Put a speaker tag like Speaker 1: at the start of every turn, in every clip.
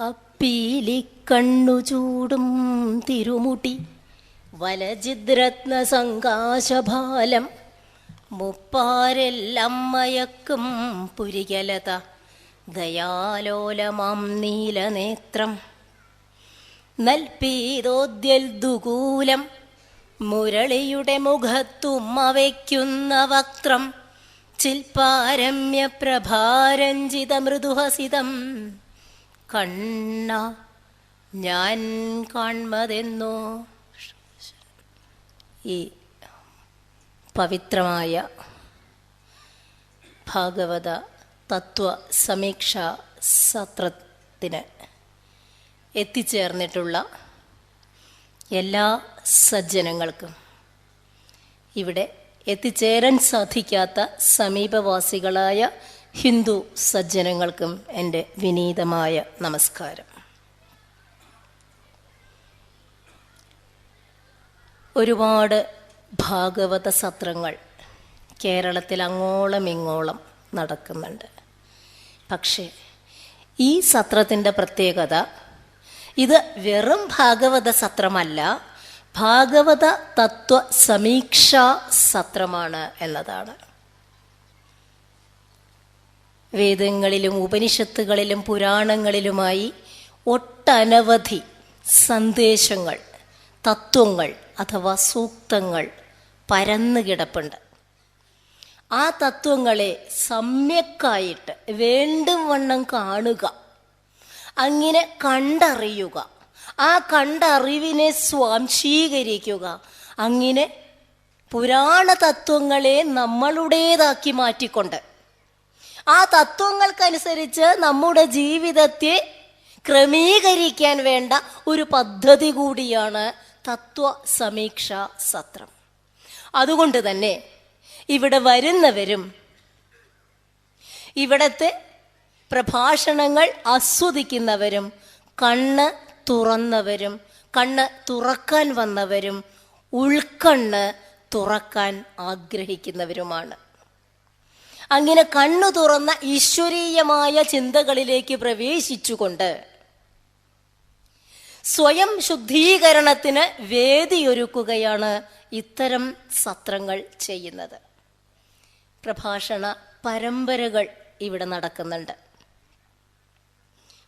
Speaker 1: അപ്പീലിക്കണ്ണു ചൂടും തിരുമുടി വലജിദ്രത്ന സങ്കാശഭാലം മുപ്പാരെല്ലാം മയക്കും പുരികലത ദയാലോലമാം നീലനേത്രം നൽപീതോദ്യൽ ദുകൂലം മുരളിയുടെ മുഖത്തുമ്മ വയ്ക്കുന്ന വക്ത്രം ചിൽപാരമ്യ പ്രഭാരഞ്ജിത മൃദുഹസിതം കണ്ണ ഞാൻ കാൺമതെന്നോ. ഈ പവിത്രമായ ഭാഗവത തത്വ സമീക്ഷാ സത്രത്തിന് എത്തിച്ചേർന്നിട്ടുള്ള എല്ലാ സജ്ജനങ്ങൾക്കും, ഇവിടെ എത്തിച്ചേരാൻ സാധിക്കാത്ത സമീപവാസികളായ ഹിന്ദു സജ്ജനങ്ങൾക്കും എൻ്റെ വിനീതമായ നമസ്കാരം. ഒരുപാട് ഭാഗവത സത്രങ്ങൾ കേരളത്തിൽ അങ്ങോളം ഇങ്ങോളം നടക്കുന്നുണ്ട്. പക്ഷേ ഈ സത്രത്തിൻ്റെ പ്രത്യേകത, ഇത് വെറും ഭാഗവത സത്രമല്ല, ഭാഗവത തത്വ സമീക്ഷാ സത്രമാണ് എന്നതാണ്. വേദങ്ങളിലും ഉപനിഷത്തുകളിലും പുരാണങ്ങളിലുമായി ഒട്ടനവധി സന്ദേശങ്ങൾ, തത്വങ്ങൾ അഥവാ സൂക്തങ്ങൾ പരന്നു കിടപ്പുണ്ട്. ആ തത്വങ്ങളെ സമ്യക്കായിട്ട് വേണ്ടും വണ്ണം കാണുക, അങ്ങനെ കണ്ടറിയുക, ആ കണ്ടറിവിനെ സ്വാംശീകരിക്കുക, അങ്ങനെ പുരാണ തത്വങ്ങളെ നമ്മളുടേതാക്കി മാറ്റിക്കൊണ്ട് ആ തത്വങ്ങൾക്കനുസരിച്ച് നമ്മുടെ ജീവിതത്തെ ക്രമീകരിക്കാൻ വേണ്ട ഒരു പദ്ധതി കൂടിയാണ് തത്വ സമീക്ഷാ സത്രം. അതുകൊണ്ട് തന്നെ ഇവിടെ വരുന്നവരും ഇവിടത്തെ പ്രഭാഷണങ്ങൾ ആസ്വദിക്കുന്നവരും കണ്ണ് തുറന്നവരും കണ്ണ് തുറക്കാൻ വന്നവരും ഉൾക്കണ്ണ് തുറക്കാൻ ആഗ്രഹിക്കുന്നവരുമാണ്. അങ്ങനെ കണ്ണു തുറന്ന ഈശ്വരീയമായ ചിന്തകളിലേക്ക് പ്രവേശിച്ചുകൊണ്ട് സ്വയം ശുദ്ധീകരണത്തിന് വേദിയൊരുക്കുകയാണ് ഇത്തരം സത്രങ്ങൾ ചെയ്യുന്നത്. പ്രഭാഷണ പരമ്പരകൾ ഇവിടെ നടക്കുന്നുണ്ട്.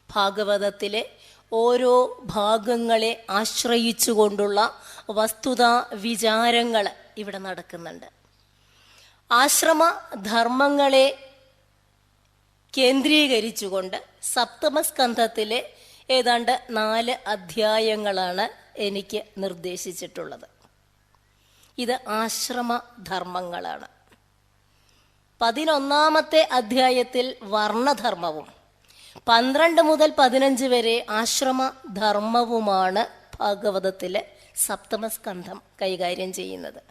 Speaker 1: ഭാഗവതത്തിലെ ഓരോ ഭാഗങ്ങളെ ആശ്രയിച്ചുകൊണ്ടുള്ള വസ്തുതാ വിചാരങ്ങൾ ഇവിടെ നടക്കുന്നുണ്ട്. ആശ്രമധർമ്മങ്ങളെ കേന്ദ്രീകരിച്ചുകൊണ്ട് സപ്തമസ്കന്ധത്തിലെ ഏതാണ്ട് 4 അധ്യായങ്ങളാണ് എനിക്ക് നിർദ്ദേശിച്ചിട്ടുള്ളത്. ഇത് ആശ്രമധർമ്മങ്ങളാണ്. 11ാമത്തെ അധ്യായത്തിൽ വർണ്ണധർമ്മവും 12 മുതൽ 15 വരെ ആശ്രമധർമ്മവുമാണ് ഭാഗവതത്തിലെ സപ്തമസ്കന്ധം കൈകാര്യം ചെയ്യുന്നത്.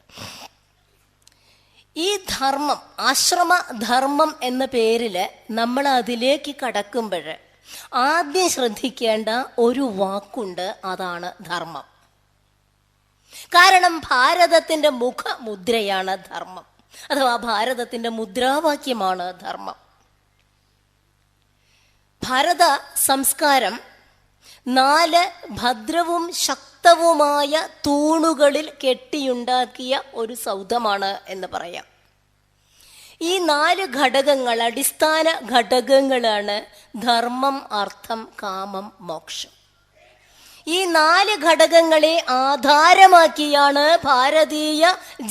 Speaker 1: ഈ ധർമ്മം, ആശ്രമധർമ്മം എന്ന പേരിൽ നമ്മൾ അതിലേക്ക് കടക്കുമ്പോൾ ആദ്യം ശ്രദ്ധിക്കേണ്ട ഒരു വാക്കുണ്ട്, അതാണ് ധർമ്മം. കാരണം ഭാരതത്തിൻ്റെ മുഖമുദ്രയാണ് ധർമ്മം, അഥവാ ഭാരതത്തിൻ്റെ മുദ്രാവാക്യമാണ് ധർമ്മം. ഭാരത സംസ്കാരം 4 ഭദ്രവും ശക്തവുമായ തൂണുകളിൽ കെട്ടിയുണ്ടാക്കിയ ഒരു സൗധമാണ് എന്ന് പറയാം. ഈ 4 ഘടകങ്ങൾ, അടിസ്ഥാന ഘടകങ്ങളാണ് ധർമ്മം, അർത്ഥം, കാമം, മോക്ഷം. ഈ 4 ഘടകങ്ങളെ ആധാരമാക്കിയാണ് ഭാരതീയ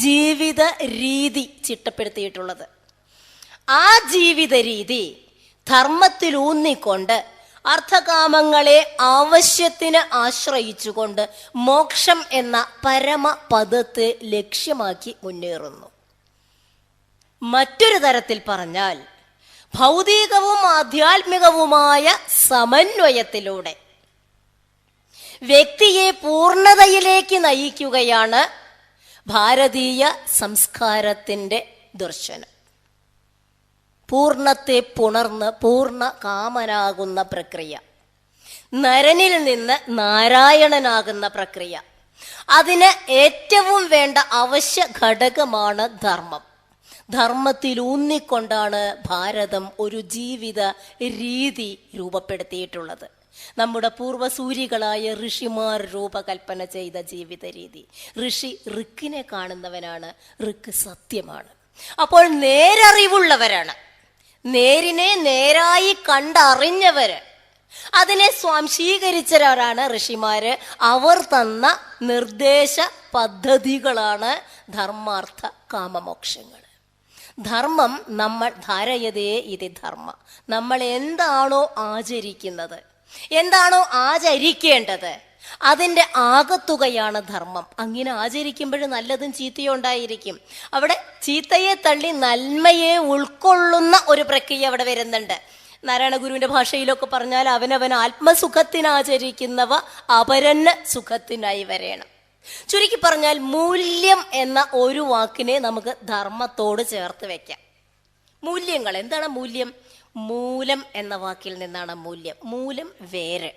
Speaker 1: ജീവിത രീതി ചിട്ടപ്പെടുത്തിയിട്ടുള്ളത്. ആ ജീവിത രീതി ധർമ്മത്തിലൂന്നിക്കൊണ്ട് അർത്ഥകാമങ്ങളെ ആവശ്യത്തിന് ആശ്രയിച്ചുകൊണ്ട് മോക്ഷം എന്ന പരമപദത്തെ ലക്ഷ്യമാക്കി മുന്നേറുന്നു. മറ്റൊരു തരത്തിൽ പറഞ്ഞാൽ ഭൗതികവും ആധ്യാത്മികവുമായ സമന്വയത്തിലൂടെ വ്യക്തിയെ പൂർണ്ണതയിലേക്ക് നയിക്കുകയാണ് ഭാരതീയ സംസ്കാരത്തിൻ്റെ ദർശനം. പൂർണ്ണത്തെ പുണർന്ന് പൂർണ്ണ കാമനാകുന്ന പ്രക്രിയ, നരനിൽ നിന്ന് നാരായണനാകുന്ന പ്രക്രിയ, അതിന് ഏറ്റവും വേണ്ട അവശ്യ ഘടകമാണ് ധർമ്മം. ധർമ്മത്തിലൂന്നിക്കൊണ്ടാണ് ഭാരതം ഒരു ജീവിത രീതി രൂപപ്പെടുത്തിയിട്ടുള്ളത്. നമ്മുടെ പൂർവ്വസൂരികളായ ഋഷിമാർ രൂപകൽപ്പന ചെയ്ത ജീവിത രീതി. ഋഷി ഋക്കിനെ കാണുന്നവനാണ്, ഋക്ക് സത്യമാണ്. അപ്പോൾ നേരറിവുള്ളവരാണ്, നേരിനെ നേരായി കണ്ടറിഞ്ഞവര്, അതിനെ സ്വാംശീകരിച്ചവരാണ് ഋഷിമാര്. അവർ തന്ന നിർദ്ദേശ പദ്ധതികളാണ് ധർമാർത്ഥ കാമമോക്ഷങ്ങൾ. ധർമ്മം നമ്മൾ ധാരയതേ ഇതി ധർമ്മ. നമ്മൾ എന്താണോ ആചരിക്കുന്നത്, എന്താണോ ആചരിക്കേണ്ടത്, അതിൻ്റെ ആകത്തുകയാണ് ധർമ്മം. അങ്ങനെ ആചരിക്കുമ്പോൾ നല്ലതും ചീത്തയും ഉണ്ടായിരിക്കും. അവിടെ ചീത്തയെ തള്ളി നന്മയെ ഉൾക്കൊള്ളുന്ന ഒരു പ്രക്രിയ അവിടെ വരുന്നുണ്ട്. നാരായണ ഗുരുവിന്റെ ഭാഷയിലൊക്കെ പറഞ്ഞാൽ അവനവൻ ആത്മസുഖത്തിനാചരിക്കുന്നവ അപരന് സുഖത്തിനായി വരേണം. ചുരുക്കി പറഞ്ഞാൽ മൂല്യം എന്ന ഒരു വാക്കിനെ നമുക്ക് ധർമ്മത്തോട് ചേർത്ത് വെക്കാം. മൂല്യങ്ങൾ എന്താണ്? മൂല്യം മൂലം എന്ന വാക്കിൽ നിന്നാണ് മൂല്യം. മൂലം വേര്.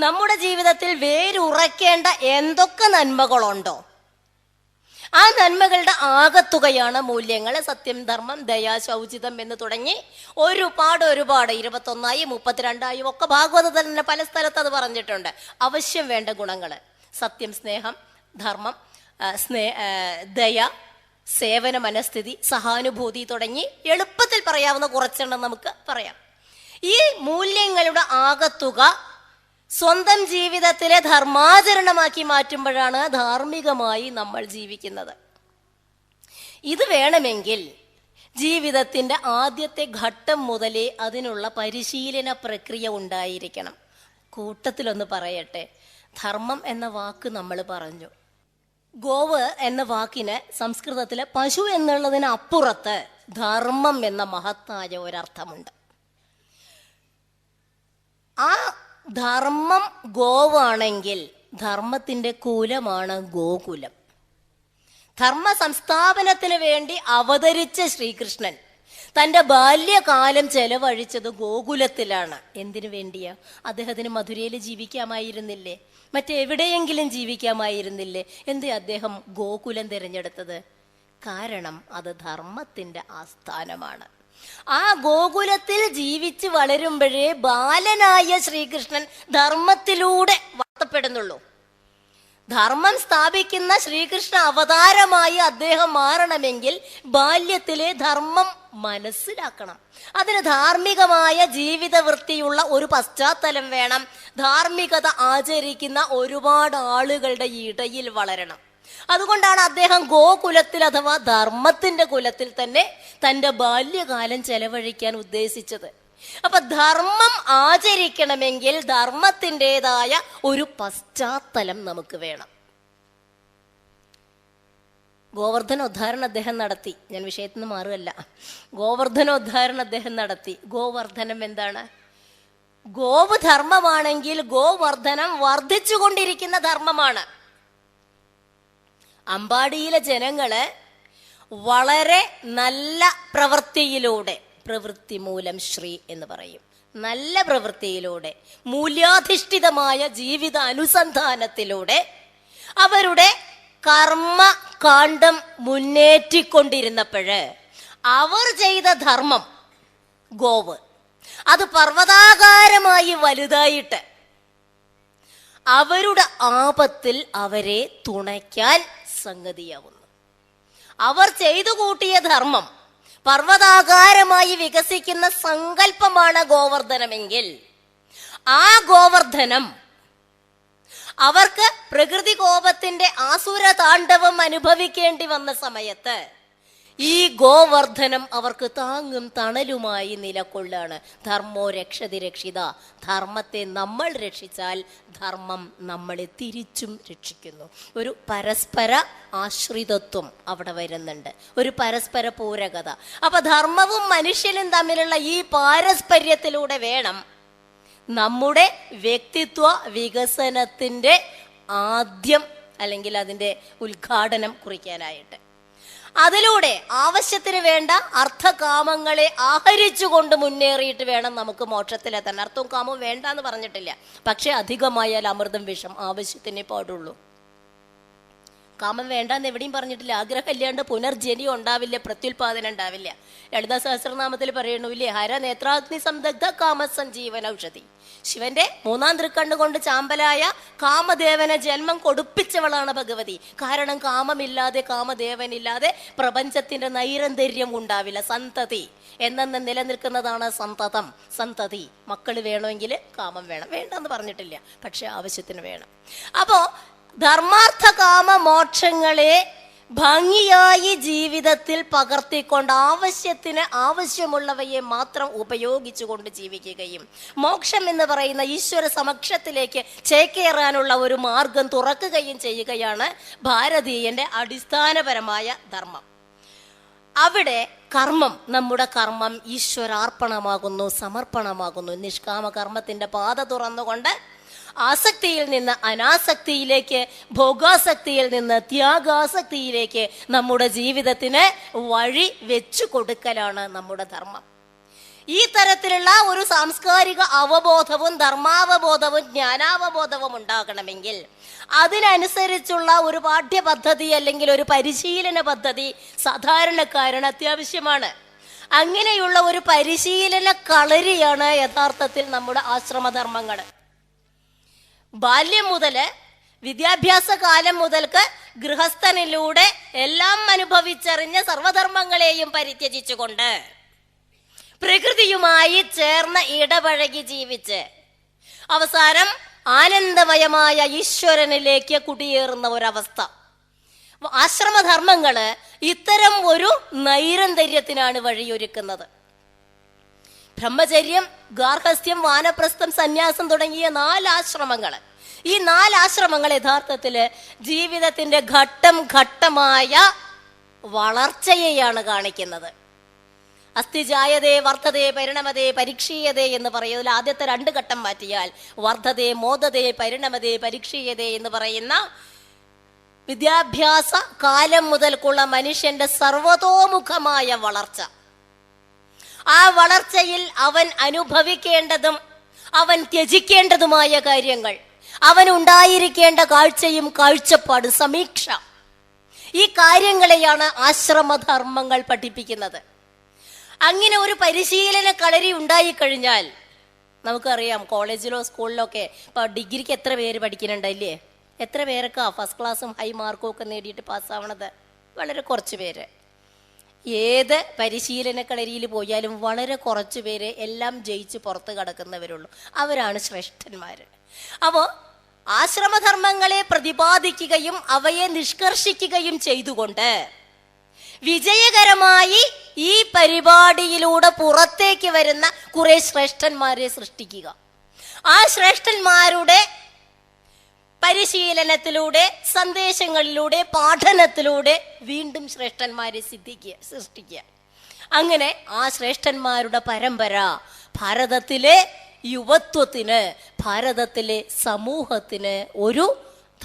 Speaker 1: നമ്മുടെ ജീവിതത്തിൽ വേരുറയ്ക്കേണ്ട എന്തൊക്കെ നന്മകളുണ്ടോ ആ നന്മകളുടെ ആകത്തുകയാണ് മൂല്യങ്ങൾ. സത്യം, ധർമ്മം, ദയ, ശൗചിതം എന്ന് തുടങ്ങി ഒരുപാട് 21 32 ഒക്കെ ഭാഗവതത്തിൽ തന്നെ പല സ്ഥലത്ത് അത് പറഞ്ഞിട്ടുണ്ട്. അവശ്യം വേണ്ട ഗുണങ്ങൾ: സത്യം, സ്നേഹം, ധർമ്മം, ദയ, സേവന മനസ്ഥിതി, സഹാനുഭൂതി തുടങ്ങി എളുപ്പത്തിൽ പറയാവുന്ന കുറച്ചെണ്ണം നമുക്ക് പറയാം. ഈ മൂല്യങ്ങളുടെ ആകത്തുക സ്വന്തം ജീവിതത്തിലെ ധർമാചരണമാക്കി മാറ്റുമ്പോഴാണ് ധാർമ്മികമായി നമ്മൾ ജീവിക്കുന്നത്. ഇത് വേണമെങ്കിൽ ജീവിതത്തിൻ്റെ ആദ്യത്തെ ഘട്ടം മുതലേ അതിനുള്ള പരിശീലന പ്രക്രിയ ഉണ്ടായിരിക്കണം. കൂട്ടത്തിലൊന്ന് പറയട്ടെ, ധർമ്മം എന്ന വാക്ക് നമ്മൾ പറഞ്ഞു. ഗോവ് എന്ന വാക്കിന് സംസ്കൃതത്തിലെ പശു എന്നുള്ളതിന് അപ്പുറത്ത് ധർമ്മം എന്ന മഹത്തായ ഒരർത്ഥമുണ്ട്. ആ ധർമ്മം ഗോവാണെങ്കിൽ ധർമ്മത്തിൻ്റെ കുലമാണ് ഗോകുലം. ധർമ്മ സംസ്ഥാപനത്തിന് വേണ്ടി അവതരിച്ച ശ്രീകൃഷ്ണൻ തൻ്റെ ബാല്യകാലം ചെലവഴിച്ചത് ഗോകുലത്തിലാണ്. എന്തിനു വേണ്ടിയാ? അദ്ദേഹത്തിന് മധുരയിൽ ജീവിക്കാമായിരുന്നില്ലേ? മറ്റെവിടെയെങ്കിലും ജീവിക്കാമായിരുന്നില്ലേ? എന്തേ അദ്ദേഹം ഗോകുലം തിരഞ്ഞെടുത്തത്? കാരണം അത് ധർമ്മത്തിൻ്റെ ആസ്ഥാനമാണ്. ആ ഗോകുലത്തിൽ ജീവിച്ച് വളരുമ്പോഴേ ബാലനായ ശ്രീകൃഷ്ണൻ ധർമ്മത്തിലൂടെ വളർത്തപ്പെടുന്നുള്ളൂ. ധർമ്മം സ്ഥാപിക്കുന്ന ശ്രീകൃഷ്ണ അവതാരമായി അദ്ദേഹം മാറണമെങ്കിൽ ബാല്യത്തിലെ ധർമ്മം മനസ്സിലാക്കണം. അതിന് ധാർമ്മികമായ ജീവിതവൃത്തിയുള്ള ഒരു പശ്ചാത്തലം വേണം. ധാർമ്മികത ആചരിക്കുന്ന ഒരുപാട് ആളുകളുടെ ഇടയിൽ വളരണം. അതുകൊണ്ടാണ് അദ്ദേഹം ഗോകുലത്തിൽ അഥവാ ധർമ്മത്തിന്റെ കുലത്തിൽ തന്നെ തൻ്റെ ബാല്യകാലം ചെലവഴിക്കാൻ ഉദ്ദേശിച്ചത്. അപ്പൊ ധർമ്മം ആചരിക്കണമെങ്കിൽ ധർമ്മത്തിൻ്റെതായ ഒരു പശ്ചാത്തലം നമുക്ക് വേണം. ഗോവർദ്ധനോദ്ധാരണം അദ്ദേഹം നടത്തി. ഞാൻ വിഷയത്തിൽ നിന്ന് മാറുകയല്ല. ഗോവർദ്ധനോദ്ധാരണം അദ്ദേഹം നടത്തി. ഗോവർദ്ധനം എന്താണ്? ഗോവ് ധർമ്മമാണെങ്കിൽ ഗോവർദ്ധനം വർദ്ധിച്ചുകൊണ്ടിരിക്കുന്ന ധർമ്മമാണ്. അമ്പാടിയിലെ ജനങ്ങള് വളരെ നല്ല പ്രവൃത്തിയിലൂടെ, പ്രവൃത്തി മൂലം ശ്രീ എന്ന് പറയും, നല്ല പ്രവൃത്തിയിലൂടെ, മൂല്യാധിഷ്ഠിതമായ ജീവിത അനുസന്ധാനത്തിലൂടെ അവരുടെ കർമ്മകാണ്ഡം മുന്നേറ്റിക്കൊണ്ടിരുന്നപ്പോഴ് അവർ ചെയ്ത ധർമ്മം ഗോവ് അത് പർവ്വതാകാരമായി വലുതായിട്ട് അവരുടെ ആപത്തിൽ അവരെ തുണയ്ക്കാൻ സംഗതിയാവുന്നു. അവർ ചെയ്തു കൂട്ടിയ ധർമ്മം പർവ്വതാകാരമായി വികസിക്കുന്ന സങ്കല്പമാണ് ഗോവർദ്ധനമെങ്കിൽ ആ ഗോവർദ്ധനം അവർക്ക് പ്രകൃതി കോപത്തിന്റെ ആസുര താണ്ഡവം അനുഭവിക്കേണ്ടി വന്ന സമയത്ത് ഈ ഗോവർദ്ധനം അവർക്ക് താങ്ങും തണലുമായി നിലകൊള്ളാണ്. ധർമ്മോ രക്ഷതി രക്ഷിത. ധർമ്മത്തെ നമ്മൾ രക്ഷിച്ചാൽ ധർമ്മം നമ്മളെ തിരിച്ചും രക്ഷിക്കുന്നു. ഒരു പരസ്പര ആശ്രിതത്വം അവിടെ വരുന്നുണ്ട്, ഒരു പരസ്പര പൂരകത. അപ്പൊ ധർമ്മവും മനുഷ്യനും തമ്മിലുള്ള ഈ പാരസ്പര്യത്തിലൂടെ വേണം നമ്മുടെ വ്യക്തിത്വ വികസനത്തിൻ്റെ ആദ്യം അല്ലെങ്കിൽ അതിൻ്റെ ഉദ്ഘാടനം കുറിക്കാനായിട്ട്. അതിലൂടെ ആവശ്യത്തിന് വേണ്ട അർത്ഥകാമങ്ങളെ ആഹരിച്ചുകൊണ്ട് മുന്നേറിയിട്ട് വേണം നമുക്ക് മോക്ഷത്തിലെത്താൻ. അർത്ഥവും കാമവും വേണ്ട എന്ന് പറഞ്ഞിട്ടില്ല, പക്ഷെ അധികമായാൽ അമൃതം വിഷം, ആവശ്യത്തിനേ പാടുള്ളൂ. കാമം വേണ്ടെന്ന് എവിടെയും പറഞ്ഞിട്ടില്ല. ആഗ്രഹമില്ലാണ്ട് പുനർജനിയും ഉണ്ടാവില്ല, പ്രത്യുൽപാദനം ഉണ്ടാവില്ല. ലളിതാ സഹസ്രനാമത്തിൽ പറയണില്ലേ, ഹര നേത്രാഗ്നി സംദഗ്ധ കാമസഞ്ജീവന ഔഷധി. ശിവന്റെ 3-ാം തൃക്കണ്ണുകൊണ്ട് ചാമ്പലായ കാമദേവനെ ജന്മം കൊടുപ്പിച്ചവളാണ് ഭഗവതി. കാരണം കാമമില്ലാതെ, കാമദേവനില്ലാതെ പ്രപഞ്ചത്തിന്റെ നൈരന്തര്യം ഉണ്ടാവില്ല. സന്തതി എന്നെന്ന് നിലനിൽക്കുന്നതാണ് സന്തതം, സന്തതി. മക്കൾ വേണമെങ്കിൽ കാമം വേണം, വേണ്ടെന്ന് പറഞ്ഞിട്ടില്ല, പക്ഷെ ആവശ്യത്തിന് വേണം. അപ്പോ ധർമാർത്ഥ കാമ മോക്ഷങ്ങളെ ഭംഗിയായി ജീവിതത്തിൽ പകർത്തിക്കൊണ്ട് ആവശ്യത്തിന് ആവശ്യമുള്ളവയെ മാത്രം ഉപയോഗിച്ചുകൊണ്ട് ജീവിക്കുകയും മോക്ഷം എന്ന് പറയുന്ന ഈശ്വര സമക്ഷത്തിലേക്ക് ചേക്കേറാനുള്ള ഒരു മാർഗം തുറക്കുകയും ചെയ്യുകയാണ് ഭാരതീയന്റെ അടിസ്ഥാനപരമായ ധർമ്മം. അവിടെ കർമ്മം, നമ്മുടെ കർമ്മം ഈശ്വരാർപ്പണമാകുന്നു, സമർപ്പണമാകുന്നു. നിഷ്കാമ കർമ്മത്തിന്റെ പാത തുറന്നുകൊണ്ട് ആസക്തിയിൽ നിന്ന് അനാസക്തിയിലേക്ക്, ഭോഗാസക്തിയിൽ നിന്ന് ത്യാഗാസക്തിയിലേക്ക് നമ്മുടെ ജീവിതത്തിന് വഴി വെച്ചു കൊടുക്കലാണ് നമ്മുടെ ധർമ്മം. ഈ തരത്തിലുള്ള ഒരു സാംസ്കാരിക അവബോധവും ധർമാവബോധവും ജ്ഞാനാവബോധവും ഉണ്ടാകണമെങ്കിൽ അതിനനുസരിച്ചുള്ള ഒരു പാഠ്യപദ്ധതി അല്ലെങ്കിൽ ഒരു പരിശീലന പദ്ധതി സാധാരണക്കാരന് അത്യാവശ്യമാണ്. അങ്ങനെയുള്ള ഒരു പരിശീലന കളരിയാണ് യഥാർത്ഥത്തിൽ നമ്മുടെ ആശ്രമധർമ്മങ്ങൾ. ബാല്യം മുതല്, വിദ്യാഭ്യാസ കാലം മുതൽക്ക് ഗൃഹസ്ഥനിലൂടെ എല്ലാം അനുഭവിച്ചറിഞ്ഞ സർവധർമ്മങ്ങളെയും പരിത്യജിച്ചുകൊണ്ട് പ്രകൃതിയുമായി ചേർന്ന് ഇടപഴകി ജീവിച്ച് അവസാനം ആനന്ദമയമായ ഈശ്വരനിലേക്ക് കുടിയേറുന്ന ഒരവസ്ഥ. ആശ്രമധർമ്മങ്ങള് ഇത്തരം ഒരു നൈരന്തര്യത്തിനാണ് വഴിയൊരുക്കുന്നത്. ബ്രഹ്മചര്യം, ഗാർഹസ്ഥ്യം, വാനപ്രസ്ഥം, സന്യാസം തുടങ്ങിയ 4 ആശ്രമങ്ങൾ. ഈ 4 ആശ്രമങ്ങൾ യഥാർത്ഥത്തില് ജീവിതത്തിന്റെ ഘട്ടം ഘട്ടമായ വളർച്ചയെയാണ് കാണിക്കുന്നത്. അസ്ഥിജായതേ വർദ്ധതേ പരിണമതേ പരീക്ഷീയതേ എന്ന് പറയുന്നതിൽ ആദ്യത്തെ 2 ഘട്ടം മാറ്റിയാൽ വർദ്ധതേ മോദതേ പരിണമതേ പരീക്ഷീയതേ എന്ന് പറയുന്ന വിദ്യാഭ്യാസ കാലം മുതൽക്കുള്ള മനുഷ്യന്റെ സർവതോമുഖമായ വളർച്ച. ആ വളർച്ചയിൽ അവൻ അനുഭവിക്കേണ്ടതും അവൻ ത്യജിക്കേണ്ടതുമായ കാര്യങ്ങൾ, അവൻ ഉണ്ടായിരിക്കേണ്ട കാഴ്ചയും കാഴ്ചപ്പാടും, സമീക്ഷ, ഈ കാര്യങ്ങളെയാണ് ആശ്രമധർമ്മങ്ങൾ പഠിപ്പിക്കുന്നത്. അങ്ങനെ ഒരു പരിശീലന കളരി ഉണ്ടായിക്കഴിഞ്ഞാൽ നമുക്കറിയാം, കോളേജിലോ സ്കൂളിലോ ഒക്കെ ഇപ്പൊ ഡിഗ്രിക്ക് എത്ര പേര് പഠിക്കുന്നുണ്ടല്ലേ? എത്ര പേരൊക്കെ ഫസ്റ്റ് ക്ലാസ്സും ഹൈ മാർക്കും ഒക്കെ നേടിയിട്ട് പാസ്സാവണത്? വളരെ കുറച്ച് പേര്. ഏത് പരിശീലന കളരിയിൽ പോയാലും വളരെ കുറച്ചു പേര് എല്ലാം ജയിച്ച് പുറത്ത് കടക്കുന്നവരുള്ളൂ. അവരാണ് ശ്രേഷ്ഠന്മാര്. അപ്പോൾ ആശ്രമധർമ്മങ്ങളെ പ്രതിപാദിക്കുകയും അവയെ നിഷ്കർഷിക്കുകയും ചെയ്തുകൊണ്ട് വിജയകരമായി ഈ പരിപാടിയിലൂടെ പുറത്തേക്ക് വരുന്ന കുറെ ശ്രേഷ്ഠന്മാരെ സൃഷ്ടിക്കുക. ആ ശ്രേഷ്ഠന്മാരുടെ പരിശീലനത്തിലൂടെ, സന്ദേശങ്ങളിലൂടെ, പാഠനത്തിലൂടെ വീണ്ടും ശ്രേഷ്ഠന്മാരെ സൃഷ്ടിക്കുക. അങ്ങനെ ആ ശ്രേഷ്ഠന്മാരുടെ പരമ്പര ഭാരതത്തിലെ യുവത്വത്തിന്, ഭാരതത്തിലെ സമൂഹത്തിന് ഒരു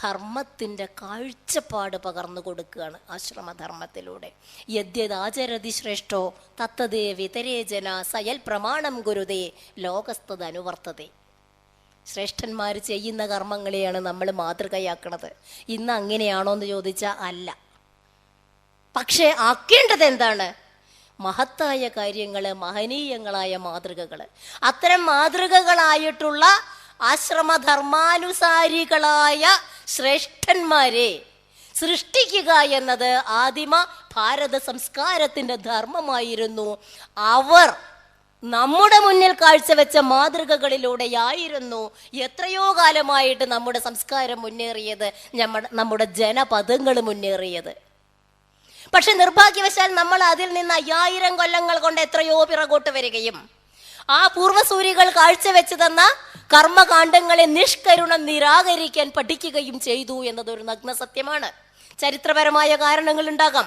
Speaker 1: ധർമ്മത്തിന്റെ കാഴ്ചപ്പാട് പകർന്നു കൊടുക്കുകയാണ് ആശ്രമധർമ്മത്തിലൂടെ. യദ്യദാചരതി ശ്രേഷ്ഠോ തത്തതേ വിതരേജന സയൽ പ്രമാണം ഗുരുതേ ലോകസ്തത് അനുവർത്തതേ. ശ്രേഷ്ഠന്മാർ ചെയ്യുന്ന കർമ്മങ്ങളെയാണ് നമ്മൾ മാതൃകയാക്കണത്. ഇന്ന് അങ്ങനെയാണോ എന്ന് ചോദിച്ചാൽ അല്ല. പക്ഷെ ആക്കേണ്ടത് എന്താണ്? മഹത്തായ കാര്യങ്ങൾ, മഹനീയങ്ങളായ മാതൃകകൾ. അത്തരം മാതൃകകളായിട്ടുള്ള ആശ്രമധർമാനുസാരികളായ ശ്രേഷ്ഠന്മാരെ സൃഷ്ടിക്കുക എന്നത് ആദിമ ഭാരത സംസ്കാരത്തിന്റെ ധർമ്മമായിരുന്നു. അവർ നമ്മുടെ മുന്നിൽ കാഴ്ചവെച്ച മാതൃകകളിലൂടെയായിരുന്നു എത്രയോ കാലമായിട്ട് നമ്മുടെ സംസ്കാരം മുന്നേറിയത്, നമ്മുടെ ജനപദങ്ങൾ മുന്നേറിയത്. പക്ഷെ നിർഭാഗ്യവശാൽ നമ്മൾ അതിൽ നിന്ന് 5000 കൊല്ലങ്ങൾ കൊണ്ട് എത്രയോ പിറകോട്ട് വരികയും ആ പൂർവ്വസൂരികൾ കാഴ്ചവെച്ച് തന്ന കർമ്മകാണ്ഡങ്ങളെ നിഷ്കരുണം നിരാകരിക്കാൻ പഠിക്കുകയും ചെയ്തു എന്നതൊരു നഗ്ന സത്യമാണ്. ചരിത്രപരമായ കാരണങ്ങൾ ഉണ്ടാകാം.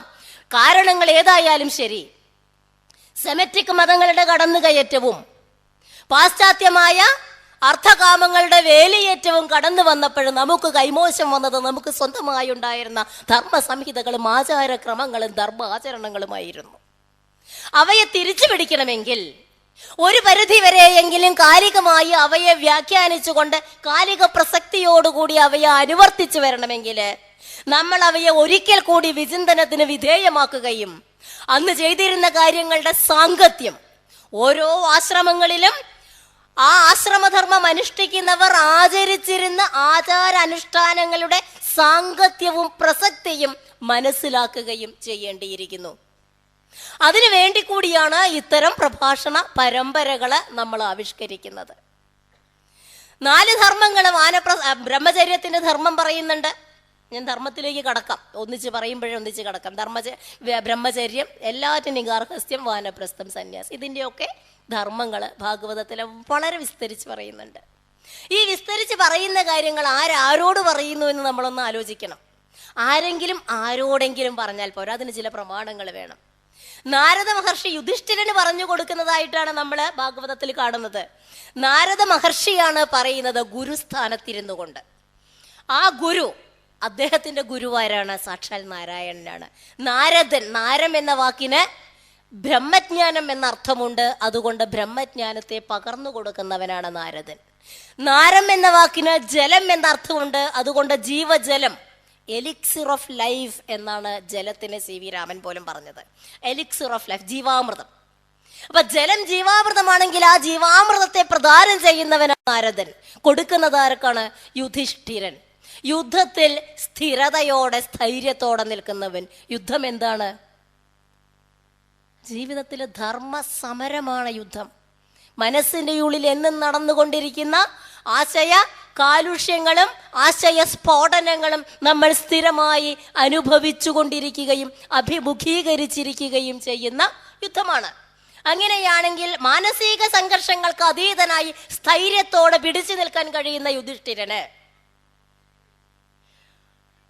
Speaker 1: കാരണങ്ങൾ ഏതായാലും ശരി, സെമറ്റിക് മതങ്ങളുടെ കടന്നുകയറ്റവും പാശ്ചാത്യമായ അർത്ഥകാമങ്ങളുടെ വേലിയേറ്റവും കടന്നു വന്നപ്പോൾ നമുക്ക് കൈമോശം വന്നത് നമുക്ക് സ്വന്തമായി ഉണ്ടായിരുന്ന ധർമ്മസംഹിതകളും ആചാരക്രമങ്ങളും ധർമ്മാചരണങ്ങളുമായിരുന്നു. അവയെ തിരിച്ചു പിടിക്കണമെങ്കിൽ ഒരു പരിധി വരെയെങ്കിലും കാലികമായി അവയെ വ്യാഖ്യാനിച്ചുകൊണ്ട് കാലിക പ്രസക്തിയോടുകൂടി അവയെ അനുവർത്തിച്ചു വരണമെങ്കിൽ നമ്മൾ അവയെ ഒരിക്കൽ കൂടി വിചിന്തനത്തിന് വിധേയമാക്കുകയും അന്ന് ചെയ്തിരുന്ന കാര്യങ്ങളുടെ സാങ്കത്യം, ഓരോ ആശ്രമങ്ങളിലും ആ ആശ്രമധർമ്മം അനുഷ്ഠിക്കുന്നവർ ആചരിച്ചിരുന്ന ആചാരാനുഷ്ഠാനങ്ങളുടെ സാങ്കത്യവും പ്രസക്തിയും മനസ്സിലാക്കുകയും ചെയ്യേണ്ടിയിരിക്കുന്നു. അതിനു വേണ്ടി കൂടിയാണ് ഇത്തരം പ്രഭാഷണ പരമ്പരകള് നമ്മൾ ആവിഷ്കരിക്കുന്നത്. 4 ധർമ്മങ്ങൾ ബ്രഹ്മചര്യത്തിന്റെ ധർമ്മം പറയുന്നുണ്ട്. ഞാൻ ധർമ്മത്തിലേക്ക് കടക്കാം, ഒന്നിച്ച് പറയുമ്പോഴേ ഒന്നിച്ച് കടക്കാം. ബ്രഹ്മചര്യം, എല്ലാറ്റിനും ഗാർഹസ്ഥ്യം, വാനപ്രസ്ഥം, സന്യാസം, ഇതിൻ്റെയൊക്കെ ധർമ്മങ്ങൾ ഭാഗവതത്തിൽ വളരെ വിസ്തരിച്ച് പറയുന്നുണ്ട്. ഈ വിസ്തരിച്ച് പറയുന്ന കാര്യങ്ങൾ ആരോട് പറയുന്നു എന്ന് നമ്മളൊന്ന് ആലോചിക്കണം. ആരെങ്കിലും ആരോടെങ്കിലും പറഞ്ഞാൽ പോരാ, അതിന് ചില പ്രമാണങ്ങൾ വേണം. നാരദ മഹർഷി യുധിഷ്ഠിരന് പറഞ്ഞു കൊടുക്കുന്നതായിട്ടാണ് നമ്മൾ ഭാഗവതത്തിൽ കാണുന്നത്. നാരദ മഹർഷിയാണ് പറയുന്നത് ഗുരുസ്ഥാനത്തിരുന്നു കൊണ്ട്. ആ ഗുരു, അദ്ദേഹത്തിന്റെ ഗുരുവാരാണ്? സാക്ഷാൽ നാരായണനാണ്. നാരദൻ, നാരം എന്ന വാക്കിന് ബ്രഹ്മജ്ഞാനം എന്ന അർത്ഥമുണ്ട്. അതുകൊണ്ട് ബ്രഹ്മജ്ഞാനത്തെ പകർന്നു കൊടുക്കുന്നവനാണ് നാരദൻ. നാരം എന്ന വാക്കിന് ജലം എന്ന അർത്ഥമുണ്ട്. അതുകൊണ്ട് ജീവജലം, എലിക്സിർ ഓഫ് ലൈഫ് എന്നാണ് ജലത്തിന് CV രാമൻ പോലും പറഞ്ഞത്. എലിക്സിർ ഓഫ് ലൈഫ്, ജീവാമൃതം. അപ്പൊ ജലം ജീവാമൃതമാണെങ്കിൽ ആ ജീവാമൃതത്തെ പ്രദാനം ചെയ്യുന്നവനാണ് നാരദൻ. കൊടുക്കുന്നത് ആർക്കാണ്? യുധിഷ്ഠിരൻ. യുദ്ധത്തിൽ സ്ഥിരതയോടെ, സ്ഥൈര്യത്തോടെ നിൽക്കുന്നവൻ. യുദ്ധം എന്താണ്? ജീവിതത്തിലെ ധർമ്മ സമരമാണ് യുദ്ധം. മനസ്സിന്റെ ഉള്ളിൽ എന്നും നടന്നുകൊണ്ടിരിക്കുന്ന ആശയ കാലുഷ്യങ്ങളും ആശയ സ്ഫോടനങ്ങളും നമ്മൾ സ്ഥിരമായി അനുഭവിച്ചു കൊണ്ടിരിക്കുകയും അഭിമുഖീകരിച്ചിരിക്കുകയും ചെയ്യുന്ന യുദ്ധമാണ്. അങ്ങനെയാണെങ്കിൽ മാനസിക സംഘർഷങ്ങൾക്ക് അതീതനായി സ്ഥൈര്യത്തോടെ പിടിച്ചു നിൽക്കാൻ കഴിയുന്ന യുധിഷ്ഠിരന്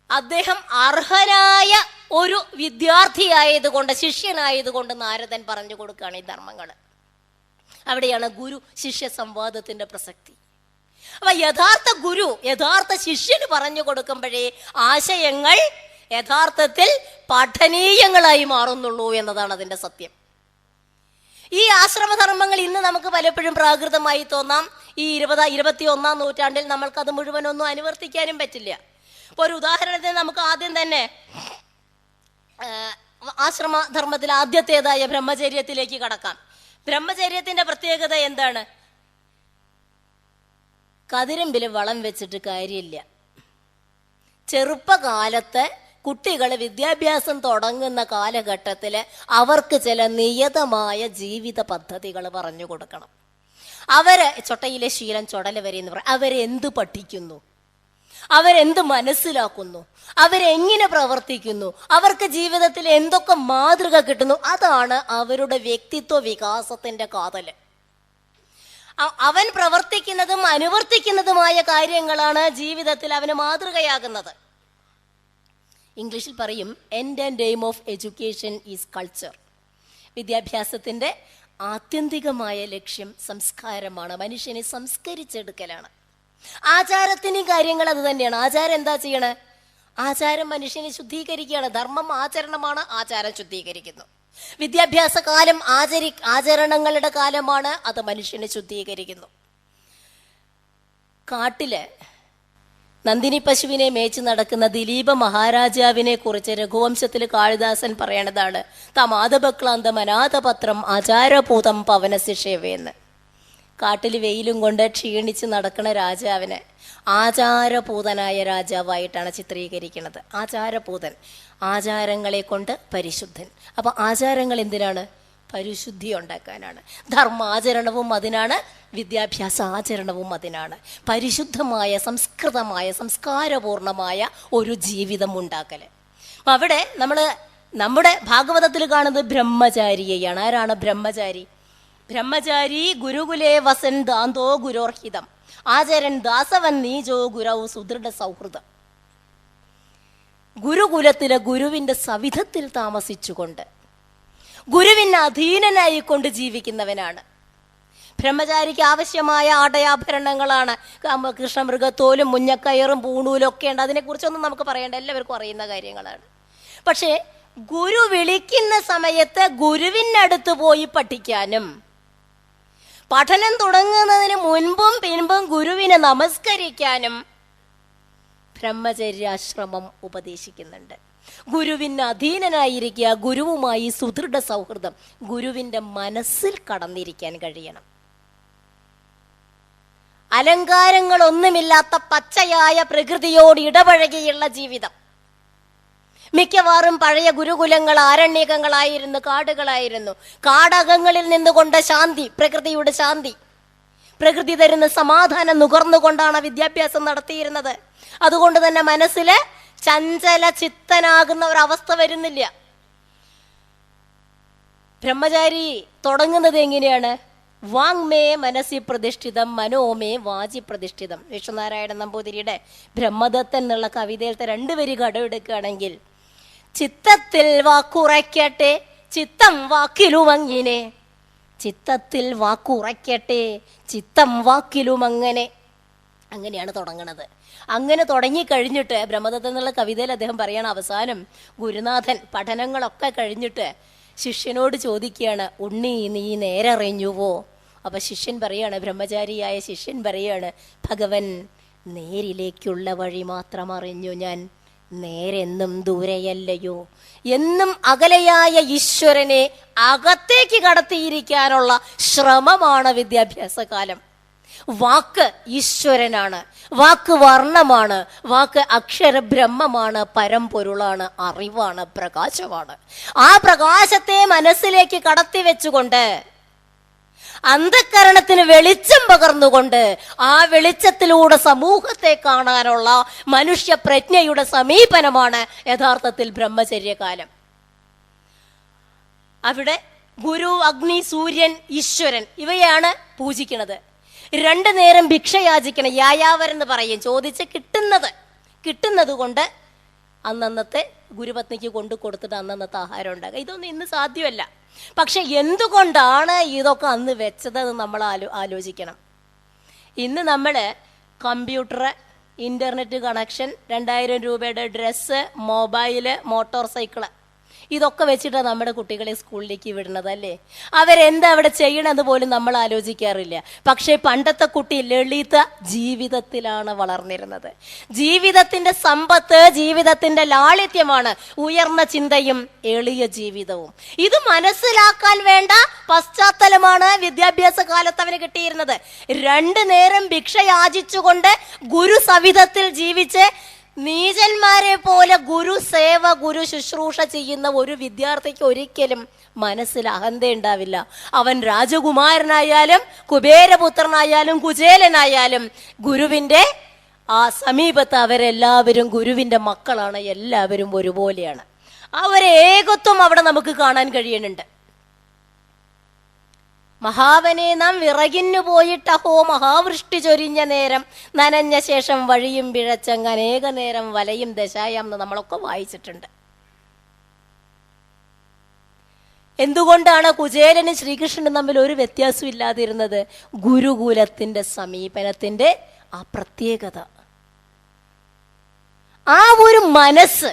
Speaker 1: അദ്ദേഹം അർഹനായ ഒരു വിദ്യാർത്ഥിയായതുകൊണ്ട്, ശിഷ്യനായതുകൊണ്ട് നാരദൻ പറഞ്ഞു കൊടുക്കുകയാണ് ഈ ധർമ്മങ്ങൾ. അവിടെയാണ് ഗുരു ശിഷ്യ സംവാദത്തിന്റെ പ്രസക്തി. അപ്പൊ യഥാർത്ഥ ഗുരു യഥാർത്ഥ ശിഷ്യന് പറഞ്ഞു കൊടുക്കുമ്പോഴേ ആശയങ്ങൾ യഥാർത്ഥത്തിൽ പഠനീയങ്ങളായി മാറുന്നുള്ളൂ എന്നതാണ് അതിന്റെ സത്യം. ഈ ആശ്രമധർമ്മങ്ങൾ ഇന്ന് നമുക്ക് പലപ്പോഴും പ്രാകൃതമായി തോന്നാം. ഈ 21-ാം നൂറ്റാണ്ടിൽ നമ്മൾക്കത് മുഴുവനൊന്നും അനുവർത്തിക്കാനും പറ്റില്ല. ഇപ്പൊ ഒരു ഉദാഹരണത്തിന് നമുക്ക് ആദ്യം തന്നെ ആശ്രമധർമ്മത്തിൽ ആദ്യത്തേതായ ബ്രഹ്മചര്യത്തിലേക്ക് കടക്കാം. ബ്രഹ്മചര്യത്തിന്റെ പ്രത്യേകത എന്താണ്? കതിരമ്പിൽ വളം വെച്ചിട്ട് കാര്യമില്ല. ചെറുപ്പകാലത്ത് കുട്ടികൾ വിദ്യാഭ്യാസം തുടങ്ങുന്ന കാലഘട്ടത്തിൽ അവർക്ക് ചില നിയതമായ ജീവിത പദ്ധതികൾ പറഞ്ഞു കൊടുക്കണം. അവര് ചൊട്ടയിലെ ശീലം ചൊടല വരെ എന്ന് പറയും. അവരെന്ത് പഠിക്കുന്നു, അവരെന്ത് മനസ്സിലാക്കുന്നു, അവരെങ്ങനെ പ്രവർത്തിക്കുന്നു, അവർക്ക് ജീവിതത്തിൽ എന്തൊക്കെ മാതൃക കിട്ടുന്നു, അതാണ് അവരുടെ വ്യക്തിത്വ വികാസത്തിന്റെ കാതല്. അവൻ പ്രവർത്തിക്കുന്നതും അനുവർത്തിക്കുന്നതുമായ കാര്യങ്ങളാണ് ജീവിതത്തിൽ അവന് മാതൃകയാകുന്നത്. ഇംഗ്ലീഷിൽ പറയും end and aim of education is culture. വിദ്യാഭ്യാസത്തിന്റെ ആത്യന്തികമായ ലക്ഷ്യം സംസ്കാരമാണ്, മനുഷ്യനെ സംസ്കരിച്ചെടുക്കലാണ്. ആചാരത്തിന് കാര്യങ്ങൾ അത് തന്നെയാണ്. ആചാരം എന്താ ചെയ്യണേ? ആചാരം മനുഷ്യനെ ശുദ്ധീകരിക്കുകയാണ്. ധർമ്മം ആചരണമാണ്, ആചാരം ശുദ്ധീകരിക്കുന്നു. വിദ്യാഭ്യാസ കാലം ആചരണങ്ങളുടെ കാലമാണ്, അത് മനുഷ്യനെ ശുദ്ധീകരിക്കുന്നു. കാട്ടില് നന്ദിനി പശുവിനെ മേച്ച് നടക്കുന്ന ദിലീപ മഹാരാജാവിനെ കുറിച്ച് രഘുവംശത്തിൽ കാളിദാസൻ പറയണതാണ് തമാതപക്ലാന്തം അനാഥപത്രം ആചാരഭൂതം പവനശിഷേവെന്ന്. കാട്ടിൽ വെയിലും കൊണ്ട് ക്ഷീണിച്ച് നടക്കുന്ന രാജാവിനെ ആചാരഭൂതനായ രാജാവായിട്ടാണ് ചിത്രീകരിക്കുന്നത്. ആചാരഭൂതൻ, ആചാരങ്ങളെ കൊണ്ട് പരിശുദ്ധൻ. അപ്പൊ ആചാരങ്ങൾ എന്തിനാണ്? പരിശുദ്ധി ഉണ്ടാക്കാനാണ്. ധർമാചരണവും അതിനാണ്, വിദ്യാഭ്യാസ ആചരണവും അതിനാണ്. പരിശുദ്ധമായ, സംസ്കൃതമായ, സംസ്കാരപൂർണമായ ഒരു ജീവിതം ഉണ്ടാക്കല്. അവിടെ നമ്മുടെ ഭാഗവതത്തിൽ കാണുന്നത് ബ്രഹ്മചാരിയെയാണ്. ആരാണ് ബ്രഹ്മചാരി? ബ്രഹ്മചാരി ഗുരുകുലേ വസൻ ദാന്തോ ഗുരോർഹിതം ആചരൻ ദാസവൻ നീജോ ഗുരൗ സുദൃഢ സൗഹൃദം. ഗുരുകുലത്തിലെ ഗുരുവിന്റെ സവിധത്തിൽ താമസിച്ചുകൊണ്ട് ഗുരുവിന് അധീനനായിക്കൊണ്ട് ജീവിക്കുന്നവനാണ്. ബ്രഹ്മചാരിക്ക് ആവശ്യമായ ആടയാഭരണങ്ങളാണ് കൃഷ്ണമൃഗത്തോലും മുഞ്ഞക്കയറും പൂണൂലും ഒക്കെ ഉണ്ട്. അതിനെക്കുറിച്ചൊന്നും നമുക്ക് പറയേണ്ട, എല്ലാവർക്കും അറിയുന്ന കാര്യങ്ങളാണ്. പക്ഷേ ഗുരു വിളിക്കുന്ന സമയത്ത് ഗുരുവിനടുത്ത് പോയി പഠിക്കാനും പഠനം തുടങ്ങുന്നതിന് മുൻപും പിൻപും ഗുരുവിനെ നമസ്കരിക്കാനും ബ്രഹ്മചര്യാശ്രമം ഉപദേശിക്കുന്നുണ്ട്. ഗുരുവിന് അധീനനായിരിക്കുക, ഗുരുവുമായി സുദൃഢ സൗഹൃദം, ഗുരുവിൻ്റെ മനസ്സിൽ കടന്നിരിക്കാൻ കഴിയണം. അലങ്കാരങ്ങളൊന്നുമില്ലാത്ത പച്ചയായ പ്രകൃതിയോട് ഇടപഴകിയുള്ള ജീവിതം. മിക്കവാറും പഴയ ഗുരുകുലങ്ങൾ ആരണ്യകങ്ങളായിരുന്നു, കാടുകളായിരുന്നു. കാടകങ്ങളിൽ നിന്നുകൊണ്ട് ശാന്തി, പ്രകൃതിയുടെ ശാന്തി, പ്രകൃതി തരുന്ന സമാധാനം നുകർന്നുകൊണ്ടാണ് വിദ്യാഭ്യാസം നടത്തിയിരുന്നത്. അതുകൊണ്ട് തന്നെ മനസ്സിൽ ചഞ്ചല ചിത്തനാകുന്ന ഒരവസ്ഥ വരുന്നില്ല. ബ്രഹ്മചാരി തുടങ്ങുന്നത് എങ്ങനെയാണ്? വാങ്മേ മനസ്സി പ്രതിഷ്ഠിതം, മനോമേ വാചി പ്രതിഷ്ഠിതം. വിഷ്ണുനാരായണ നമ്പൂതിരിയുടെ ബ്രഹ്മദത്തൻ എന്നുള്ള കവിതയിലത്തെ 2 വരി കടമെടുക്കുകയാണെങ്കിൽ, ചിത്തത്തിൽ വാക്കുറയ്ക്കട്ടെ ചിത്തം വാക്കിലുമങ്ങിനെ, ചിത്തത്തിൽ വാക്കുറയ്ക്കട്ടെ ചിത്തം വാക്കിലുമങ്ങനെ. അങ്ങനെയാണ് തുടങ്ങുന്നത്. അങ്ങനെ തുടങ്ങിക്കഴിഞ്ഞിട്ട് ബ്രഹ്മദത്തൻ എന്നുള്ള കവിതയിൽ അദ്ദേഹം പറയണ അവസാനം ഗുരുനാഥൻ പഠനങ്ങളൊക്കെ കഴിഞ്ഞിട്ട് ശിഷ്യനോട് ചോദിക്കുകയാണ്, ഉണ്ണി നീ നേരറിഞ്ഞുവോ? അപ്പൊ ശിഷ്യൻ പറയാണ്, ബ്രഹ്മചാരിയായ ശിഷ്യൻ പറയാണ്, ഭഗവൻ നേരിലേക്കുള്ള വഴി മാത്രം അറിഞ്ഞു ഞാൻ, നേരെന്നും ദൂരെയല്ലയോ. എന്നും അകലെയായ ഈശ്വരനെ അകത്തേക്ക് കടത്തിയിരിക്കാനുള്ള ശ്രമമാണ് വിദ്യാഭ്യാസ കാലം. വാക്ക് ഈശ്വരനാണ്, വാക്ക് വർണ്ണമാണ്, വാക്ക് അക്ഷരബ്രഹ്മമാണ്, പരമ്പൊരുളാണ്, അറിവാണ്, പ്രകാശമാണ്. ആ പ്രകാശത്തെ മനസ്സിലേക്ക് കടത്തി വെച്ചുകൊണ്ട്, അന്ധകരണത്തിന് വെളിച്ചം പകർന്നുകൊണ്ട്, ആ വെളിച്ചത്തിലൂടെ സമൂഹത്തെ കാണാനുള്ള മനുഷ്യ പ്രജ്ഞയുടെ സമീപനമാണ് യഥാർത്ഥത്തിൽ ബ്രഹ്മചര്യകാലം. അവിടെ ഗുരു, അഗ്നി, സൂര്യൻ, ഈശ്വരൻ ഇവയാണ് പൂജിക്കുന്നത്. 2 നേരം ഭിക്ഷ യാചിക്കണം, യായാവരെന്ന് പറയും. ചോദിച്ച് കിട്ടുന്നത് കൊണ്ട് അന്നന്നത്തെ ഗുരുപത്നിക്ക് കൊണ്ടു കൊടുത്തിട്ട് അന്നന്നത്തെ ആഹാരം ഉണ്ടാക്കുക. ഇതൊന്നും ഇന്ന് സാധ്യമല്ല. പക്ഷെ എന്തുകൊണ്ടാണ് ഇതൊക്കെ അന്ന് വെച്ചതെന്ന് നമ്മൾ ആലോചിക്കണം. ഇന്ന് നമ്മൾ കമ്പ്യൂട്ടർ, ഇൻ്റർനെറ്റ് കണക്ഷൻ, 2000 രൂപയുടെ ഡ്രസ്സ്, മൊബൈല്, മോട്ടോർ സൈക്കിള്, ഇതൊക്കെ വെച്ചിട്ടാണ് നമ്മുടെ കുട്ടികളെ സ്കൂളിലേക്ക് വിടുന്നത് അല്ലേ? അവരെന്താ അവിടെ ചെയ്യണമെന്ന് പോലും നമ്മൾ ആലോചിക്കാറില്ല. പക്ഷേ പണ്ടത്തെ കുട്ടി ലളിത ജീവിതത്തിലാണ് വളർന്നിരുന്നത്. ജീവിതത്തിന്റെ സമ്പത്ത്, ജീവിതത്തിന്റെ ലാളിത്യമാണ് ഉയർന്ന ചിന്തയും എളിയ ജീവിതവും. ഇത് മനസ്സിലാക്കാൻ വേണ്ട പശ്ചാത്തലമാണ് വിദ്യാഭ്യാസ കാലത്ത് അവന് കിട്ടിയിരുന്നത്. 2 നേരം ഭിക്ഷ യാചിച്ചുകൊണ്ട് ഗുരു സവിധത്തിൽ ജീവിച്ച് നീചന്മാരെ പോലെ ഗുരു സേവ, ഗുരു ശുശ്രൂഷ ചെയ്യുന്ന ഒരു വിദ്യാർത്ഥിക്ക് ഒരിക്കലും മനസ്സിൽ അഹന്തയുണ്ടാവില്ല. അവൻ രാജകുമാരനായാലും കുബേരപുത്രനായാലും കുചേലനായാലും ഗുരുവിൻ്റെ ആ സമീപത്ത് അവരെല്ലാവരും ഗുരുവിൻ്റെ മക്കളാണ്, എല്ലാവരും ഒരുപോലെയാണ്. ആ ഒരു ഏകത്വം അവിടെ നമുക്ക് കാണാൻ കഴിയുന്നുണ്ട്. മഹാവനെ നാം വിറകിന്നു പോയിട്ടഹോ മഹാവൃഷ്ടി ചൊരിഞ്ഞ നേരം, നനഞ്ഞ ശേഷം വഴിയും പിഴച്ചങ്ങ് അനേക നേരം വലയും ദശായാം എന്ന് നമ്മളൊക്കെ വായിച്ചിട്ടുണ്ട്. എന്തുകൊണ്ടാണ് കുചേലനും ശ്രീകൃഷ്ണനും തമ്മിൽ ഒരു വ്യത്യാസം ഇല്ലാതിരുന്നത്? ഗുരുകുലത്തിന്റെ സമീപനത്തിന്റെ ആ പ്രത്യേകത, ആ ഒരു മനസ്സ്.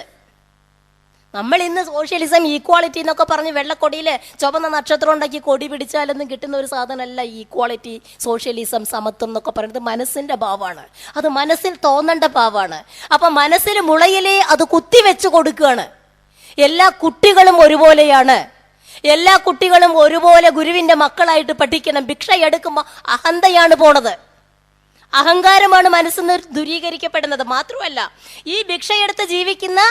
Speaker 1: നമ്മൾ ഇന്ന് സോഷ്യലിസം, ഈക്വാളിറ്റി എന്നൊക്കെ പറഞ്ഞ് വെള്ളക്കൊടിയിൽ ചുവന്ന നക്ഷത്രം ഉണ്ടാക്കി കൊടി പിടിച്ചാലൊന്നും കിട്ടുന്ന ഒരു സാധനമല്ല ഈക്വാളിറ്റി, സോഷ്യലിസം, സമത്വം എന്നൊക്കെ പറയുന്നത് മനസ്സിന്റെ ഭാവമാണ്. അത് മനസ്സിൽ തോന്നേണ്ട ഭാവമാണ്. അപ്പൊ മനസ്സിൽ മുളയിലേ അത് കുത്തിവെച്ചു കൊടുക്കുകയാണ്. എല്ലാ കുട്ടികളും ഒരുപോലെയാണ്, എല്ലാ കുട്ടികളും ഒരുപോലെ ഗുരുവിന്റെ മക്കളായിട്ട് പഠിക്കണം. ഭിക്ഷ എടുക്കുമ്പോൾ അഹന്തയാണ് പോണത്, അഹങ്കാരമാണ് മനസ്സിൽ നിന്ന് ദൂരീകരിക്കപ്പെടുന്നത്. മാത്രമല്ല, ഈ ഭിക്ഷയെടുത്ത് ജീവിക്കുന്ന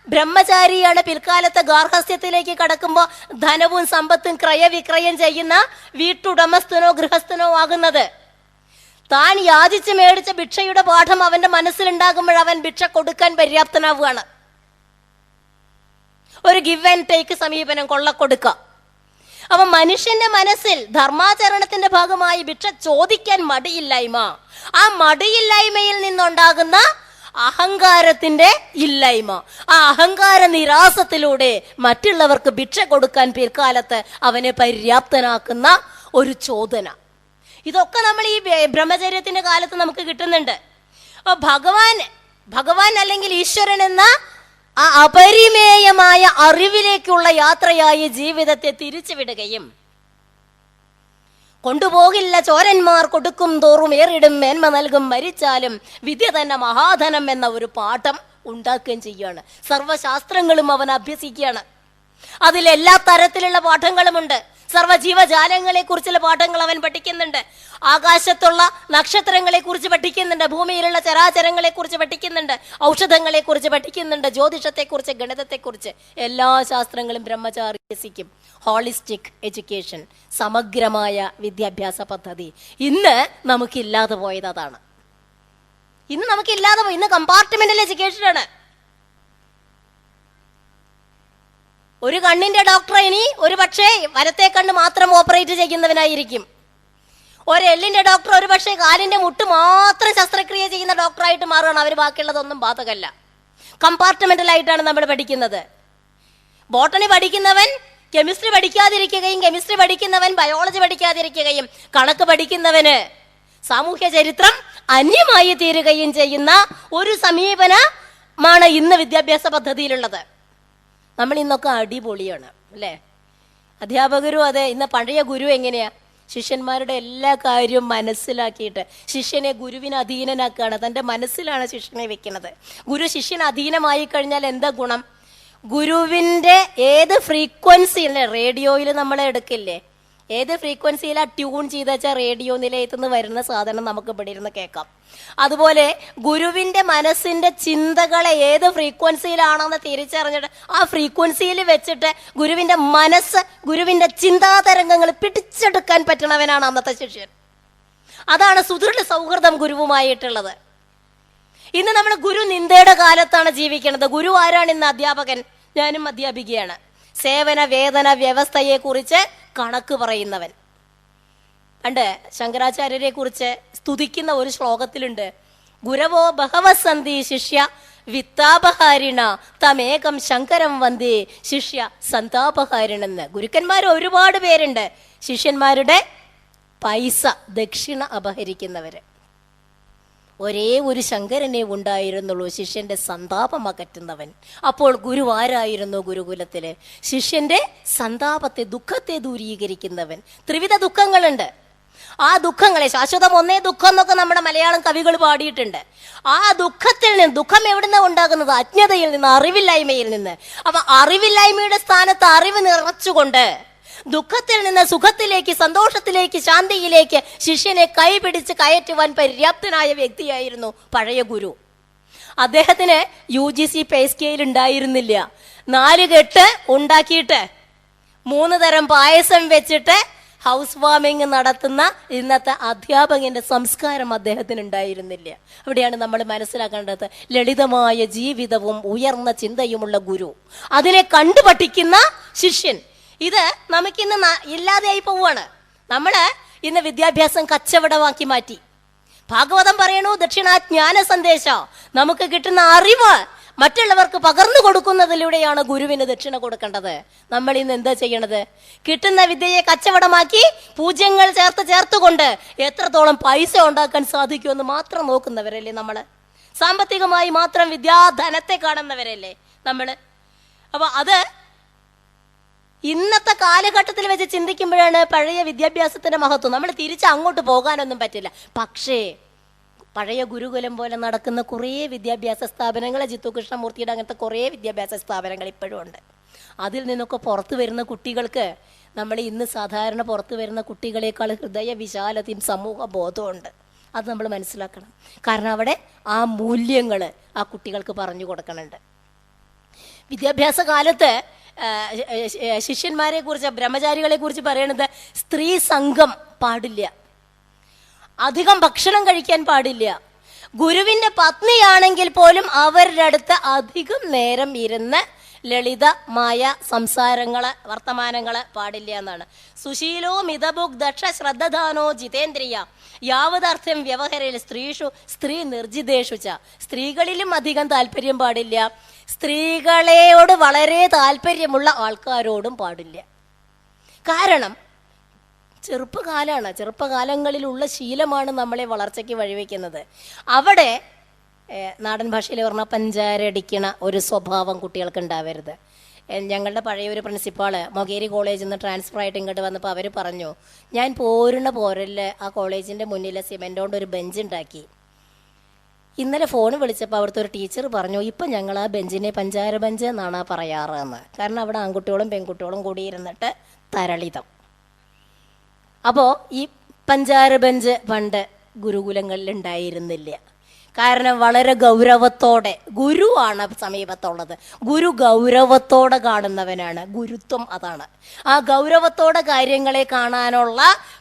Speaker 1: ബ്രഹ്മചാരിയാണ് പിൽക്കാലത്ത് ഗാർഹസ്ഥ്യത്തിലേക്ക് കടക്കുമ്പോൾ ധനവും സമ്പത്തും ക്രയവിക്രയം ചെയ്യുന്ന വീട്ടുടമസ്ഥനോ ഗൃഹസ്ഥനോ ആകുന്നത്. താൻ യാചിച്ച് മേടിച്ച ഭിക്ഷയുടെ പാഠം അവന്റെ മനസ്സിലുണ്ടാകുമ്പോൾ അവൻ ഭിക്ഷ കൊടുക്കാൻ പര്യാപ്തനാവുകയാണ്. ഒരു ഗിവ് ആൻഡ് ടേക്ക് സമീപനം, കൊള്ളക്കൊടുക്കുക. അപ്പൊ മനുഷ്യന്റെ മനസ്സിൽ ധർമാചരണത്തിന്റെ ഭാഗമായി ഭിക്ഷ ചോദിക്കാൻ മടിയില്ലായ്മ, ആ മടിയില്ലായ്മയിൽ നിന്നുണ്ടാകുന്ന അഹങ്കാരത്തിന്റെ ഇല്ലായ്മ, ആ അഹങ്കാര നിരാസത്തിലൂടെ മറ്റുള്ളവർക്ക് ഭിക്ഷ കൊടുക്കാൻ പിൽക്കാലത്ത് അവനെ പര്യാപ്തനാക്കുന്ന ഒരു ചോദന, ഇതൊക്കെ നമ്മൾ ഈ ബ്രഹ്മചര്യത്തിന്റെ കാലത്ത് നമുക്ക് കിട്ടുന്നുണ്ട്. അപ്പൊ ഭഗവാൻ അല്ലെങ്കിൽ ഈശ്വരൻ എന്ന ആ അപരിമേയമായ അറിവിലേക്കുള്ള യാത്രയായി ജീവിതത്തെ തിരിച്ചുവിടുകയും കൊണ്ടുപോകില്ല ചോരന്മാർ കൊടുക്കും തോറും ഏറിടും മേന്മ നൽകും മരിച്ചാലും വിദ്യ തന്നെ മഹാധനം എന്ന ഒരു പാഠം ഉണ്ടാക്കുകയും ചെയ്യുകയാണ്. സർവശാസ്ത്രങ്ങളും അവൻ അഭ്യസിക്കുകയാണ്. അതിലെല്ലാ തരത്തിലുള്ള പാഠങ്ങളുമുണ്ട്. സർവ്വജീവജാലങ്ങളെ കുറിച്ചുള്ള പാഠങ്ങൾ അവൻ പഠിക്കുന്നുണ്ട്. ആകാശത്തുള്ള നക്ഷത്രങ്ങളെ കുറിച്ച് പഠിക്കുന്നുണ്ട്. ഭൂമിയിലുള്ള ചരാചരങ്ങളെ കുറിച്ച് പഠിക്കുന്നുണ്ട്. ഔഷധങ്ങളെ കുറിച്ച് പഠിക്കുന്നുണ്ട്. ജ്യോതിഷത്തെക്കുറിച്ച്, ഗണിതത്തെക്കുറിച്ച് എല്ലാ ശാസ്ത്രങ്ങളും ബ്രഹ്മചാരി അഭ്യസിക്കും. ഹോളിസ്റ്റിക് എഡ്യൂക്കേഷൻ, സമഗ്രമായ വിദ്യാഭ്യാസ പദ്ധതി ഇന്ന് നമുക്കില്ലാതെ പോയത് അതാണ്. ഇന്ന് കമ്പാർട്ട്മെന്റൽ എഡ്യൂക്കേഷനാണ്. ഒരു കണ്ണിന്റെ ഡോക്ടർ ഇനി ഒരു പക്ഷേ വലത്തെ കണ്ണ് മാത്രം ഓപ്പറേറ്റ് ചെയ്യുന്നവനായിരിക്കും. ഒരു എല്ലിന്റെ ഡോക്ടർ ഒരു പക്ഷേ കാലിന്റെ മുട്ട് മാത്രം ശസ്ത്രക്രിയ ചെയ്യുന്ന ഡോക്ടറായിട്ട് മാറുകയാണ്. അവർ ബാക്കിയുള്ളതൊന്നും ബാധകമല്ല. കമ്പാർട്ട്മെന്റലായിട്ടാണ് നമ്മൾ പഠിക്കുന്നത്. ബോട്ടണി പഠിക്കുന്നവൻ കെമിസ്ട്രി പഠിക്കാതിരിക്കുകയും കെമിസ്ട്രി പഠിക്കുന്നവൻ ബയോളജി പഠിക്കാതിരിക്കുകയും കണക്ക് പഠിക്കുന്നവന് സാമൂഹ്യ ചരിത്രം അന്യമായി തീരുകയും ചെയ്യുന്ന ഒരു സമീപനമാണ് ഇന്ന് വിദ്യാഭ്യാസ പദ്ധതിയിലുള്ളത്. നമ്മൾ ഇന്നൊക്കെ അടിപൊളിയാണ് അല്ലേ? അധ്യാപകരും അതെ. ഇന്ന് പഴയ ഗുരു എങ്ങനെയാ? ശിഷ്യന്മാരുടെ എല്ലാ കാര്യവും മനസ്സിലാക്കിയിട്ട് ശിഷ്യനെ ഗുരുവിന് അധീനനാക്കുകയാണ്. തൻ്റെ മനസ്സിലാണ് ശിഷ്യനെ വെക്കുന്നത്. ഗുരു ശിഷ്യന് അധീനമായി കഴിഞ്ഞാൽ എന്താ ഗുണം? ഗുരുവിൻ്റെ ഏത് ഫ്രീക്വൻസി അല്ലേ, റേഡിയോയിൽ നമ്മൾ എടുക്കില്ലേ, ഏത് ഫ്രീക്വൻസിയിലാ ട്യൂൺ ചെയ്ത് വെച്ചാൽ റേഡിയോ നിലയത്തിൽ നിന്ന് വരുന്ന സാധനം നമുക്ക് ഇവിടെ ഇരുന്ന് കേൾക്കാം. അതുപോലെ ഗുരുവിൻ്റെ മനസ്സിൻ്റെ ചിന്തകളെ ഏത് ഫ്രീക്വൻസിയിലാണെന്ന് തിരിച്ചറിഞ്ഞിട്ട് ആ ഫ്രീക്വൻസിയിൽ വെച്ചിട്ട് ഗുരുവിൻ്റെ മനസ്സ്, ഗുരുവിൻ്റെ ചിന്താതരംഗങ്ങൾ പിടിച്ചെടുക്കാൻ പറ്റണവനാണ് അന്നത്തെ ശിഷ്യൻ. അതാണ് സുദൃഢ സൗഹൃദം ഗുരുവുമായിട്ടുള്ളത്. ഇന്ന് നമ്മൾ ഗുരു നിന്ദയുടെ കാലത്താണ് ജീവിക്കുന്നത്. ഗുരു ആരാണ് ഇന്ന്? അധ്യാപകൻ. ഞാനും അധ്യാപികയാണ്. സേവന വേതന വ്യവസ്ഥയെ കുറിച്ച് കണക്ക് പറയുന്നവൻ. പണ്ട് ശങ്കരാചാര്യരെ കുറിച്ച് സ്തുതിക്കുന്ന ഒരു ശ്ലോകത്തിലുണ്ട്, ഗുരവോ ബഹവസന്തി ശിഷ്യ വിത്താപഹാരിണ തമേകം ശങ്കരം വന്ദേ ശിഷ്യ സന്താപഹാരിണെന്ന്. ഗുരുക്കന്മാർ ഒരുപാട് പേരുണ്ട്. ശിഷ്യന്മാരുടെ പൈസ ദക്ഷിണ അപഹരിക്കുന്നവര്. ഒരേ ഒരു ശങ്കരനെ ഉണ്ടായിരുന്നുള്ളൂ, ശിഷ്യന്റെ സന്താപം അകറ്റുന്നവൻ. അപ്പോൾ ഗുരു ആരായിരുന്നു ഗുരുകുലത്തില്? ശിഷ്യന്റെ സന്താപത്തെ, ദുഃഖത്തെ ദൂരീകരിക്കുന്നവൻ. ത്രിവിധ ദുഃഖങ്ങളുണ്ട്. ആ ദുഃഖങ്ങളെ, ശാശ്വതം ഒന്നേ ദുഃഖം എന്നൊക്കെ നമ്മുടെ മലയാളം കവികൾ പാടിയിട്ടുണ്ട്. ആ ദുഃഖത്തിൽ നിന്ന്, ദുഃഖം എവിടുന്ന ഉണ്ടാകുന്നത്? അജ്ഞതയിൽ നിന്ന്, അറിവില്ലായ്മയിൽ നിന്ന്. അപ്പൊ അറിവില്ലായ്മയുടെ സ്ഥാനത്ത് അറിവ് നിറച്ചുകൊണ്ട് ദുഃഖത്തിൽ നിന്ന് സുഖത്തിലേക്ക്, സന്തോഷത്തിലേക്ക്, ശാന്തിയിലേക്ക് ശിഷ്യനെ കൈപിടിച്ച് കയറ്റുവാൻ പര്യാപ്തനായ വ്യക്തിയായിരുന്നു പഴയ ഗുരു. അദ്ദേഹത്തിന് UGC പേ സ്കെയിൽ ഉണ്ടായിരുന്നില്ല. 4 കെട്ട് ഉണ്ടാക്കിയിട്ട് 3 തരം പായസം വെച്ചിട്ട് ഹൗസ് വാമിങ് നടത്തുന്ന ഇന്നത്തെ അധ്യാപകന്റെ സംസ്കാരം അദ്ദേഹത്തിന് ഉണ്ടായിരുന്നില്ല. അവിടെയാണ് നമ്മൾ മനസ്സിലാക്കേണ്ടത്. ലളിതമായ ജീവിതവും ഉയർന്ന ചിന്തയുമുള്ള ഗുരു, അതിനെ കണ്ടു പഠിക്കുന്ന ശിഷ്യൻ. ഇത് നമുക്കിന്ന് ഇല്ലാതെയായി പോവുകയാണ്. നമ്മള് ഇന്ന് വിദ്യാഭ്യാസം കച്ചവടമാക്കി മാറ്റി. ഭാഗവതം പറയണു, ദക്ഷിണാജ്ഞാന സന്ദേശ, നമുക്ക് കിട്ടുന്ന അറിവ് മറ്റുള്ളവർക്ക് പകർന്നു കൊടുക്കുന്നതിലൂടെയാണ് ഗുരുവിന് ദക്ഷിണ കൊടുക്കേണ്ടത്. നമ്മൾ ഇന്ന് എന്താ ചെയ്യണത്? കിട്ടുന്ന വിദ്യയെ കച്ചവടമാക്കി പൂജ്യങ്ങൾ ചേർത്തുകൊണ്ട് എത്രത്തോളം പൈസ ഉണ്ടാക്കാൻ സാധിക്കുമെന്ന് മാത്രം നോക്കുന്നവരല്ലേ നമ്മള്. സാമ്പത്തികമായി മാത്രം വിദ്യാധനത്തെ കാണുന്നവരല്ലേ നമ്മള്. അപ്പൊ അത് ഇന്നത്തെ കാലഘട്ടത്തിൽ വെച്ച് ചിന്തിക്കുമ്പോഴാണ് പഴയ വിദ്യാഭ്യാസത്തിന്റെ മഹത്വം. നമ്മൾ തിരിച്ച് അങ്ങോട്ട് പോകാനൊന്നും പറ്റില്ല. പക്ഷേ പഴയ ഗുരുകുലം പോലെ നടക്കുന്ന കുറേ വിദ്യാഭ്യാസ സ്ഥാപനങ്ങൾ, ജിത്തു കൃഷ്ണമൂർത്തിയുടെ അങ്ങനത്തെ കുറേ വിദ്യാഭ്യാസ സ്ഥാപനങ്ങൾ ഇപ്പോഴും ഉണ്ട്. അതിൽ നിന്നൊക്കെ പുറത്തു വരുന്ന കുട്ടികൾക്ക്, നമ്മൾ ഇന്ന് സാധാരണ പുറത്തു വരുന്ന കുട്ടികളെക്കാൾ ഹൃദയ വിശാലതയും സമൂഹ ബോധമുണ്ട്. അത് നമ്മൾ മനസ്സിലാക്കണം. കാരണം അവിടെ ആ മൂല്യങ്ങൾ ആ കുട്ടികൾക്ക് പറഞ്ഞു കൊടുക്കണുണ്ട്. വിദ്യാഭ്യാസ കാലത്ത് ശിഷ്യന്മാരെ കുറിച്ച്, ബ്രഹ്മചാരികളെ കുറിച്ച് പറയണത്, സ്ത്രീ സംഘം പാടില്ല, അധികം ഭക്ഷണം കഴിക്കാൻ പാടില്ല, ഗുരുവിന്റെ പത്നിയാണെങ്കിൽ പോലും അവരുടെ അടുത്ത് അധികം നേരം ഇരുന്ന് ലളിതമായ സംസാരങ്ങള്, വർത്തമാനങ്ങള് പാടില്ല എന്നാണ്. സുശീലോ മിതബുഗ് ദക്ഷ ശ്രദ്ധദാനോ ജിതേന്ദ്രിയ യാവതർത്ഥം വ്യവഹരയിൽ സ്ത്രീഷു സ്ത്രീ നിർജിതേഷു ച. സ്ത്രീകളിലും അധികം താല്പര്യം പാടില്ല, സ്ത്രീകളെയോട് വളരെ താല്പര്യമുള്ള ആൾക്കാരോടും പാടില്ല. കാരണം ചെറുപ്പകാലങ്ങളിലുള്ള ശീലമാണ് നമ്മളെ വളർച്ചയ്ക്ക് വഴിവെക്കുന്നത്. അവിടെ നാടൻ ഭാഷയിൽ പറഞ്ഞാൽ പഞ്ചാരടിക്കണ ഒരു സ്വഭാവം കുട്ടികൾക്ക് ഉണ്ടാവരുത്. ഞങ്ങളുടെ പഴയ ഒരു പ്രിൻസിപ്പാള് മൊകേരി കോളേജിൽ നിന്ന് ട്രാൻസ്ഫർ ആയിട്ട് ഇങ്ങോട്ട് വന്നപ്പോൾ അവർ പറഞ്ഞു, ഞാൻ പോരല് ആ കോളേജിൻ്റെ മുന്നിൽ സിമെൻ്റ് കൊണ്ട് ഒരു ബെഞ്ച് ഉണ്ടാക്കി. ഇന്നലെ ഫോൺ വിളിച്ചപ്പോൾ അവിടുത്തെ ഒരു ടീച്ചർ പറഞ്ഞു, ഇപ്പം ഞങ്ങൾ ആ ബെഞ്ചിനെ പഞ്ചാര ബെഞ്ച് എന്നാണ് പറയാറ് എന്ന്. കാരണം അവിടെ ആൺകുട്ടികളും പെൺകുട്ടികളും കൂടി ഇരുന്നിട്ട് തരളിതം. അപ്പോൾ ഈ പഞ്ചാര ബെഞ്ച് പണ്ട് ഗുരുകുലങ്ങളിൽ ഉണ്ടായിരുന്നില്ല. കാരണം വളരെ ഗൗരവത്തോടെ, ഗുരുവാണ് സമീപത്തുള്ളത്, ഗുരു ഗൗരവത്തോടെ കാണുന്നവനാണ്, ഗുരുത്വം അതാണ്. ആ ഗൗരവത്തോടെ കാര്യങ്ങളെ കാണാനുള്ള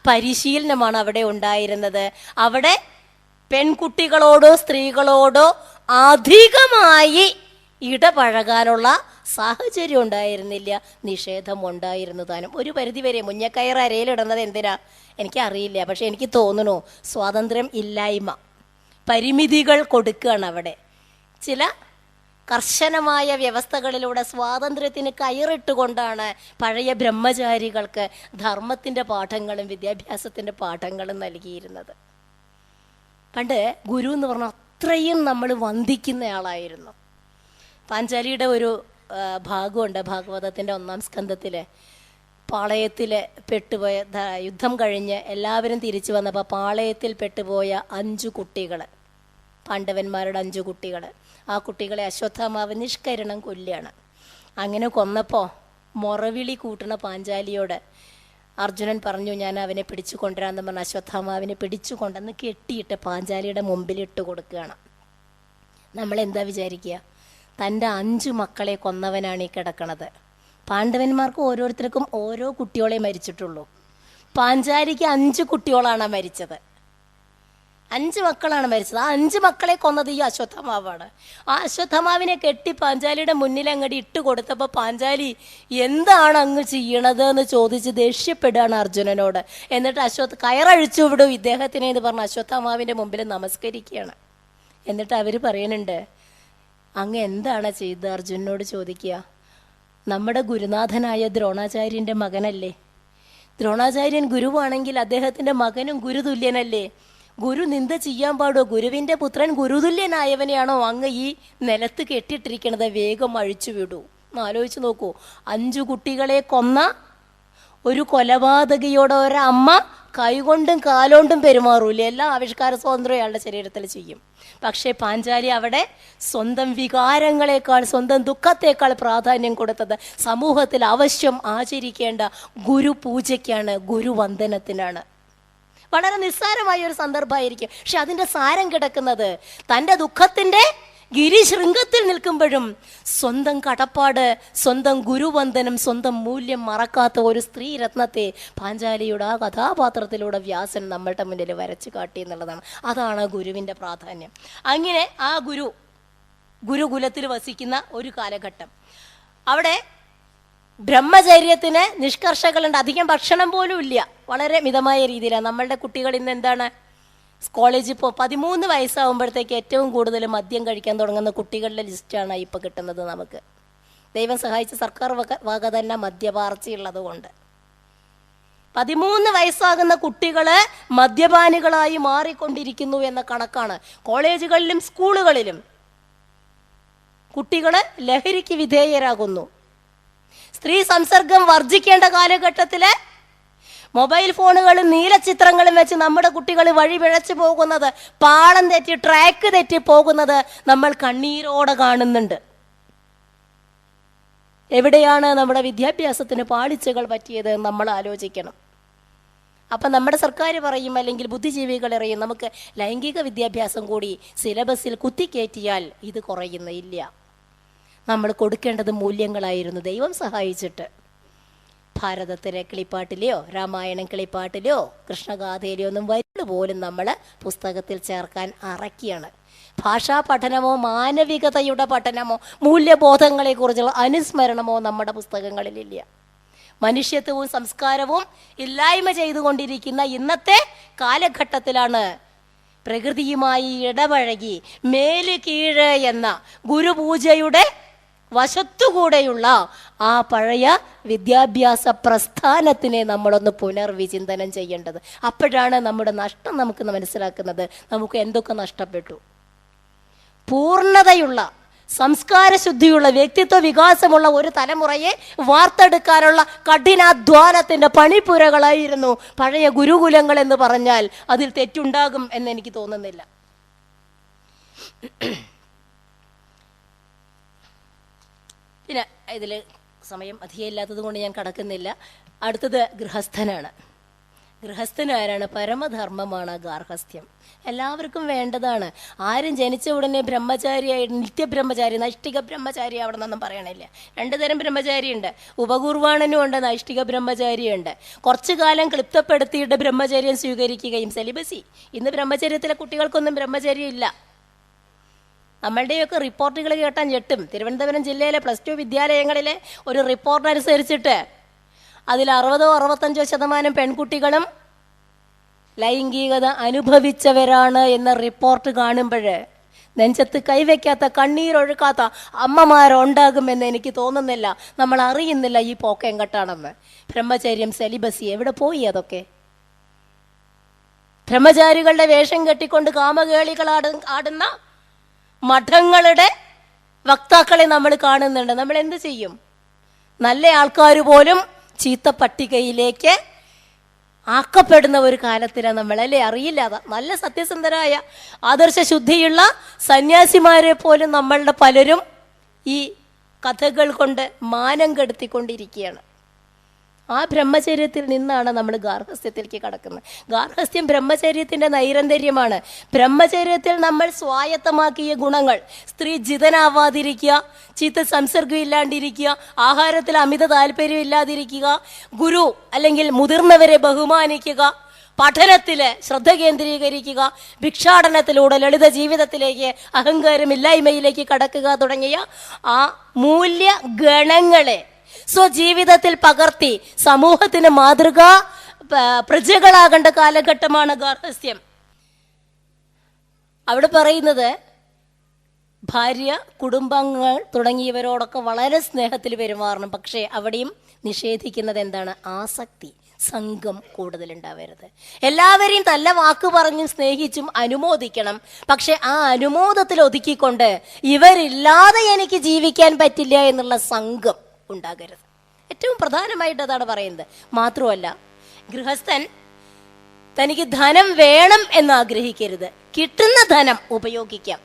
Speaker 1: പരിശീലനമാണ് അവിടെ ഉണ്ടായിരുന്നത്. അവിടെ പെൺകുട്ടികളോടോ സ്ത്രീകളോടോ അധികമായി ഇടപഴകാനുള്ള സാഹചര്യം ഉണ്ടായിരുന്നില്ല, നിഷേധം ഉണ്ടായിരുന്നു താനും. ഒരു പരിധിവരെ മുഞ്ഞക്കയറ് അരയിലിടുന്നത് എന്തിനാ എനിക്കറിയില്ല, പക്ഷെ എനിക്ക് തോന്നുന്നു സ്വാതന്ത്ര്യം ഇല്ലായ്മ, പരിമിതികൾ കൊടുക്കുകയാണ് അവിടെ. ചില കർശനമായ വ്യവസ്ഥകളിലൂടെ സ്വാതന്ത്ര്യത്തിന് കയറിട്ടുകൊണ്ടാണ് പഴയ ബ്രഹ്മചാരികൾക്ക് ധർമ്മത്തിൻ്റെ പാഠങ്ങളും വിദ്യാഭ്യാസത്തിൻ്റെ പാഠങ്ങളും നൽകിയിരുന്നത്. പണ്ട് ഗുരു എന്ന് പറഞ്ഞാൽ അത്രയും നമ്മൾ വന്ദിക്കുന്നയാളായിരുന്നു. പാഞ്ചാലിയുടെ ഒരു ഭാഗമുണ്ട് ഭാഗവതത്തിൻ്റെ 1-ാം സ്കന്ധത്തിൽ. പാളയത്തിൽ പെട്ടുപോയ, യുദ്ധം കഴിഞ്ഞ് എല്ലാവരും തിരിച്ചു വന്നപ്പോൾ പാളയത്തിൽ പെട്ടുപോയ 5 കുട്ടികൾ, പാണ്ഡവന്മാരുടെ 5 കുട്ടികൾ, ആ കുട്ടികളെ അശ്വത്ഥാമാവ് നിഷ്കരണം കൊല്ലുകയാണ്. അങ്ങനെ കൊന്നപ്പോൾ മൊറവിളി കൂട്ടുന്ന പാഞ്ചാലിയോട് അർജുനൻ പറഞ്ഞു, ഞാൻ അവനെ പിടിച്ചു കൊണ്ടുവരാമെന്ന് പറഞ്ഞ് അശ്വത്ഥാമാവിനെ പിടിച്ചു കൊണ്ടുവന്ന് കെട്ടിയിട്ട് പാഞ്ചാലിയുടെ മുമ്പിലിട്ട് കൊടുക്കുകയാണ്. നമ്മളെന്താ വിചാരിക്കുക, തൻ്റെ 5 മക്കളെ കൊന്നവനാണ് ഈ കിടക്കണത്. പാണ്ഡവന്മാർക്ക് ഓരോരുത്തർക്കും ഓരോ കുട്ടികളെ മരിച്ചിട്ടുള്ളൂ. പാഞ്ചാലിക്ക് 5 കുട്ടികളാണ് മരിച്ചത്, 5 മക്കളാണ് മരിച്ചത്. ആ 5 മക്കളെ കൊന്നത് ഈ അശ്വത്ഥമാവാണ്. ആ അശ്വത്ഥമാവിനെ കെട്ടി പാഞ്ചാലിയുടെ മുന്നിൽ അങ്ങോട്ട് ഇട്ട് കൊടുത്തപ്പോൾ പാഞ്ചാലി എന്താണ് അങ്ങ് ചെയ്യണത് എന്ന് ചോദിച്ച് ദേഷ്യപ്പെടുകയാണ് അർജുനനോട്. എന്നിട്ട് കയറഴിച്ചു വിടും ഇദ്ദേഹത്തിനെ എന്ന് പറഞ്ഞ് അശ്വത്ഥമാവിൻ്റെ മുമ്പിൽ നമസ്കരിക്കുകയാണ്. എന്നിട്ട് അവർ പറയുന്നുണ്ട്, അങ്ങ് എന്താണ് ചെയ്തത് അർജുനനോട് ചോദിക്കുക. നമ്മുടെ ഗുരുനാഥനായ ദ്രോണാചാര്യൻ്റെ മകനല്ലേ? ദ്രോണാചാര്യൻ ഗുരുവാണെങ്കിൽ അദ്ദേഹത്തിൻ്റെ മകനും ഗുരുതുല്യനല്ലേ? ഗുരു നിന്ദ ചെയ്യാൻ പാടോ? ഗുരുവിൻ്റെ പുത്രൻ ഗുരുതുല്യനായവനെയാണോ അങ്ങ് ഈ നിലത്ത് കെട്ടിയിട്ടിരിക്കണത്? വേഗം അഴിച്ചു വിടൂ. ആലോചിച്ച് നോക്കൂ, 5 കുട്ടികളെ കൊന്ന ഒരു കൊലപാതകയോടെ ഒരമ്മ കൈകൊണ്ടും കാലോണ്ടും പെരുമാറൂലേ? എല്ലാ ആവിഷ്കാര സ്വാതന്ത്ര്യം അയാളുടെ ശരീരത്തിൽ ചെയ്യും. പക്ഷേ പാഞ്ചാലി അവിടെ സ്വന്തം വികാരങ്ങളെക്കാൾ, സ്വന്തം ദുഃഖത്തേക്കാൾ പ്രാധാന്യം കൊടുത്തത് സമൂഹത്തിൽ അവശ്യം ആചരിക്കേണ്ട ഗുരുപൂജയ്ക്കാണ്, ഗുരുവന്ദനത്തിനാണ്. വളരെ നിസ്സാരമായ ഒരു സന്ദർഭമായിരിക്കും, പക്ഷെ അതിൻ്റെ സാരം കിടക്കുന്നത് തൻ്റെ ദുഃഖത്തിൻ്റെ ഗിരിശൃംഗത്തിൽ നിൽക്കുമ്പോഴും സ്വന്തം കടപ്പാട്, സ്വന്തം ഗുരുവന്ദനം, സ്വന്തം മൂല്യം മറക്കാത്ത ഒരു സ്ത്രീ രത്നത്തെ പാഞ്ചാലിയുടെ ആ കഥാപാത്രത്തിലൂടെ വ്യാസൻ നമ്മളുടെ മുന്നിൽ വരച്ചു കാട്ടി എന്നുള്ളതാണ്. അതാണ് ഗുരുവിൻ്റെ പ്രാധാന്യം. അങ്ങനെ ആ ഗുരുകുലത്തിൽ വസിക്കുന്ന ഒരു കാലഘട്ടം. അവിടെ ബ്രഹ്മചര്യത്തിന് നിഷ്കർഷകളുണ്ട്. അധികം ഭക്ഷണം പോലും ഇല്ല, വളരെ മിതമായ രീതിയിലാണ്. നമ്മളുടെ കുട്ടികൾ ഇന്ന് എന്താണ്, കോളേജിൽ ഇപ്പോൾ 13 വയസ്സാകുമ്പോഴത്തേക്ക് ഏറ്റവും കൂടുതൽ മദ്യം കഴിക്കാൻ തുടങ്ങുന്ന കുട്ടികളുടെ ലിസ്റ്റാണ് ഇപ്പോൾ കിട്ടുന്നത് നമുക്ക്. ദൈവം സഹായിച്ച് സർക്കാർ വക തന്നെ മദ്യപാർച്ചയുള്ളത് കൊണ്ട് 13 വയസ്സാകുന്ന കുട്ടികൾ മദ്യപാനികളായി മാറിക്കൊണ്ടിരിക്കുന്നു എന്ന കണക്കാണ്. കോളേജുകളിലും സ്കൂളുകളിലും കുട്ടികൾ ലഹരിക്ക് വിധേയരാകുന്നു. സ്ത്രീ സംസർഗം വർജിക്കേണ്ട കാലഘട്ടത്തിൽ മൊബൈൽ ഫോണുകളും നീലച്ചിത്രങ്ങളും വെച്ച് നമ്മുടെ കുട്ടികൾ വഴി പിഴച്ചു പോകുന്നത്, പാളം തെറ്റി ട്രാക്ക് തെറ്റി പോകുന്നത് നമ്മൾ കണ്ണീരോടെ കാണുന്നുണ്ട്. എവിടെയാണ് നമ്മുടെ വിദ്യാഭ്യാസത്തിന് പാളിച്ചകൾ പറ്റിയത് നമ്മൾ ആലോചിക്കണം. അപ്പം നമ്മുടെ സർക്കാർ പറയും, അല്ലെങ്കിൽ ബുദ്ധിജീവികൾ അറിയും, നമുക്ക് ലൈംഗിക വിദ്യാഭ്യാസം കൂടി സിലബസിൽ കുത്തിക്കയറ്റിയാൽ ഇത് കുറയുന്നില്ല. നമ്മൾ കൊടുക്കേണ്ടത് മൂല്യങ്ങളായിരുന്നു. ദൈവം സഹായിച്ചിട്ട് ഭാരതത്തിലെ കിളിപ്പാട്ടിലെയോ രാമായണം കിളിപ്പാട്ടിലെയോ കൃഷ്ണഗാഥയിലെയോ ഒന്നും വരികൾ പോലും നമ്മൾ പുസ്തകത്തിൽ ചേർക്കാൻ അറക്കിയാണ്. ഭാഷാ പഠനമോ മാനവികതയുടെ പഠനമോ മൂല്യബോധങ്ങളെക്കുറിച്ചുള്ള അനുസ്മരണമോ നമ്മുടെ പുസ്തകങ്ങളിലില്ല. മനുഷ്യത്വവും സംസ്കാരവും ഇല്ലായ്മ ചെയ്തുകൊണ്ടിരിക്കുന്ന ഇന്നത്തെ കാലഘട്ടത്തിലാണ് പ്രകൃതിയുമായി ഇടപഴകി മേല് കീഴ് എന്ന ഗുരുപൂജയുടെ വശത്തുകൂടെയുള്ള ആ പഴയ വിദ്യാഭ്യാസ പ്രസ്ഥാനത്തിനെ നമ്മളൊന്ന് പുനർവിചിന്തനം ചെയ്യേണ്ടത്. അപ്പോഴാണ് നമ്മുടെ നഷ്ടം നമുക്ക് മനസ്സിലാക്കുന്നത്. നമുക്ക് എന്തൊക്കെ നഷ്ടപ്പെട്ടു. പൂർണ്ണതയുള്ള സംസ്കാര ശുദ്ധിയുള്ള വ്യക്തിത്വ വികാസമുള്ള ഒരു തലമുറയെ വാർത്തെടുക്കാനുള്ള കഠിനാധ്വാനത്തിന്റെ പണിപ്പുരകളായിരുന്നു പഴയ ഗുരുകുലങ്ങൾ എന്ന് പറഞ്ഞാൽ അതിൽ തെറ്റുണ്ടാകും എന്ന് എനിക്ക് തോന്നുന്നില്ല. പിന്നെ ഇതിൽ സമയം അധികമില്ലാത്തത് കൊണ്ട് ഞാൻ കടക്കുന്നില്ല. അടുത്തത് ഗൃഹസ്ഥനാണ്. ഗൃഹസ്ഥനാരാണ്? പരമധർമ്മമാണ് ഗാർഹസ്ഥ്യം. എല്ലാവർക്കും വേണ്ടതാണ്. ആരും ജനിച്ച ഉടനെ ബ്രഹ്മചാരിയായി നിത്യബ്രഹ്മചാരി നൈഷ്ഠിക ബ്രഹ്മചാരി അവിടെ നിന്നൊന്നും പറയണില്ല. 2 തരം ബ്രഹ്മചാരിയുണ്ട്. ഉപകൂർവാണനും ഉണ്ട്, നൈഷ്ഠിക ബ്രഹ്മചാരിയുണ്ട്. കുറച്ചു കാലം ക്ലിപ്തപ്പെടുത്തിയിട്ട് ബ്രഹ്മചര്യം സ്വീകരിക്കുകയും സെലിബസി. ഇന്ന് ബ്രഹ്മചര്യത്തിലെ കുട്ടികൾക്കൊന്നും ബ്രഹ്മചര്യം ഇല്ല. നമ്മളുടെയൊക്കെ റിപ്പോർട്ടുകൾ കേട്ടാൽ ഞെട്ടും. തിരുവനന്തപുരം ജില്ലയിലെ +2 വിദ്യാലയങ്ങളിലെ ഒരു റിപ്പോർട്ട് അനുസരിച്ചിട്ട് അതിൽ 60-65% പെൺകുട്ടികളും ലൈംഗികത അനുഭവിച്ചവരാണ് എന്ന റിപ്പോർട്ട് കാണുമ്പോൾ നെഞ്ചത്ത് കൈവയ്ക്കാത്ത കണ്ണീരൊഴുക്കാത്ത അമ്മമാരുണ്ടാകുമെന്ന് എനിക്ക് തോന്നുന്നില്ല. നമ്മൾ അറിയുന്നില്ല ഈ പോക്ക് എങ്ങട്ടാണെന്ന്. ബ്രഹ്മചര്യം, സെലിബസി എവിടെ പോയി? അതൊക്കെ ബ്രഹ്മചാരികളുടെ വേഷം കെട്ടിക്കൊണ്ട് കാമകേളികൾ ആടുന്ന മഠങ്ങളുടെ വക്താക്കളെ നമ്മൾ കാണുന്നുണ്ട്. നമ്മൾ എന്ത് ചെയ്യും? നല്ല ആൾക്കാർ പോലും ചീത്ത പട്ടികയിലേക്ക് ആക്കപ്പെടുന്ന ഒരു കാലത്തിലാണ് നമ്മളല്ലേ. അറിയില്ല. നല്ല സത്യസന്ധരായ ആദർശശുദ്ധിയുള്ള സന്യാസിമാരെ പോലും നമ്മളുടെ പലരും ഈ കഥകൾ കൊണ്ട് മാനം കെടുത്തിക്കൊണ്ടിരിക്കുകയാണ്. ആ ബ്രഹ്മചര്യത്തിൽ നിന്നാണ് നമ്മൾ ഗാർഹസ്ഥ്യത്തിലേക്ക് കടക്കുന്നത്. ഗാർഹസ്ഥ്യം ബ്രഹ്മചര്യത്തിൻ്റെ നൈരന്തര്യമാണ്. ബ്രഹ്മചര്യത്തിൽ നമ്മൾ സ്വായത്തമാക്കിയ ഗുണങ്ങൾ: സ്ത്രീ ജിതനാവാതിരിക്കുക, ചീത്ത സംസർഗം ഇല്ലാണ്ടിരിക്കുക, ആഹാരത്തിൽ അമിത താല്പര്യം ഇല്ലാതിരിക്കുക, ഗുരു അല്ലെങ്കിൽ മുതിർന്നവരെ ബഹുമാനിക്കുക, പഠനത്തിൽ ശ്രദ്ധ കേന്ദ്രീകരിക്കുക, ഭിക്ഷാടനത്തിലൂടെ ലളിത ജീവിതത്തിലേക്ക് അഹങ്കാരമില്ലായ്മയിലേക്ക് കടക്കുക തുടങ്ങിയ ആ മൂല്യ ഗണങ്ങളെ സ്വജീവിതത്തിൽ പകർത്തി സമൂഹത്തിന് മാതൃക പ്രജകളാകേണ്ട കാലഘട്ടമാണ് ഗാർഹസ്ഥ്യം. അവിടെ പറയുന്നത് ഭാര്യ, കുടുംബാംഗങ്ങൾ തുടങ്ങിയവരോടൊക്കെ വളരെ സ്നേഹത്തിൽ പെരുമാറണം. പക്ഷേ അവിടെയും നിഷേധിക്കുന്നത് എന്താണ്? ആസക്തി, സംഘം കൂടുതലുണ്ടാവരുത്. എല്ലാവരെയും നല്ല വാക്ക് പറഞ്ഞും സ്നേഹിച്ചും അനുമോദിക്കണം. പക്ഷെ ആ അനുമോദത്തിൽ ഒതുക്കിക്കൊണ്ട് ഇവരില്ലാതെ എനിക്ക് ജീവിക്കാൻ പറ്റില്ല എന്നുള്ള സംഘം ഉണ്ടാകരുത്. ഏറ്റവും പ്രധാനമായിട്ട് അതാണ് പറയുന്നത്. മാത്രമല്ല, ഗൃഹസ്ഥൻ തനിക്ക് ധനം വേണം എന്ന് ആഗ്രഹിക്കരുത്. കിട്ടുന്ന ധനം ഉപയോഗിക്കാം.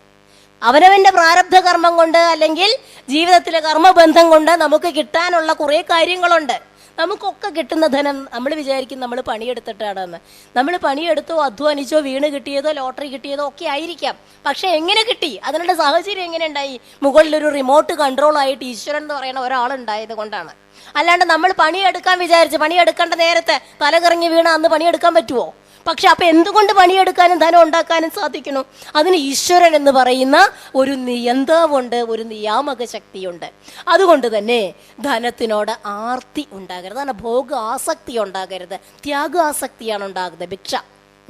Speaker 1: അവനവൻ്റെ പ്രാരബ്ധ കർമ്മം കൊണ്ട് അല്ലെങ്കിൽ ജീവിതത്തിലെ കർമ്മബന്ധം കൊണ്ട് നമുക്ക് കിട്ടാനുള്ള കുറേ കാര്യങ്ങളുണ്ട്. നമുക്കൊക്കെ കിട്ടുന്ന ധനം നമ്മൾ വിചാരിക്കും നമ്മൾ പണിയെടുത്തിട്ടാണെന്ന്. നമ്മൾ പണിയെടുത്തോ അധ്വാനിച്ചോ വീണ് കിട്ടിയതോ ലോട്ടറി കിട്ടിയതോ ഒക്കെ ആയിരിക്കാം. പക്ഷെ എങ്ങനെ കിട്ടി? അതിനുള്ള സാഹചര്യം എങ്ങനെ ഉണ്ടായി? മുകളിലൊരു റിമോട്ട് കൺട്രോൾ ആയിട്ട് ഈശ്വരൻ എന്ന് പറയുന്ന ഒരാളുണ്ടായത് കൊണ്ടാണ്. അല്ലാണ്ട് നമ്മൾ പണിയെടുക്കാൻ വിചാരിച്ച് പണിയെടുക്കേണ്ട നേരത്തെ തലകറങ്ങി വീണ അന്ന് പണിയെടുക്കാൻ പറ്റുമോ? പക്ഷെ അപ്പൊ എന്തുകൊണ്ട് പണിയെടുക്കാനും ധനം ഉണ്ടാക്കാനും സാധിക്കുന്നു? അതിന് ഈശ്വരൻ എന്ന് പറയുന്ന ഒരു നിയന്താവുണ്ട്, ഒരു നിയാമക ശക്തിയുണ്ട്. അതുകൊണ്ട് തന്നെ ധനത്തിനോട് ആർത്തി ഉണ്ടാകരുത്, അതാണ് ഭോഗ ആസക്തി ഉണ്ടാകരുത്, ത്യാഗാസക്തിയാണ് ഉണ്ടാകുന്നത്. ഭിക്ഷ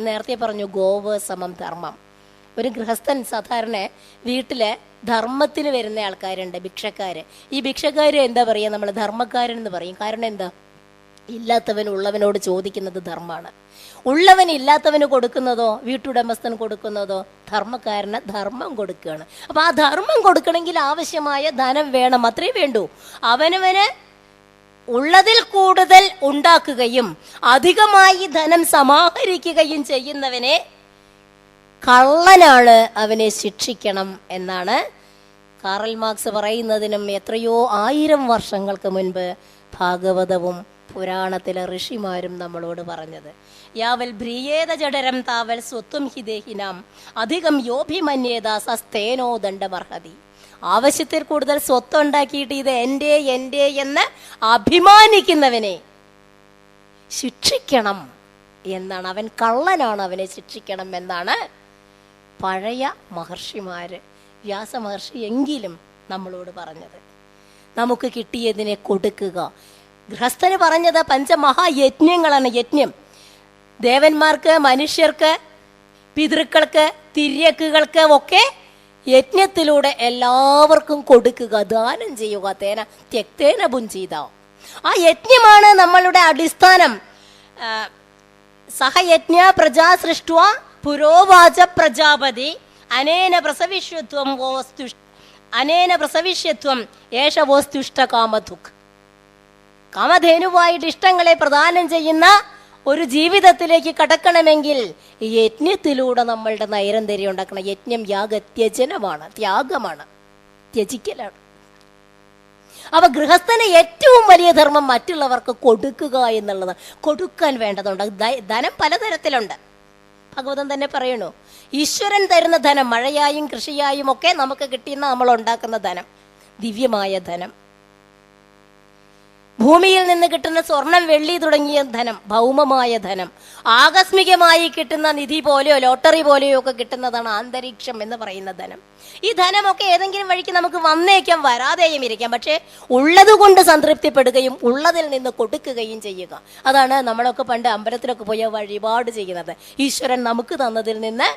Speaker 1: നേരത്തെ പറഞ്ഞു, ഗോവ് സമം ധർമ്മം. ഒരു ഗൃഹസ്ഥൻ സാധാരണ വീട്ടിലെ ധർമ്മത്തിന് വരുന്ന ആൾക്കാരുണ്ട്, ഭിക്ഷക്കാര്. ഈ ഭിക്ഷക്കാര് എന്താ പറയുക? നമ്മൾ ധർമ്മക്കാരൻ എന്ന് പറയും. കാരണം എന്താ? ഇല്ലാത്തവൻ ഉള്ളവനോട് ചോദിക്കുന്നത് ധർമ്മമാണ്. ഉള്ളവൻ ഇല്ലാത്തവന് കൊടുക്കുന്നതോ വീട്ടുടമസ്ഥൻ കൊടുക്കുന്നതോ ധർമ്മക്കാരന് ധർമ്മം കൊടുക്കുകയാണ്. അപ്പൊ ആ ധർമ്മം കൊടുക്കണമെങ്കിൽ ആവശ്യമായ ധനം വേണം, അത്രേ വേണ്ടൂ. അവനവന് ഉള്ളതിൽ കൂടുതൽ ഉണ്ടാക്കുകയും അധികമായി ധനം സമാഹരിക്കുകയും ചെയ്യുന്നവനെ കള്ളനാണ്, അവനെ ശിക്ഷിക്കണം എന്നാണ് കാറൽ മാർക്സ് പറയുന്നതിനും എത്രയോ 1000 വർഷങ്ങൾക്ക് മുൻപ് ഭാഗവതവും പുരാണത്തിലെ ഋഷിമാരും നമ്മളോട് പറഞ്ഞത്. യാവൽ ബ്രിയേത ജഡരം താവൽ സ്വത്വം ഹിദേഹിനാം അധികം യോഭിമന്യേത സസ്തേനോ ദണ്ഡമർഹതി. ആവശ്യത്തിൽ കൂടുതൽ സ്വത്തുണ്ടാക്കിയിട്ട് ഇത് എൻ്റെ എൻ്റെ എന്ന് അഭിമാനിക്കുന്നവനെ ശിക്ഷിക്കണം എന്നാണ്. അവൻ കള്ളനാണ്, അവനെ ശിക്ഷിക്കണം എന്നാണ് പഴയ മഹർഷിമാര്, വ്യാസമഹർഷി എങ്കിലും നമ്മളോട് പറഞ്ഞത്. നമുക്ക് കിട്ടിയതിനെ കൊടുക്കുക. ഗൃഹസ്ഥന് പറഞ്ഞത് പഞ്ചമഹായജ്ഞങ്ങളാണ്. യജ്ഞം ദേവന്മാർക്ക്, മനുഷ്യർക്ക്, പിതൃക്കൾക്ക്, തിര്യക്കുകൾക്ക് ഒക്കെ യജ്ഞത്തിലൂടെ എല്ലാവർക്കും കൊടുക്കുക, ദാനം ചെയ്യുക. തേന ത്യക്തേന ഭുഞ്ചീത. ആ യജ്ഞമാണ് നമ്മളുടെ അടിസ്ഥാനം. സഹയജ്ഞ പ്രജാ സൃഷ്ട്വ പുരോവാച പ്രജാപതി അനേന പ്രസവിഷ്വത്വം വസ്തു അനേന പ്രസവിഷ്യത്വം ഏഷവോസ്തുഷ്ട കാമധുക്. കാമധേനുവായിട്ട് ഇഷ്ടങ്ങളെ പ്രദാനം ചെയ്യുന്ന ഒരു ജീവിതത്തിലേക്ക് കടക്കണമെങ്കിൽ ഈ യജ്ഞത്തിലൂടെ നമ്മളുടെ നൈരന്തര്യം ഉണ്ടാക്കണം. യജ്ഞം യാഗത്യജനമാണ്, ത്യാഗമാണ്, ത്യജിക്കലാണ്. അപ്പൊ ഗൃഹസ്ഥന് ഏറ്റവും വലിയ ധർമ്മം മറ്റുള്ളവർക്ക് കൊടുക്കുക എന്നുള്ളത്. കൊടുക്കാൻ വേണ്ടതുണ്ട്. ധനം പലതരത്തിലുണ്ട്. ഭഗവതൻ തന്നെ പറയണു, ഈശ്വരൻ തരുന്ന ധനം, മഴയായും കൃഷിയായും ഒക്കെ നമുക്ക് കിട്ടിയെന്ന് നമ്മൾ ഉണ്ടാക്കുന്ന ധനം, ദിവ്യമായ ധനം. ഭൂമിയിൽ നിന്ന് കിട്ടുന്ന സ്വർണം, വെള്ളി തുടങ്ങിയ ധനം, ഭൗമമായ ധനം. ആകസ്മികമായി കിട്ടുന്ന നിധി പോലെയോ ലോട്ടറി പോലെയോ ഒക്കെ കിട്ടുന്നതാണ് അന്തരീക്ഷം എന്ന് പറയുന്ന ധനം. ഈ ധനമൊക്കെ ഏതെങ്കിലും വഴിക്ക് നമുക്ക് വന്നേക്കാം, വരാതെയും ഇരിക്കാം. പക്ഷേ ഉള്ളതുകൊണ്ട് സംതൃപ്തിപ്പെടുകയും ഉള്ളതിൽ നിന്ന് കൊടുക്കുകയും ചെയ്യുക. അതാണ് നമ്മളൊക്കെ പണ്ട് അമ്പലത്തിലൊക്കെ പോയ വഴിപാട് ചെയ്യുന്നത്. ഈശ്വരൻ നമുക്ക് തന്നതിൽ നിന്ന്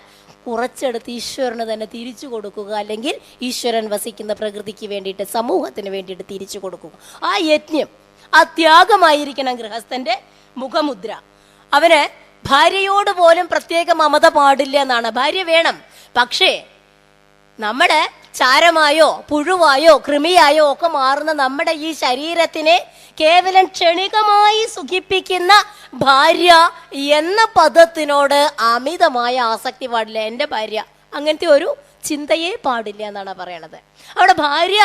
Speaker 1: കുറച്ചെടുത്ത് ഈശ്വരന് തന്നെ തിരിച്ചു കൊടുക്കുക, അല്ലെങ്കിൽ ഈശ്വരൻ വസിക്കുന്ന പ്രകൃതിക്ക് വേണ്ടിയിട്ട്, സമൂഹത്തിന് വേണ്ടിയിട്ട് തിരിച്ചു കൊടുക്കുക. ആ യജ്ഞം, ആ ത്യാഗമായിരിക്കണം ഗൃഹസ്ഥന്റെ മുഖമുദ്ര. അവന് ഭാര്യയോട് പോലും പ്രത്യേക മമത പാടില്ല എന്നാണ്. ഭാര്യ വേണം, പക്ഷേ നമ്മുടെ ചാരമായോ പുഴുവായോ കൃമിയായോ ഒക്കെ മാറുന്ന നമ്മുടെ ഈ ശരീരത്തിനെ കേവലം ക്ഷണികമായി സുഖിപ്പിക്കുന്ന ഭാര്യ എന്ന പദത്തിനോട് അമിതമായ ആസക്തി പാടില്ല. എൻ്റെ ഭാര്യ, അങ്ങനത്തെ ഒരു ചിന്തയെ പാടില്ല എന്നാണ് പറയണത്. അവിടെ ഭാര്യ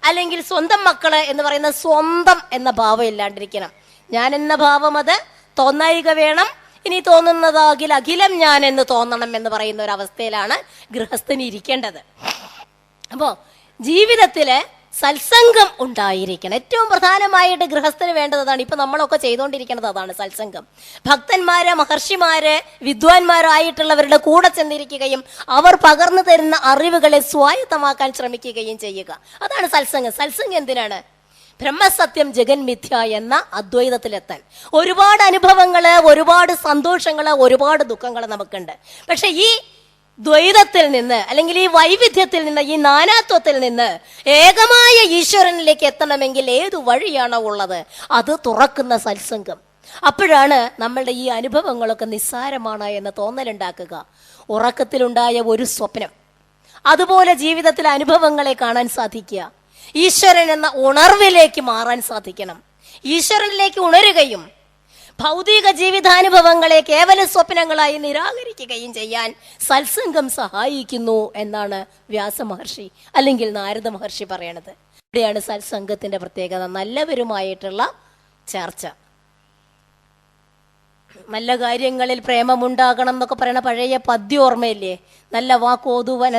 Speaker 1: അല്ലെങ്കിൽ സ്വന്തം മക്കള് എന്ന് പറയുന്ന സ്വന്തം എന്ന ഭാവം ഇല്ലാണ്ടിരിക്കണം. ഞാൻ എന്ന ഭാവം അത് തോന്നായിക വേണം. ഇനി തോന്നുന്നതാകിൽ അഖിലം ഞാൻ എന്ന് തോന്നണം എന്ന് പറയുന്ന ഒരു അവസ്ഥയിലാണ് ഗൃഹസ്ഥന് ഇരിക്കേണ്ടത്. അപ്പോ ജീവിതത്തില് സത്സംഗം ഉണ്ടായിരിക്കണം. ഏറ്റവും പ്രധാനമായിട്ട് ഗൃഹസ്ഥന് വേണ്ടതാണ്. ഇപ്പൊ നമ്മളൊക്കെ ചെയ്തുകൊണ്ടിരിക്കുന്നത് അതാണ്, സത്സംഗം. ഭക്തന്മാര്, മഹർഷിമാര്, വിദ്വാൻമാരായിട്ടുള്ളവരുടെ കൂടെ ചെന്നിരിക്കുകയും അവർ പകർന്നു തരുന്ന അറിവുകളെ സ്വായത്തമാക്കാൻ ശ്രമിക്കുകയും ചെയ്യുക. അതാണ് സത്സംഗം. സത്സംഗം എന്തിനാണ്? ബ്രഹ്മസത്യം ജഗന്മിഥ്യ എന്ന അദ്വൈതത്തിലെത്താൻ. ഒരുപാട് അനുഭവങ്ങള്, ഒരുപാട് സന്തോഷങ്ങള്, ഒരുപാട് ദുഃഖങ്ങള് നമുക്കുണ്ട്. പക്ഷെ ഈ ദ്വൈതത്തിൽ നിന്ന്, അല്ലെങ്കിൽ ഈ വൈവിധ്യത്തിൽ നിന്ന്, ഈ നാനാത്വത്തിൽ നിന്ന് ഏകമായ ഈശ്വരനിലേക്ക് എത്തണമെങ്കിൽ ഏതു വഴിയാണോ ഉള്ളത് അത് തുറക്കുന്ന സത്സംഗം. അപ്പോഴാണ് നമ്മളുടെ ഈ അനുഭവങ്ങളൊക്കെ നിസ്സാരമാണ് എന്ന തോന്നലുണ്ടാക്കുക. ഉറക്കത്തിലുണ്ടായ ഒരു സ്വപ്നം, അതുപോലെ ജീവിതത്തിലെ അനുഭവങ്ങളെ കാണാൻ സാധിക്കുക. ഈശ്വരൻ എന്ന ഉണർവിലേക്ക് മാറാൻ സാധിക്കണം. ഈശ്വരനിലേക്ക് ഉണരുകയും ഭൗതിക ജീവിതാനുഭവങ്ങളെ കേവല സ്വപ്നങ്ങളായി നിരാകരിക്കുകയും ചെയ്യാൻ സത്സംഗം സഹായിക്കുന്നു എന്നാണ് വ്യാസമഹർഷി അല്ലെങ്കിൽ നാരദ മഹർഷി പറയണത്. ഇവിടെയാണ് സത്സംഗത്തിന്റെ പ്രത്യേകത. നല്ലവരുമായിട്ടുള്ള ചർച്ച. നല്ല കാര്യങ്ങളിൽ പ്രേമമുണ്ടാകണം എന്നൊക്കെ പറയണ പഴയ പദ്യം ഓർമ്മയില്ലേ? നല്ല വാക്കോതുവന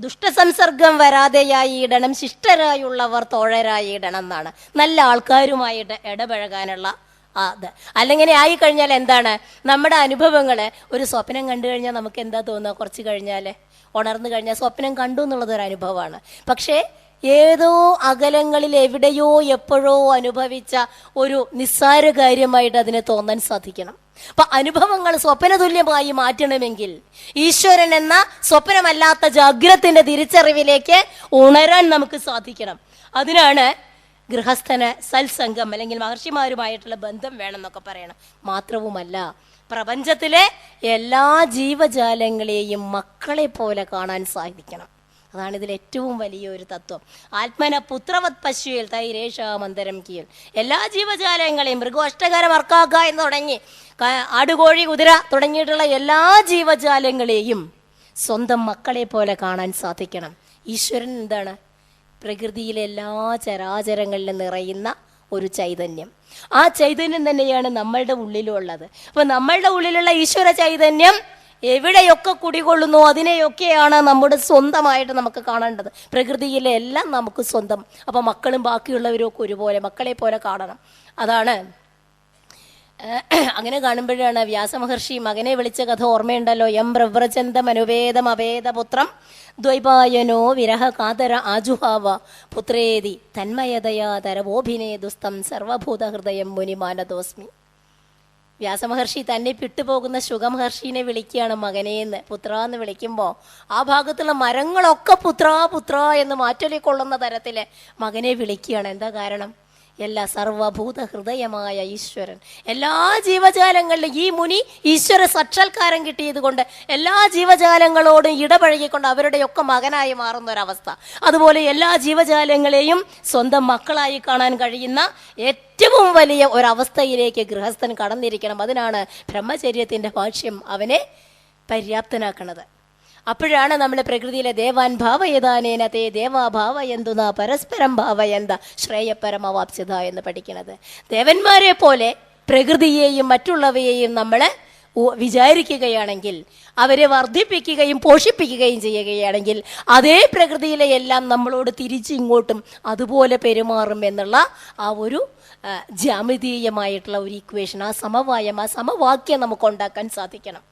Speaker 1: ദുഷ്ടസംസർഗം വരാതെയായി ഇടണം, ശിഷ്ടരായുള്ളവർ തോഴരായി ഇടണം എന്നാണ്. നല്ല ആൾക്കാരുമായിട്ട് ഇടപഴകാനുള്ള അത്. അല്ലെങ്കിൽ ആയിക്കഴിഞ്ഞാൽ എന്താണ്, നമ്മുടെ അനുഭവങ്ങള്, ഒരു സ്വപ്നം കണ്ടു കഴിഞ്ഞാൽ നമുക്ക് എന്താ തോന്നുക? കുറച്ച് കഴിഞ്ഞാൽ ഉണർന്നു കഴിഞ്ഞാൽ സ്വപ്നം കണ്ടു എന്നുള്ളതൊരു അനുഭവമാണ്. പക്ഷേ ഏതോ അകലങ്ങളിൽ എവിടെയോ എപ്പോഴോ അനുഭവിച്ച ഒരു നിസ്സാര കാര്യമായിട്ട് അതിനെ തോന്നാൻ സാധിക്കണം. അപ്പൊ അനുഭവങ്ങൾ സ്വപ്നതുല്യമായി മാറ്റണമെങ്കിൽ ഈശ്വരൻ എന്ന സ്വപ്നമല്ലാത്ത ജാഗ്രതത്തിന്റെ തിരിച്ചറിവിലേക്ക് ഉണരാൻ നമുക്ക് സാധിക്കണം. അതിനാണ് ഗൃഹസ്ഥന് സത്സംഗം അല്ലെങ്കിൽ മഹർഷിമാരുമായിട്ടുള്ള ബന്ധം വേണമെന്നൊക്കെ പറയണം. മാത്രവുമല്ല, പ്രപഞ്ചത്തിലെ എല്ലാ ജീവജാലങ്ങളെയും മക്കളെ പോലെ കാണാൻ സാധിക്കണം. അതാണ് ഇതിൽ ഏറ്റവും വലിയൊരു തത്വം. ആത്മന പുത്രവത് പശുവിൽ തൈരേഷാമന്തരം കീൽ. എല്ലാ ജീവജാലങ്ങളെയും, മൃഗോഷ്ടകരം അർക്കാക്ക എന്ന് തുടങ്ങി ആടുകോഴി കുതിര തുടങ്ങിയിട്ടുള്ള എല്ലാ ജീവജാലങ്ങളെയും സ്വന്തം മക്കളെ പോലെ കാണാൻ സാധിക്കണം. ഈശ്വരൻ എന്താണ്? പ്രകൃതിയിലെ എല്ലാ ചരാചരങ്ങളിലും നിറയുന്ന ഒരു ചൈതന്യം. ആ ചൈതന്യം തന്നെയാണ് നമ്മളുടെ ഉള്ളിലുള്ളത്. അപ്പൊ നമ്മളുടെ ഉള്ളിലുള്ള ഈശ്വര ചൈതന്യം എവിടെയൊക്കെ കുടികൊള്ളുന്നു അതിനെയൊക്കെയാണ് നമ്മുടെ സ്വന്തമായിട്ട് നമുക്ക് കാണേണ്ടത്. പ്രകൃതിയിലെ എല്ലാം നമുക്ക് സ്വന്തം. അപ്പൊ മക്കളും ബാക്കിയുള്ളവരും ഒക്കെ ഒരുപോലെ മക്കളെ പോലെ കാണണം. അതാണ് അങ്ങനെ കാണുമ്പോഴാണ് വ്യാസമഹർഷി മകനെ വിളിച്ച കഥ ഓർമ്മയുണ്ടല്ലോ. യം പ്രവ്രജന്തം അനുവേദം അവേദപുത്രം ദ്വൈപായനോ വിരഹ കാതര ആജുഹാവ പുത്രേതി തന്മയതയാ തരവോഭിനേദുസ്തം സർവഭൂതഹൃദയം മുനിമാനദോസ്മി. വ്യാസമഹർഷി തന്നെ വിട്ടുപോകുന്ന ശുഗമഹർഷിനെ വിളിക്കുകയാണ് മകനേന്ന്, പുത്ര എന്ന് വിളിക്കുമ്പോൾ ആ ഭാഗത്തുള്ള മരങ്ങളൊക്കെ പുത്ര പുത്ര എന്ന് മാറ്റൊലിക്കൊള്ളുന്ന തരത്തില് മകനെ വിളിക്കുകയാണ്. എന്താ കാരണം? എല്ലാ സർവഭൂത ഹൃദയമായ ഈശ്വരൻ എല്ലാ ജീവജാലങ്ങളിലും ഈ മുനി ഈശ്വര സാക്ഷാത്കാരം കിട്ടിയത് കൊണ്ട് എല്ലാ ജീവജാലങ്ങളോടും ഇടപഴകിക്കൊണ്ട് അവരുടെയൊക്കെ മകനായി മാറുന്ന ഒരവസ്ഥ. അതുപോലെ എല്ലാ ജീവജാലങ്ങളെയും സ്വന്തം മക്കളായി കാണാൻ കഴിയുന്ന ഏറ്റവും വലിയ ഒരവസ്ഥയിലേക്ക് ഗൃഹസ്ഥൻ കടന്നിരിക്കണം. അതിനാണ് ബ്രഹ്മചര്യത്തിൻ്റെ ഭാഷ്യം അവനെ പര്യാപ്തനാക്കുന്നത്. അപ്പോഴാണ് നമ്മൾ പ്രകൃതിയിലെ ദേവാൻ ഭാവയതാനേന തേ ദേവാ ഭാവയന്തുന പരസ്പരം ഭാവയന്ത ശ്രേയപരമവാപ്സ്യത എന്ന് പഠിക്കുന്നത്. ദേവന്മാരെ പോലെ പ്രകൃതിയെയും മറ്റുള്ളവയെയും നമ്മൾ വിചാരിക്കുകയാണെങ്കിൽ, അവരെ വർദ്ധിപ്പിക്കുകയും പോഷിപ്പിക്കുകയും ചെയ്യുകയാണെങ്കിൽ അതേ പ്രകൃതിയിലെ എല്ലാം നമ്മളോട് തിരിച്ചിങ്ങോട്ടും അതുപോലെ പെരുമാറും എന്നുള്ള ആ ഒരു ജ്യാമിതീയമായിട്ടുള്ള ഒരു ഇക്വേഷൻ, ആ സമവായം, ആ സമവാക്യം നമുക്ക് ഉണ്ടാക്കാൻ സാധിക്കണം.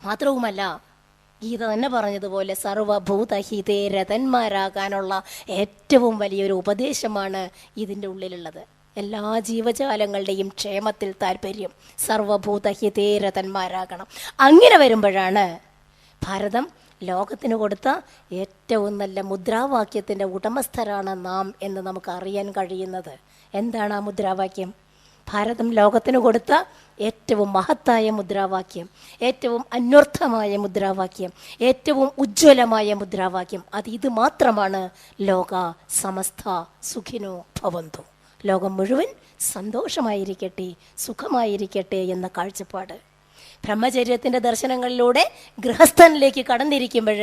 Speaker 1: മാത്രവുമല്ല, ഗീത തന്നെ പറഞ്ഞതുപോലെ സർവഭൂതഹിതേ രഥന്മാരാകാനുള്ള ഏറ്റവും വലിയൊരു ഉപദേശമാണ് ഇതിൻ്റെ ഉള്ളിലുള്ളത്. എല്ലാ ജീവജാലങ്ങളുടെയും ക്ഷേമത്തിൽ താല്പര്യം, സർവഭൂതഹിതേ രഥന്മാരാകണം. അങ്ങനെ വരുമ്പോഴാണ് ഭാരതം ലോകത്തിന് കൊടുത്ത ഏറ്റവും നല്ല മുദ്രാവാക്യത്തിൻ്റെ ഉടമസ്ഥരാണ് നാം എന്ന് നമുക്ക് അറിയാൻ കഴിയുന്നത്. എന്താണ് ആ മുദ്രാവാക്യം? ഭാരതം ലോകത്തിന് കൊടുത്ത ഏറ്റവും മഹത്തായ മുദ്രാവാക്യം, ഏറ്റവും അന്വർത്ഥമായ മുദ്രാവാക്യം, ഏറ്റവും ഉജ്ജ്വലമായ മുദ്രാവാക്യം ഇത് മാത്രമാണ്: ലോക സമസ്ത സുഖിനോ ഭവന്തു. ലോകം മുഴുവൻ സന്തോഷമായിരിക്കട്ടെ, സുഖമായിരിക്കട്ടെ എന്ന കാഴ്ചപ്പാട്. ബ്രഹ്മചര്യത്തിൻ്റെ ദർശനങ്ങളിലൂടെ ഗൃഹസ്ഥനിലേക്ക് കടന്നിരിക്കുമ്പോൾ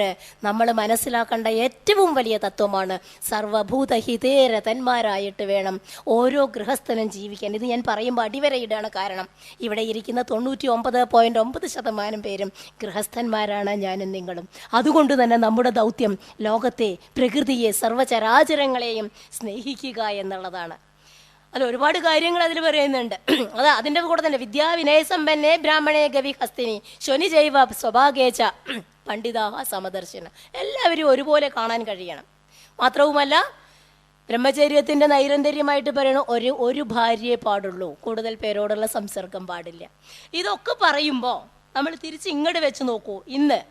Speaker 1: നമ്മൾ മനസ്സിലാക്കേണ്ട ഏറ്റവും വലിയ തത്വമാണ് സർവഭൂതഹിതേ രഥന്മാരായിട്ട് വേണം ഓരോ ഗൃഹസ്ഥനും ജീവിക്കാൻ. ഇത് ഞാൻ പറയുമ്പോൾ അടിവരയിടാണ്. കാരണം ഇവിടെ ഇരിക്കുന്ന 99.9% പേരും ഗൃഹസ്ഥന്മാരാണ്, ഞാനും നിങ്ങളും. അതുകൊണ്ട് തന്നെ നമ്മുടെ ദൗത്യം ലോകത്തെ, പ്രകൃതിയെ, സർവചരാചരങ്ങളെയും സ്നേഹിക്കുക എന്നുള്ളതാണ്. അല്ല, ഒരുപാട് കാര്യങ്ങൾ അതിൽ പറയുന്നുണ്ട്. അതിൻ്റെ കൂടെ തന്നെ വിദ്യാവിനയസമ്പന്നെ ബ്രാഹ്മണേ ഗവി ഹസ്തിനി ശനി ജൈവ സ്വഭാഗേച്ച പണ്ഡിതാഹ സമദർശന. എല്ലാവരും ഒരുപോലെ കാണാൻ കഴിയണം. മാത്രവുമല്ല, ബ്രഹ്മചര്യത്തിൻ്റെ നൈരന്തര്യമായിട്ട് പറയണ ഒരു ഭാര്യയെ പാടുള്ളൂ, കൂടുതൽ പേരോടുള്ള സംസർഗം പാടില്ല. ഇതൊക്കെ പറയുമ്പോൾ നമ്മൾ തിരിച്ച് ഇങ്ങോട്ട് വെച്ച് നോക്കൂ. ഇന്ന്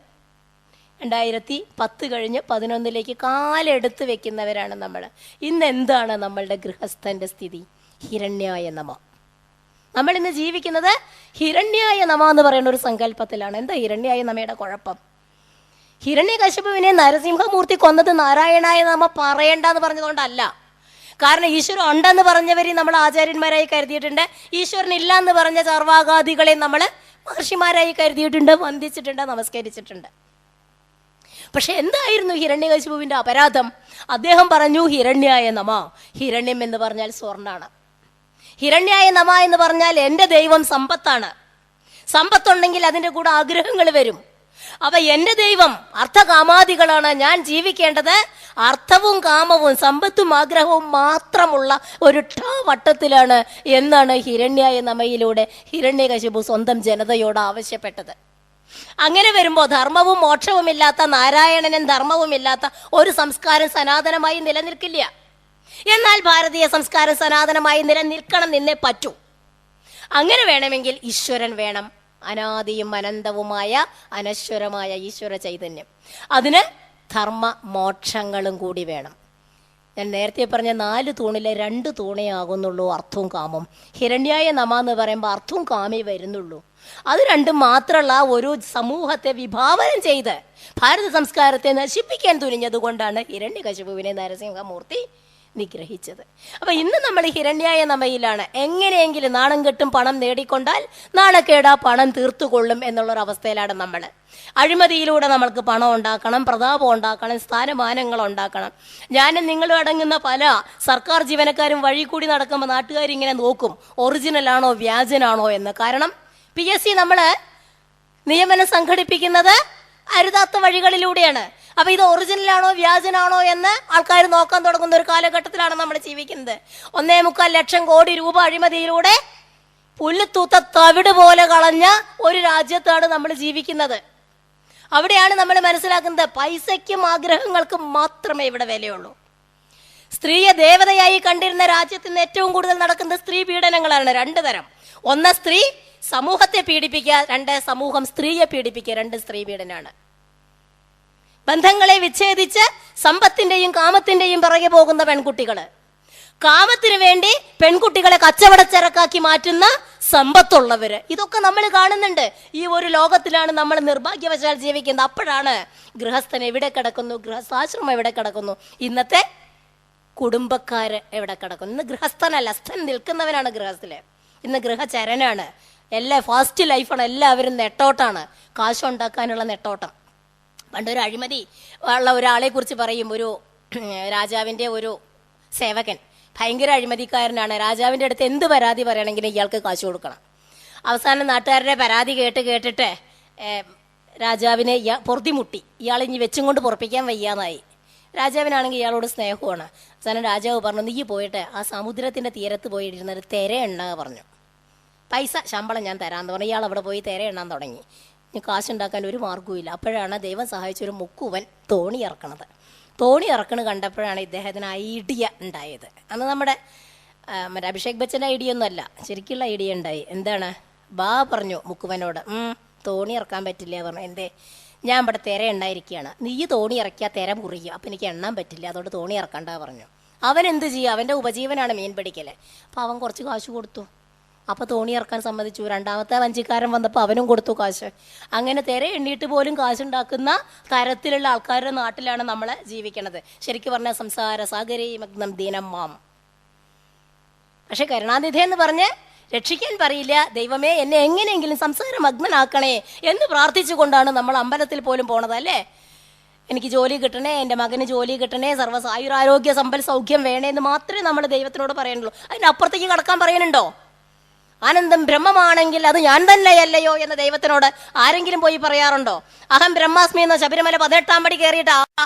Speaker 1: 2010 കഴിഞ്ഞ് 2011 കാലെടുത്ത് വെക്കുന്നവരാണ് നമ്മൾ. ഇന്ന് എന്താണ് നമ്മളുടെ ഗൃഹസ്ഥൻ്റെ സ്ഥിതി? ഹിരണ്യായ നമ. നമ്മളിന്ന് ജീവിക്കുന്നത് ഹിരണ്യായ നമ എന്ന് പറയുന്ന ഒരു സങ്കല്പത്തിലാണ്. എന്താ ഹിരണ്യായ നമയുടെ കുഴപ്പം? ഹിരണ്യകശിപുവിനെ നരസിംഹമൂർത്തി കൊന്നത് നാരായണായ നമ പറയണ്ടെന്ന് പറഞ്ഞതുകൊണ്ടല്ല. കാരണം ഈശ്വരൻ ഉണ്ടെന്ന് പറഞ്ഞവരെ നമ്മൾ ആചാര്യന്മാരായി കരുതിയിട്ടുണ്ട്. ഈശ്വരൻ ഇല്ല എന്ന് പറഞ്ഞ ചർവാകാദികളെ നമ്മൾ മഹർഷിമാരായി കരുതിയിട്ടുണ്ട്, വന്ദിച്ചിട്ടുണ്ട്, നമസ്കരിച്ചിട്ടുണ്ട്. പക്ഷെ എന്തായിരുന്നു ഹിരണ്യകശിപുവിൻ്റെ അപരാധം? അദ്ദേഹം പറഞ്ഞു ഹിരണ്യായ നമ. ഹിരണ്യം എന്ന് പറഞ്ഞാൽ സ്വർണ്ണാണ്. ഹിരണ്യായ നമ എന്ന് പറഞ്ഞാൽ എൻ്റെ ദൈവം സമ്പത്താണ്. സമ്പത്തുണ്ടെങ്കിൽ അതിൻ്റെ കൂടെ ആഗ്രഹങ്ങൾ വരും. അപ്പൊ എൻ്റെ ദൈവം അർത്ഥകാമാദികളാണ്. ഞാൻ ജീവിക്കേണ്ടത് അർത്ഥവും കാമവും സമ്പത്തും ആഗ്രഹവും മാത്രമുള്ള ഒരു വട്ടത്തിലാണ് എന്നാണ് ഹിരണ്യായ നമയിലൂടെ ഹിരണ്യകശിപു സ്വന്തം ജനതയോട് ആവശ്യപ്പെട്ടത്. അങ്ങനെ വരുമ്പോൾ ധർമ്മവും മോക്ഷവുമില്ലാത്ത, നാരായണനും ധർമ്മവുമില്ലാത്ത ഒരു സംസ്കാരം സനാതനമായി നിലനിൽക്കില്ല. എന്നാൽ ഭാരതീയ സംസ്കാരം സനാതനമായി നിലനിൽക്കണം എന്നേ പറ്റൂ. അങ്ങനെ വേണമെങ്കിൽ ഈശ്വരൻ വേണം, അനാദിയും അനന്തവുമായ അനശ്വരമായ ഈശ്വര ചൈതന്യം. അതിന് ധർമ്മ മോക്ഷങ്ങളും കൂടി വേണം. ഞാൻ നേരത്തെ പറഞ്ഞ 4 തൂണിലെ 2 തൂണേ ആകുന്നുള്ളൂ അർത്ഥവും കാമവും. ഹിരണ്യായ നമ എന്ന് പറയുമ്പോൾ അർത്ഥവും കാമേ വരുന്നുള്ളൂ. അത് രണ്ടും മാത്രമുള്ള ഒരു സമൂഹത്തെ വിഭാവനം ചെയ്ത് ഭാരത സംസ്കാരത്തെ നശിപ്പിക്കാൻ തുനിഞ്ഞതുകൊണ്ടാണ് ഹിരണ്യകശിപുവിനെ നരസിംഹമൂർത്തി നിഗ്രഹിച്ചത്. അപ്പൊ ഇന്ന് നമ്മൾ ഹിരണ്യായ നമയിലാണ്. എങ്ങനെയെങ്കിലും നാണം കെട്ടും പണം നേടിക്കൊണ്ടാൽ നാണക്കേടാ പണം തീർത്തുകൊള്ളും എന്നുള്ളൊരവസ്ഥയിലാണ് നമ്മൾ. അഴിമതിയിലൂടെ നമ്മൾക്ക് പണം ഉണ്ടാക്കണം, പ്രതാപം ഉണ്ടാക്കണം, സ്ഥാനമാനങ്ങൾ ഉണ്ടാക്കണം. ഞാനും നിങ്ങളും അടങ്ങുന്ന പല സർക്കാർ ജീവനക്കാരും വഴി കൂടി നടക്കുമ്പോൾ നാട്ടുകാരിങ്ങനെ നോക്കും, ഒറിജിനലാണോ വ്യാജനാണോ എന്ന്. കാരണം PSC നമ്മൾ നിയമനം സംഘടിപ്പിക്കുന്നത് അരുതാത്ത വഴികളിലൂടെയാണ്. അപ്പൊ ഇത് ഒറിജിനലാണോ വ്യാജനാണോ എന്ന് ആൾക്കാർ നോക്കാൻ തുടങ്ങുന്ന ഒരു കാലഘട്ടത്തിലാണ് നമ്മൾ ജീവിക്കുന്നത്. 1.25 ലക്ഷം കോടി രൂപ അഴിമതിയിലൂടെ പുല്ലുത്തൂത്ത തവിട് പോലെ കളഞ്ഞ ഒരു രാജ്യത്താണ് നമ്മൾ ജീവിക്കുന്നത്. അവിടെയാണ് നമ്മൾ മനസ്സിലാക്കുന്നത് പൈസയ്ക്കും ആഗ്രഹങ്ങൾക്കും മാത്രമേ ഇവിടെ വിലയുള്ളൂ. സ്ത്രീയെ ദേവതയായി കണ്ടിരുന്ന രാജ്യത്ത് നിന്ന് ഏറ്റവും കൂടുതൽ നടക്കുന്നത് സ്ത്രീ പീഡനങ്ങളാണ്. 2 തരം. 1 സ്ത്രീ സമൂഹത്തെ പീഡിപ്പിക്കുക, 2 സമൂഹം സ്ത്രീയെ പീഡിപ്പിക്കുക. 2 സ്ത്രീ പീഡനാണ്. ബന്ധങ്ങളെ വിച്ഛേദിച്ച് സമ്പത്തിന്റെയും കാമത്തിന്റെയും പിറകെ പോകുന്ന പെൺകുട്ടികൾ, കാമത്തിന് വേണ്ടി പെൺകുട്ടികളെ കച്ചവടച്ചരക്കാക്കി മാറ്റുന്ന സമ്പത്തുള്ളവര്, ഇതൊക്കെ നമ്മൾ കാണുന്നുണ്ട്. ഈ ഒരു ലോകത്തിലാണ് നമ്മൾ നിർഭാഗ്യവശാൽ ജീവിക്കുന്നത്. അപ്പോഴാണ് ഗൃഹസ്ഥൻ എവിടെ കിടക്കുന്നു, ഗൃഹസ്ഥാശ്രമം എവിടെ കിടക്കുന്നു, ഇന്നത്തെ കുടുംബക്കാര് എവിടെ കിടക്കുന്നു. ഇന്ന് ഗൃഹസ്ഥനല്ല, സ്ഥൻ നിൽക്കുന്നവനാണ് ഗൃഹസ്ഥല്. ഇന്ന് ഗൃഹചരനാണ്. എല്ലാ ഫാസ്റ്റ് ലൈഫാണ്, എല്ലാവരും നെട്ടോട്ടാണ്, കാശുണ്ടാക്കാനുള്ള നെട്ടോട്ടം. പണ്ടൊരു അഴിമതി ഉള്ള ഒരാളെ കുറിച്ച് പറയും. ഒരു രാജാവിൻ്റെ ഒരു സേവകൻ ഭയങ്കര അഴിമതിക്കാരനാണ്. രാജാവിൻ്റെ അടുത്ത് എന്ത് പരാതി പറയണമെങ്കിലും ഇയാൾക്ക് കാശ് കൊടുക്കണം. അവസാനം നാട്ടുകാരുടെ പരാതി കേട്ടിട്ട് രാജാവിനെ പൊറുതിമുട്ടി. ഇയാൾ ഇനി വെച്ചും കൊണ്ട് പൊറപ്പിക്കാൻ വയ്യാന്നായി. രാജാവിനാണെങ്കിൽ ഇയാളോട് സ്നേഹമാണ്. അവസാനം രാജാവ് പറഞ്ഞു, നീ പോയിട്ട് ആ സമുദ്രത്തിൻ്റെ തീരത്ത് പോയിരുന്നൊരു തിര എണ്ണ പറഞ്ഞു. പൈസ ശമ്പളം ഞാൻ തരാമെന്ന് പറഞ്ഞു. ഇയാൾ അവിടെ പോയി തിര എണ്ണാൻ തുടങ്ങി. ഇനി കാശുണ്ടാക്കാൻ ഒരു മാർഗ്ഗവും. അപ്പോഴാണ് ദൈവം സഹായിച്ചൊരു മുക്കുവൻ തോണി ഇറക്കണത്. തോണി ഇറക്കണ കണ്ടപ്പോഴാണ് ഇദ്ദേഹത്തിന് ഐഡിയ ഉണ്ടായത്. അന്ന് നമ്മുടെ മറ്റേ അഭിഷേക് ബച്ചൻ്റെ ഐഡിയ ഒന്നും അല്ല, ശരിക്കുള്ള ഐഡിയ ഉണ്ടായി. എന്താണ്? ബാ പറഞ്ഞു മുക്കുവനോട്, തോണി ഇറക്കാൻ പറ്റില്ല പറഞ്ഞു. എന്തേ? ഞാൻ ഇവിടെ തിര എണ്ണായിരിക്കുകയാണ്, നീ തോണി ഇറക്കിയാൽ തിര മുറിയും, അപ്പം എനിക്ക് എണ്ണാൻ പറ്റില്ല, അതുകൊണ്ട് തോണി ഇറക്കണ്ട പറഞ്ഞു. അവൻ എന്ത് ചെയ്യുക? അവൻ്റെ ഉപജീവനാണ് മീൻ പിടിക്കൽ. അപ്പോൾ അവൻ കുറച്ച് കാശ് കൊടുത്തു. അപ്പോൾ തോണി ഇറക്കാൻ സമ്മതിച്ചു. രണ്ടാമത്തെ വഞ്ചിക്കാരൻ വന്നപ്പോൾ അവനും കൊടുത്തു കാശ്. അങ്ങനെ തിര എണ്ണീട്ട് പോലും കാശുണ്ടാക്കുന്ന തരത്തിലുള്ള ആൾക്കാരുടെ നാട്ടിലാണ് നമ്മൾ ജീവിക്കണത്. ശരിക്കും പറഞ്ഞാൽ സംസാര സാഗരേ മഗ്നം ദീനം മാം. പക്ഷെ കരുണാനിധി എന്ന് പറഞ്ഞ് രക്ഷിക്കാൻ പറയില്ല. ദൈവമേ എന്നെ എങ്ങനെയെങ്കിലും സംസാര മഗ്നനാക്കണേ എന്ന് പ്രാർത്ഥിച്ചുകൊണ്ടാണ് നമ്മൾ അമ്പലത്തിൽ പോലും പോണത്, അല്ലേ? എനിക്ക് ജോലി കിട്ടണേ, എൻ്റെ മകന് ജോലി കിട്ടണേ, സർവ്വസായുരാരോഗ്യ സമ്പൽ സൗഖ്യം വേണേ എന്ന് മാത്രമേ നമ്മൾ ദൈവത്തിനോട് പറയാനുള്ളൂ. അതിനപ്പുറത്തേക്ക് കടക്കാൻ പറയുന്നുണ്ടോ? ആനന്ദം ബ്രഹ്മമാണെങ്കിൽ അത് ഞാൻ തന്നെയല്ലയോ എന്ന് ദൈവത്തിനോട് ആരെങ്കിലും പോയി പറയാറുണ്ടോ? അഹം ബ്രഹ്മാസ്മി എന്ന ശബരിമല 18-ാം പടി കയറിയിട്ട്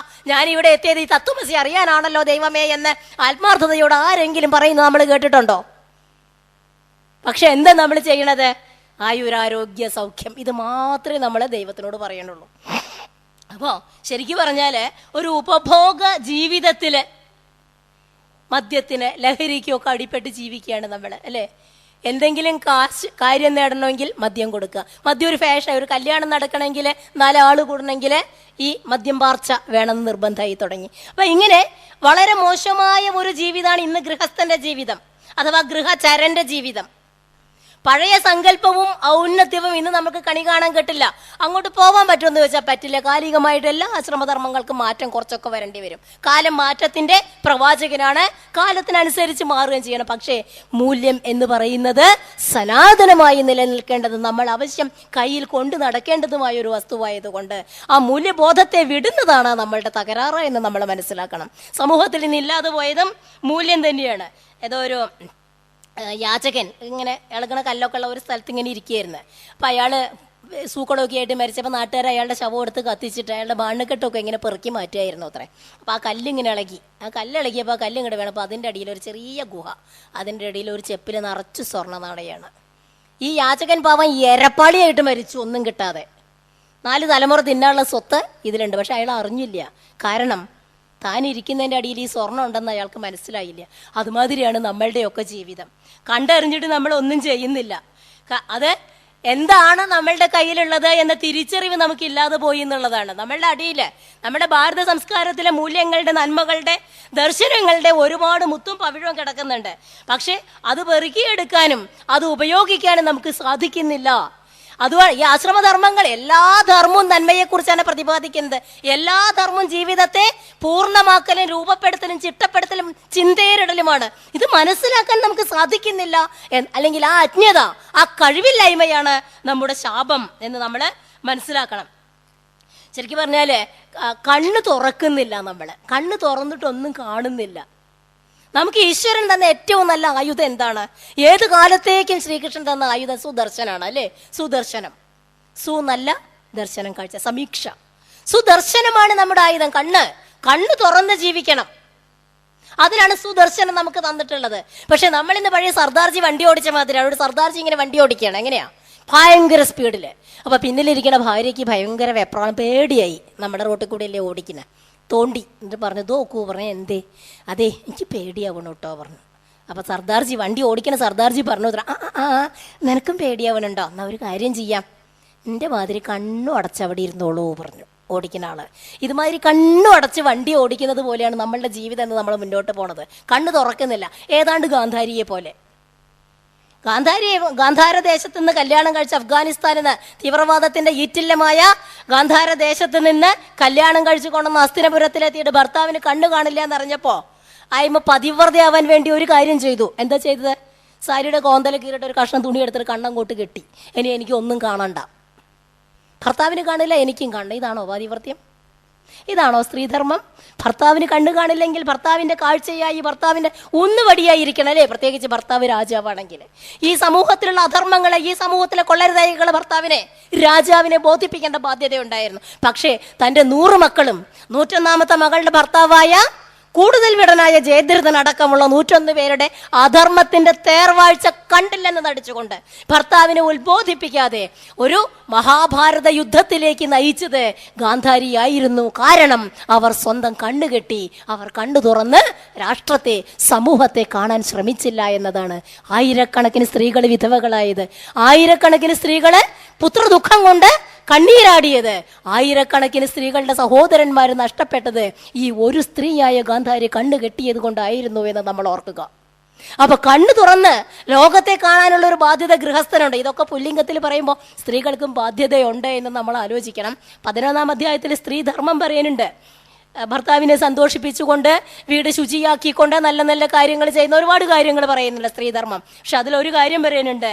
Speaker 1: ഞാനിവിടെ എത്തിയത് ഈ തത്വമസി അറിയാനാണല്ലോ ദൈവമേ എന്ന് ആത്മാർത്ഥതയോട് ആരെങ്കിലും പറയുന്നത് നമ്മൾ കേട്ടിട്ടുണ്ടോ? പക്ഷെ എന്താ നമ്മൾ ചെയ്യണത്? ആയുരാരോഗ്യ സൗഖ്യം, ഇത് മാത്രമേ നമ്മൾ ദൈവത്തിനോട് പറയണുള്ളൂ. അപ്പോൾ ശരിക്കും പറഞ്ഞാൽ ഒരു ഉപഭോഗ ജീവിതത്തിൽ മദ്യത്തിന് ലഹരിക്കൊക്കെ അടിപ്പെട്ട് ജീവിക്കുകയാണ് നമ്മൾ, അല്ലേ? എന്തെങ്കിലും കാര്യം നേടണമെങ്കിൽ മദ്യം കൊടുക്കുക. മദ്യം ഒരു ഫാഷൻ. ഒരു കല്യാണം നടക്കണമെങ്കിൽ 4 ആൾ കൂടണമെങ്കിൽ ഈ മദ്യം പാർച്ച വേണമെന്ന് നിർബന്ധമായി തുടങ്ങി. അപ്പം ഇങ്ങനെ വളരെ മോശമായ ഒരു ജീവിതമാണ് ഇന്ന് ഗൃഹസ്ഥൻ്റെ ജീവിതം, അഥവാ ഗൃഹചരൻ്റെ ജീവിതം. പഴയ സങ്കല്പവും ഔന്നത്യവും ഇന്ന് നമുക്ക് കണി കാണാൻ കിട്ടില്ല. അങ്ങോട്ട് പോകാൻ പറ്റുമെന്ന് ചോദിച്ചാൽ പറ്റില്ല. കാലികമായിട്ട് എല്ലാ ആശ്രമധർമ്മങ്ങൾക്കും മാറ്റം കുറച്ചൊക്കെ വരേണ്ടി വരും. കാലം മാറ്റത്തിന്റെ പ്രവാചകനാണ്, കാലത്തിനനുസരിച്ച് മാറുകയും ചെയ്യണം. പക്ഷേ മൂല്യം എന്ന് പറയുന്നത് സനാതനമായി നിലനിൽക്കേണ്ടത്, നമ്മൾ ആവശ്യം കയ്യിൽ കൊണ്ട് നടക്കേണ്ടതുമായ ഒരു വസ്തുവായതുകൊണ്ട് ആ മൂല്യബോധത്തെ വിടുന്നതാണ് നമ്മളുടെ തകരാറ് എന്ന് നമ്മൾ മനസ്സിലാക്കണം. സമൂഹത്തിൽ ഇന്ന് ഇല്ലാതെ പോയതും മൂല്യം തന്നെയാണ്. ഏതോ ഒരു യാചകൻ ഇങ്ങനെ ഇളകണ കല്ലൊക്കെ ഉള്ള ഒരു സ്ഥലത്ത് ഇങ്ങനെ ഇരിക്കുകയായിരുന്നു. അപ്പം അയാൾ സൂക്കടമൊക്കെ ആയിട്ട് മരിച്ചപ്പോൾ നാട്ടുകാർ അയാളുടെ ശവം എടുത്ത് കത്തിച്ചിട്ട് അയാളുടെ ബാണ്ണുകെട്ടൊക്കെ ഇങ്ങനെ പെറുക്കി മാറ്റുമായിരുന്നു അത്രേ. അപ്പോൾ ആ കല്ലിങ്ങനെ ഇളകി, ആ കല്ലിളകിയപ്പോൾ ആ കല്ലിങ്ങോട്ട് വേണം. അപ്പോൾ അതിൻ്റെ അടിയിൽ ഒരു ചെറിയ ഗുഹ, അതിൻ്റെ അടിയിൽ ഒരു ചെപ്പിൽ നിറച്ച് സ്വർണ്ണ നാണയാണ്. ഈ യാചകൻ പാവം എരപ്പാളിയായിട്ട് മരിച്ചു, ഒന്നും കിട്ടാതെ. 4 തലമുറ തിന്നാനുള്ള സ്വത്ത് ഇതിലുണ്ട്. പക്ഷെ അയാൾ അറിഞ്ഞില്ല. കാരണം താൻ ഇരിക്കുന്നതിൻ്റെ അടിയിൽ ഈ സ്വർണ്ണം ഉണ്ടെന്ന് അയാൾക്ക് മനസ്സിലായില്ല. അതുമാതിരിയാണ് നമ്മളുടെയൊക്കെ ജീവിതം. കണ്ടറിഞ്ഞിട്ട് നമ്മൾ ഒന്നും ചെയ്യുന്നില്ല. അത് എന്താണ് നമ്മളുടെ കയ്യിലുള്ളത് എന്ന തിരിച്ചറിവ് നമുക്കില്ലാതെ പോയി എന്നുള്ളതാണ്. നമ്മളുടെ അടിയിൽ നമ്മുടെ ഭാരത സംസ്കാരത്തിലെ മൂല്യങ്ങളുടെ, നന്മകളുടെ, ദർശനങ്ങളുടെ ഒരുപാട് മുത്തും പവിഴവും കിടക്കുന്നുണ്ട്. പക്ഷെ അത് പെറുക്കിയെടുക്കാനും അത് ഉപയോഗിക്കാനും നമുക്ക് സാധിക്കുന്നില്ല. അതുപോലെ ഈ ആശ്രമധർമ്മങ്ങൾ എല്ലാ ധർമ്മവും നന്മയെക്കുറിച്ചാണ് പ്രതിപാദിക്കുന്നത്. എല്ലാ ധർമ്മവും ജീവിതത്തെ പൂർണ്ണമാക്കലും രൂപപ്പെടുത്തലും ചിട്ടപ്പെടുത്തലും ചിന്തയേറിടലുമാണ്. ഇത് മനസ്സിലാക്കാൻ നമുക്ക് സാധിക്കുന്നില്ല. അല്ലെങ്കിൽ ആ അജ്ഞത, ആ കഴിവില്ലായ്മയാണ് നമ്മുടെ ശാപം എന്ന് നമ്മൾ മനസ്സിലാക്കണം. ശരിക്കും പറഞ്ഞാൽ കണ്ണ് തുറക്കുന്നില്ല. നമ്മൾ കണ്ണ് തുറന്നിട്ടൊന്നും കാണുന്നില്ല. നമുക്ക് ഈശ്വരൻ തന്ന ഏറ്റവും നല്ല ആയുധം എന്താണ്? ഏത് കാലത്തേക്കും ശ്രീകൃഷ്ണൻ തന്ന ആയുധം സുദർശനാണ്, അല്ലേ? സുദർശനം, നല്ല ദർശനം, കാഴ്ച, സമീക്ഷ. സുദർശനമാണ് നമ്മുടെ ആയുധം. കണ്ണ് തുറന്ന് ജീവിക്കണം. അതിനാണ് സുദർശനം നമുക്ക് തന്നിട്ടുള്ളത്. പക്ഷെ നമ്മളിന്ന് പഴയ സർദാർജി വണ്ടി ഓടിച്ച മാതിരി അവിടെ സർദാർജി ഇങ്ങനെ വണ്ടി ഓടിക്കുകയാണ്. എങ്ങനെയാ? ഭയങ്കര സ്പീഡിൽ. അപ്പോൾ പിന്നിലിരിക്കുന്ന ഭാര്യയ്ക്ക് ഭയങ്കര വെപ്രാളം, പേടിയായി. നമ്മുടെ റോട്ടിൽ കൂടെയല്ലേ ഓടിക്കുന്നത്. തോണ്ടി എന്നിട്ട് പറഞ്ഞു, നോക്കൂ പറഞ്ഞു. എന്തേ? അതെ എനിക്ക് പേടിയാവണം കേട്ടോ പറഞ്ഞു. അപ്പോൾ സർദാർജി, വണ്ടി ഓടിക്കണ സർദാർജി പറഞ്ഞു, നിനക്കും പേടിയാവണുണ്ടോ? എന്നാൽ ഒരു കാര്യം ചെയ്യാം, എൻ്റെ മാതിരി കണ്ണും അടച്ചവിടെ ഇരുന്നോളൂ പറഞ്ഞു. ഓടിക്കുന്ന ആള്. ഇതുമാതിരി കണ്ണു അടച്ച് വണ്ടി ഓടിക്കുന്നത് പോലെയാണ് നമ്മളുടെ ജീവിതം എന്ന് നമ്മൾ മുന്നോട്ട് പോണത്. കണ്ണ് തുറക്കുന്നില്ല, ഏതാണ്ട് ഗാന്ധാരിയെ പോലെ. ഗാന്ധാര ദേശത്ത് നിന്ന് കല്യാണം കഴിച്ച അഫ്ഗാനിസ്ഥാനിൽ നിന്ന് തീവ്രവാദത്തിന്റെ ഈറ്റില്ലമായ ഗാന്ധാര ദേശത്ത് നിന്ന് കല്യാണം കഴിച്ചു കൊണ്ടുവന്ന് ഹസ്തിനപുരത്തിലെത്തിയിട്ട് ഭർത്താവിന് കണ്ണു കാണില്ല എന്നറിഞ്ഞപ്പോ അയ്മ പതിവ്രതയാവാൻ വേണ്ടി ഒരു കാര്യം ചെയ്തു. എന്താ ചെയ്തത്? സാരിയുടെ കോന്തല കീറിയിട്ട് ഒരു കഷ്ണം തുണി എടുത്തിട്ട് കണ്ണങ്ങോട്ട് കെട്ടി. ഇനി എനിക്ക് ഒന്നും കാണണ്ട, ഭർത്താവിന് കാണില്ല എനിക്കും കാണണം. ഇതാണോ പാതിവ്രത്യം? ഇതാണോ സ്ത്രീധർമ്മം? ഭർത്താവിന് കണ്ണു കാണില്ലെങ്കിൽ ഭർത്താവിന്റെ കാഴ്ചയായി, ഭർത്താവിന്റെ ഒന്നുവടിയായിരിക്കണം അല്ലേ? പ്രത്യേകിച്ച് ഭർത്താവ് രാജാവാണെങ്കിൽ. ഈ സമൂഹത്തിലുള്ള അധർമ്മങ്ങളെ, ഈ സമൂഹത്തിലെ കൊള്ളരുതായികളെ ഭർത്താവിനെ, രാജാവിനെ ബോധിപ്പിക്കേണ്ട ബാധ്യതയുണ്ടായിരുന്നു. പക്ഷേ തൻ്റെ 100 മക്കളും 101ാമത്തെ മകളുടെ ഭർത്താവായ കൂടുതൽ വിടനായ ജയദ്രഥൻ അടക്കമുള്ള 101 പേരുടെ അധർമ്മത്തിന്റെ തേർവാഴ്ച കണ്ടില്ലെന്ന് നടിച്ചുകൊണ്ട് ഭർത്താവിനെ ഉത്ബോധിപ്പിക്കാതെ ഒരു മഹാഭാരത യുദ്ധത്തിലേക്ക് നയിച്ചത് ഗാന്ധാരിയായിരുന്നു. കാരണം അവർ സ്വന്തം കണ്ണുകെട്ടി, അവർ കണ്ണു തുറന്ന് രാഷ്ട്രത്തെ, സമൂഹത്തെ കാണാൻ ശ്രമിച്ചില്ല എന്നതാണ്. ആയിരക്കണക്കിന് സ്ത്രീകൾ വിധവകളായത്, ആയിരക്കണക്കിന് സ്ത്രീകൾ പുത്രദുഃഖം കൊണ്ട് കണ്ണീരാടിയത്, ആയിരക്കണക്കിന് സ്ത്രീകളുടെ സഹോദരന്മാർ നഷ്ടപ്പെട്ടത് ഈ ഒരു സ്ത്രീയായ ഗാന്ധാരി കണ്ണു കെട്ടിയത് കൊണ്ടായിരുന്നു എന്ന് നമ്മൾ ഓർക്കുക. അപ്പൊ കണ്ണു തുറന്ന് ലോകത്തെ കാണാനുള്ള ഒരു ബാധ്യത ഗൃഹസ്ഥനുണ്ട്. ഇതൊക്കെ പുല്ലിംഗത്തിൽ പറയുമ്പോൾ സ്ത്രീകൾക്കും ബാധ്യതയുണ്ട് എന്ന് നമ്മൾ ആലോചിക്കണം. 11-ാം അധ്യായത്തിൽ സ്ത്രീ ധർമ്മം പറയുന്നുണ്ട്. ഭർത്താവിനെ സന്തോഷിപ്പിച്ചുകൊണ്ട്, വീട് ശുചിയാക്കിക്കൊണ്ട്, നല്ല നല്ല കാര്യങ്ങൾ ചെയ്യുന്ന ഒരുപാട് കാര്യങ്ങൾ പറയുന്നില്ല സ്ത്രീധർമ്മം. പക്ഷെ അതിലൊരു കാര്യം പറയുന്നുണ്ട്,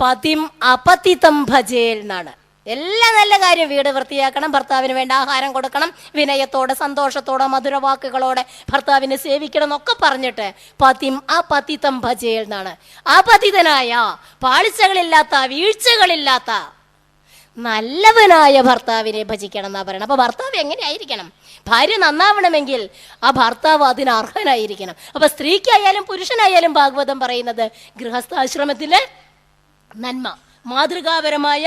Speaker 1: പതിം അപതിതം ഭജേൽ എന്നാണ്. എല്ലാ നല്ല കാര്യം, വീട് വൃത്തിയാക്കണം, ഭർത്താവിന് വേണ്ട ആഹാരം കൊടുക്കണം, വിനയത്തോടെ സന്തോഷത്തോടെ മധുരവാക്കുകളോടെ ഭർത്താവിനെ സേവിക്കണം എന്നൊക്കെ പറഞ്ഞിട്ട് പതിം അപതിതം ഭജേൽ എന്നാണ്. അപതിതനായ, പാളിച്ചകളില്ലാത്ത, വീഴ്ചകളില്ലാത്ത നല്ലവനായ ഭർത്താവിനെ ഭജിക്കണം എന്നാ പറയണം. അപ്പൊ ഭർത്താവ് എങ്ങനെയായിരിക്കണം? ഭാര്യ നന്നാവണമെങ്കിൽ ആ ഭർത്താവ് അതിന് അർഹനായിരിക്കണം. അപ്പൊ സ്ത്രീക്കായാലും പുരുഷനായാലും ഭാഗവതം പറയുന്നത് ഗൃഹസ്ഥാശ്രമത്തിലെ നന്മ, മാതൃകാപരമായ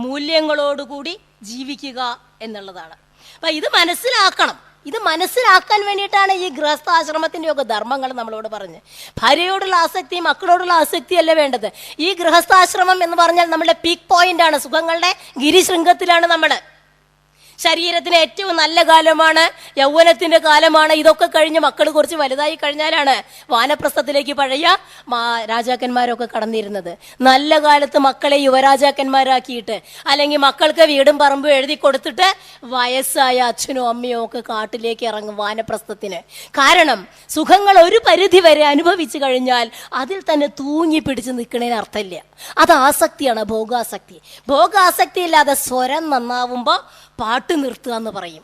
Speaker 1: മൂല്യങ്ങളോടുകൂടി ജീവിക്കുക എന്നുള്ളതാണ്. അപ്പൊ ഇത് മനസ്സിലാക്കണം. ഇത് മനസ്സിലാക്കാൻ വേണ്ടിയിട്ടാണ് ഈ ഗൃഹസ്ഥാശ്രമത്തിൻ്റെ ഒക്കെ ധർമ്മങ്ങൾ നമ്മളോട് പറഞ്ഞ്. ഭാര്യയോടുള്ള ആസക്തി, മക്കളോടുള്ള ആസക്തി അല്ല വേണ്ടത്. ഈ ഗൃഹസ്ഥാശ്രമം എന്ന് പറഞ്ഞാൽ നമ്മുടെ പീക്ക് പോയിന്റ് ആണ്, സുഖങ്ങളുടെ ഗിരിശൃംഗത്തിലാണ് നമ്മൾ. ശരീരത്തിന് ഏറ്റവും നല്ല കാലമാണ്, യൗവനത്തിന്റെ കാലമാണ്. ഇതൊക്കെ കഴിഞ്ഞ് മക്കൾ കുറച്ച് വലുതായി കഴിഞ്ഞാലാണ് വാനപ്രസ്ഥത്തിലേക്ക് പഴയ രാജാക്കന്മാരൊക്കെ കടന്നിരുന്നത്. നല്ല കാലത്ത് മക്കളെ യുവരാജാക്കന്മാരാക്കിയിട്ട്, അല്ലെങ്കിൽ മക്കൾക്ക് വീടും പറമ്പും എഴുതി കൊടുത്തിട്ട് വയസ്സായ അച്ഛനോ അമ്മയോ ഒക്കെ കാട്ടിലേക്ക് ഇറങ്ങും വാനപ്രസ്ഥത്തിന്. കാരണം സുഖങ്ങൾ ഒരു പരിധി വരെ അനുഭവിച്ചു കഴിഞ്ഞാൽ അതിൽ തന്നെ തൂങ്ങി പിടിച്ച് നിൽക്കണേന് അർത്ഥമില്ല. അത് ആസക്തിയാണ്, ഭോഗാസക്തി. ഭോഗാസക്തി ഇല്ലാതെ സ്വരം നന്നാവുമ്പോൾ പാട്ട് നിർത്തുക എന്ന് പറയും.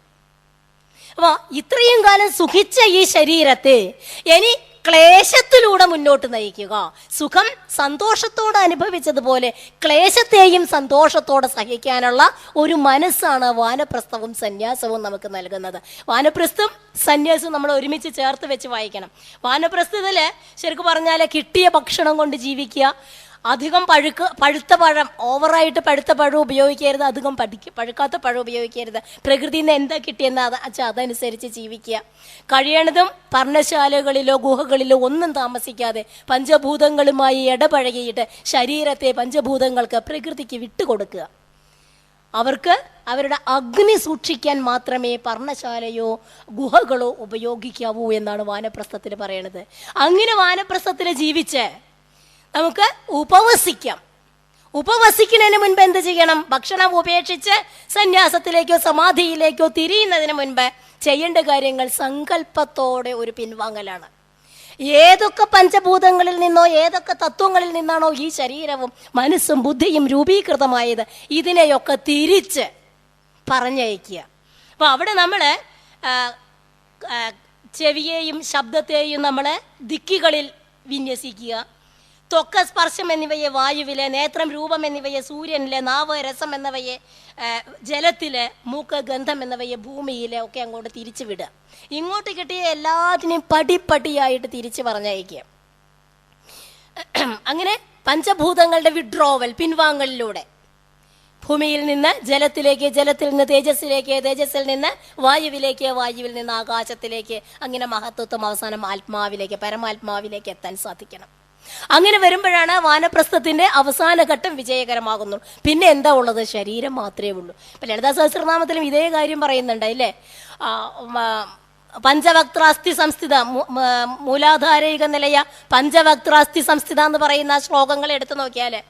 Speaker 1: അപ്പൊ ഇത്രയും കാലം സുഖിച്ച ഈ ശരീരത്തെ ഇനി ക്ലേശത്തിലൂടെ മുന്നോട്ട് നയിക്കുക. സുഖം സന്തോഷത്തോടെ അനുഭവിച്ചതുപോലെ ക്ലേശത്തെയും സന്തോഷത്തോടെ സഹിക്കാനുള്ള ഒരു മനസ്സാണ് വാനപ്രസ്ഥവും സന്യാസവും നമുക്ക് നൽകുന്നത്. വാനപ്രസ്ഥം സന്യാസവും നമ്മൾ ഒരുമിച്ച് ചേർത്ത് വെച്ച് വായിക്കണം. വാനപ്രസ്ഥത്തില് ശരിക്കും പറഞ്ഞാൽ കിട്ടിയ ഭക്ഷണം കൊണ്ട് ജീവിക്കുക, അധികം പഴുത്ത പഴം, ഓവറായിട്ട് പഴുത്ത പഴം ഉപയോഗിക്കരുത്, അധികം പഴുക്കാത്ത പഴം ഉപയോഗിക്കരുത്. പ്രകൃതിയിൽ നിന്ന് എന്താ കിട്ടിയെന്ന് അതനുസരിച്ച് ജീവിക്കുക. കഴിയണതും പർണശാലകളിലോ ഗുഹകളിലോ ഒന്നും താമസിക്കാതെ പഞ്ചഭൂതങ്ങളുമായി ഇടപഴകിയിട്ട് ശരീരത്തെ പഞ്ചഭൂതങ്ങൾക്ക്, പ്രകൃതിക്ക് വിട്ടുകൊടുക്കുക. അവർക്ക് അവരുടെ അഗ്നി സൂക്ഷിക്കാൻ മാത്രമേ പർണശാലയോ ഗുഹകളോ ഉപയോഗിക്കാവൂ എന്നാണ് വാനപ്രസ്ഥത്തിൽ പറയണത്. അങ്ങനെ വാനപ്രസ്ഥത്തിൽ ജീവിച്ച് നമുക്ക് ഉപവസിക്കാം. ഉപവസിക്കുന്നതിന് മുൻപ് എന്ത് ചെയ്യണം? ഭക്ഷണം ഉപേക്ഷിച്ച് സന്യാസത്തിലേക്കോ സമാധിയിലേക്കോ തിരിയുന്നതിന് മുൻപ് ചെയ്യേണ്ട കാര്യങ്ങൾ സങ്കല്പത്തോടെ ഒരു പിൻവാങ്ങലാണ്. ഏതൊക്കെ പഞ്ചഭൂതങ്ങളിൽ നിന്നോ ഏതൊക്കെ തത്വങ്ങളിൽ നിന്നാണോ ഈ ശരീരവും മനസ്സും ബുദ്ധിയും രൂപീകൃതമായത്, ഇതിനെയൊക്കെ തിരിച്ച് പറഞ്ഞയക്കുക. അപ്പോൾ അവിടെ നമ്മൾ ചെവിയെയും ശബ്ദത്തെയും നമ്മൾ ദിക്കുകളിൽ വിന്യസിക്കുക. ത്വക്ക് സ്പർശം എന്നിവയെ വായുവിലെ, നേത്രം രൂപം എന്നിവയെ സൂര്യനിലെ, നാവ് രസം എന്നിവയെ ജലത്തിലെ, മൂക്ക് ഗന്ധം എന്നിവയെ ഭൂമിയിലെ ഒക്കെ അങ്ങോട്ട് തിരിച്ചു വിടുക. ഇങ്ങോട്ട് കിട്ടിയ എല്ലാത്തിനെയും പടിപ്പടിയായിട്ട് തിരിച്ച് പറഞ്ഞയക്കുക. അങ്ങനെ പഞ്ചഭൂതങ്ങളുടെ വിഡ്രോവൽ, പിൻവാങ്ങലിലൂടെ ഭൂമിയിൽ നിന്ന് ജലത്തിലേക്ക്, ജലത്തിൽ നിന്ന് തേജസ്സിലേക്ക്, തേജസ്സിൽ നിന്ന് വായുവിലേക്ക്, വായുവിൽ നിന്ന് ആകാശത്തിലേക്ക്, അങ്ങനെ മഹത്വത്വം അവസാനം ആത്മാവിലേക്ക്, പരമാത്മാവിലേക്ക് എത്താൻ സാധിക്കണം. അങ്ങനെ വരുമ്പോഴാണ് വാനപ്രസ്ഥത്തിന്റെ അവസാന ഘട്ടം വിജയകരമാകുന്നു. പിന്നെ എന്താ ഉള്ളത്? ശരീരം മാത്രമേ ഉള്ളൂ. ഇപ്പൊ ലളിതാ സഹസ്രനാമത്തിലും ഇതേ കാര്യം പറയുന്നുണ്ട് അല്ലേ? പഞ്ചവക്ത്രാസ്തി സംസ്ഥിത, മൂലാധാരൈക നിലയ പഞ്ചവക്ത്രാസ്തി സംസ്ഥിത എന്ന് പറയുന്ന ശ്ലോകങ്ങൾ എടുത്തു നോക്കിയാല്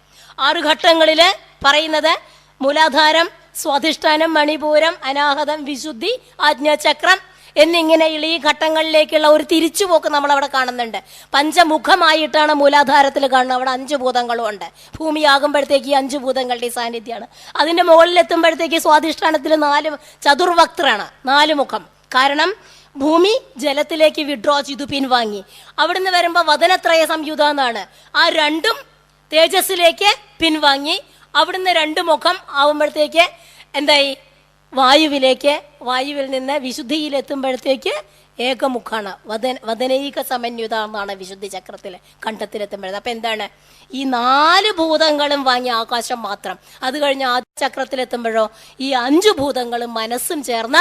Speaker 1: 6 ഘട്ടങ്ങളില് പറയുന്നത് മൂലാധാരം, സ്വാധിഷ്ഠാനം, മണിപൂരം, അനാഹതം, വിശുദ്ധി, ആജ്ഞാചക്രം എന്നിങ്ങനെ ഈ ഘട്ടങ്ങളിലേക്കുള്ള ഒരു തിരിച്ചുപോക്ക് നമ്മൾ അവിടെ കാണുന്നുണ്ട്. പഞ്ചമുഖമായിട്ടാണ് മൂലാധാരത്തിൽ കാണുന്നത്. അവിടെ 5 ഭൂതങ്ങളും ഉണ്ട്. ഭൂമിയാകുമ്പോഴത്തേക്ക് ഈ 5 ഭൂതങ്ങളുടെ സാന്നിധ്യമാണ്. അതിന്റെ മുകളിലെത്തുമ്പോഴത്തേക്ക് സ്വാധിഷ്ഠാനത്തിൽ 4 ചതുർവക്ത്രാണ്, 4 മുഖം. കാരണം ഭൂമി ജലത്തിലേക്ക് വിഡ്രോ ചെയ്തു, പിൻവാങ്ങി. അവിടുന്ന് വരുമ്പോ വദനത്രയ സംയുത എന്നാണ്. ആ 2ഉം തേജസ്സിലേക്ക് പിൻവാങ്ങി. അവിടുന്ന് 2 മുഖം ആവുമ്പോഴത്തേക്ക് എന്തായി? വായുവിലേക്ക്. വായുവിൽ നിന്ന് വിശുദ്ധിയിലെത്തുമ്പോഴത്തേക്ക് ഏകമുഖാണ്. വദനൈക സമന്യുത എന്നാണ് വിശുദ്ധി ചക്രത്തില് കണ്ഠത്തിലെത്തുമ്പോഴത്. അപ്പൊ എന്താണ്? ഈ 4 ഭൂതങ്ങളും വാങ്ങി ആകാശം മാത്രം. അത് കഴിഞ്ഞ് ആ ചക്രത്തിലെത്തുമ്പോഴോ ഈ 5 ഭൂതങ്ങളും മനസ്സും ചേർന്ന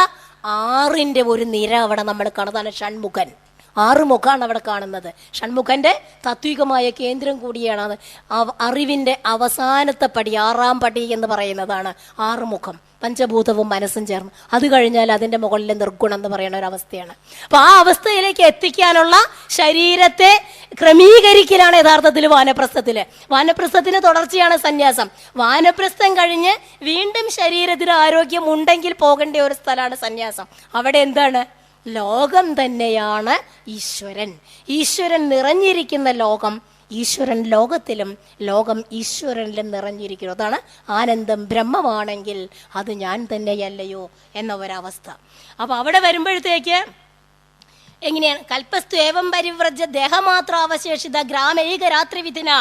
Speaker 1: 6ന്റെ ഒരു നിര അവിടെ നമ്മൾ കാണുന്നതാണ് ഷൺമുഖൻ. 6 മുഖമാണ് അവിടെ കാണുന്നത്. ഷൺമുഖന്റെ താത്വികമായ കേന്ദ്രം കൂടിയാണ് അത്. അറിവിന്റെ അവസാനത്തെ പടി, 6ാം പടി എന്ന് പറയുന്നതാണ് 6 മുഖം, പഞ്ചഭൂതവും മനസ്സും ചേർന്ന്. അത് കഴിഞ്ഞാൽ അതിന്റെ മുകളിൽ നിർഗുണം എന്ന് പറയുന്ന ഒരു അവസ്ഥയാണ്. അപ്പൊ ആ അവസ്ഥയിലേക്ക് എത്തിക്കാനുള്ള ശരീരത്തെ ക്രമീകരിക്കലാണ് യഥാർത്ഥത്തിൽ വാനപ്രസ്ഥത്തിന് തുടർച്ചയാണ് സന്യാസം. വാനപ്രസ്ഥം കഴിഞ്ഞ് വീണ്ടും ശരീരത്തിന് ആരോഗ്യം ഉണ്ടെങ്കിൽ പോകേണ്ട ഒരു സ്ഥലമാണ് സന്യാസം. അവിടെ എന്താണ്? ലോകം തന്നെയാണ് ഈശ്വരൻ. ഈശ്വരൻ നിറഞ്ഞിരിക്കുന്ന ലോകം ഈശ്വരൻ ലോകത്തിലും ലോകം ഈശ്വരനിലും നിറഞ്ഞിരിക്കുന്നു. അതാണ് ആനന്ദം. ബ്രഹ്മമാണെങ്കിൽ അത് ഞാൻ തന്നെയല്ലയോ എന്ന ഒരവസ്ഥ. അപ്പൊ അവിടെ വരുമ്പോഴത്തേക്ക് എങ്ങനെയാണ്? കൽപ്പസ്ത്വേവം പരിവ്രജ ദേഹമാത്ര അവശേഷിത ഗ്രാമൈക രാത്രി വിധിന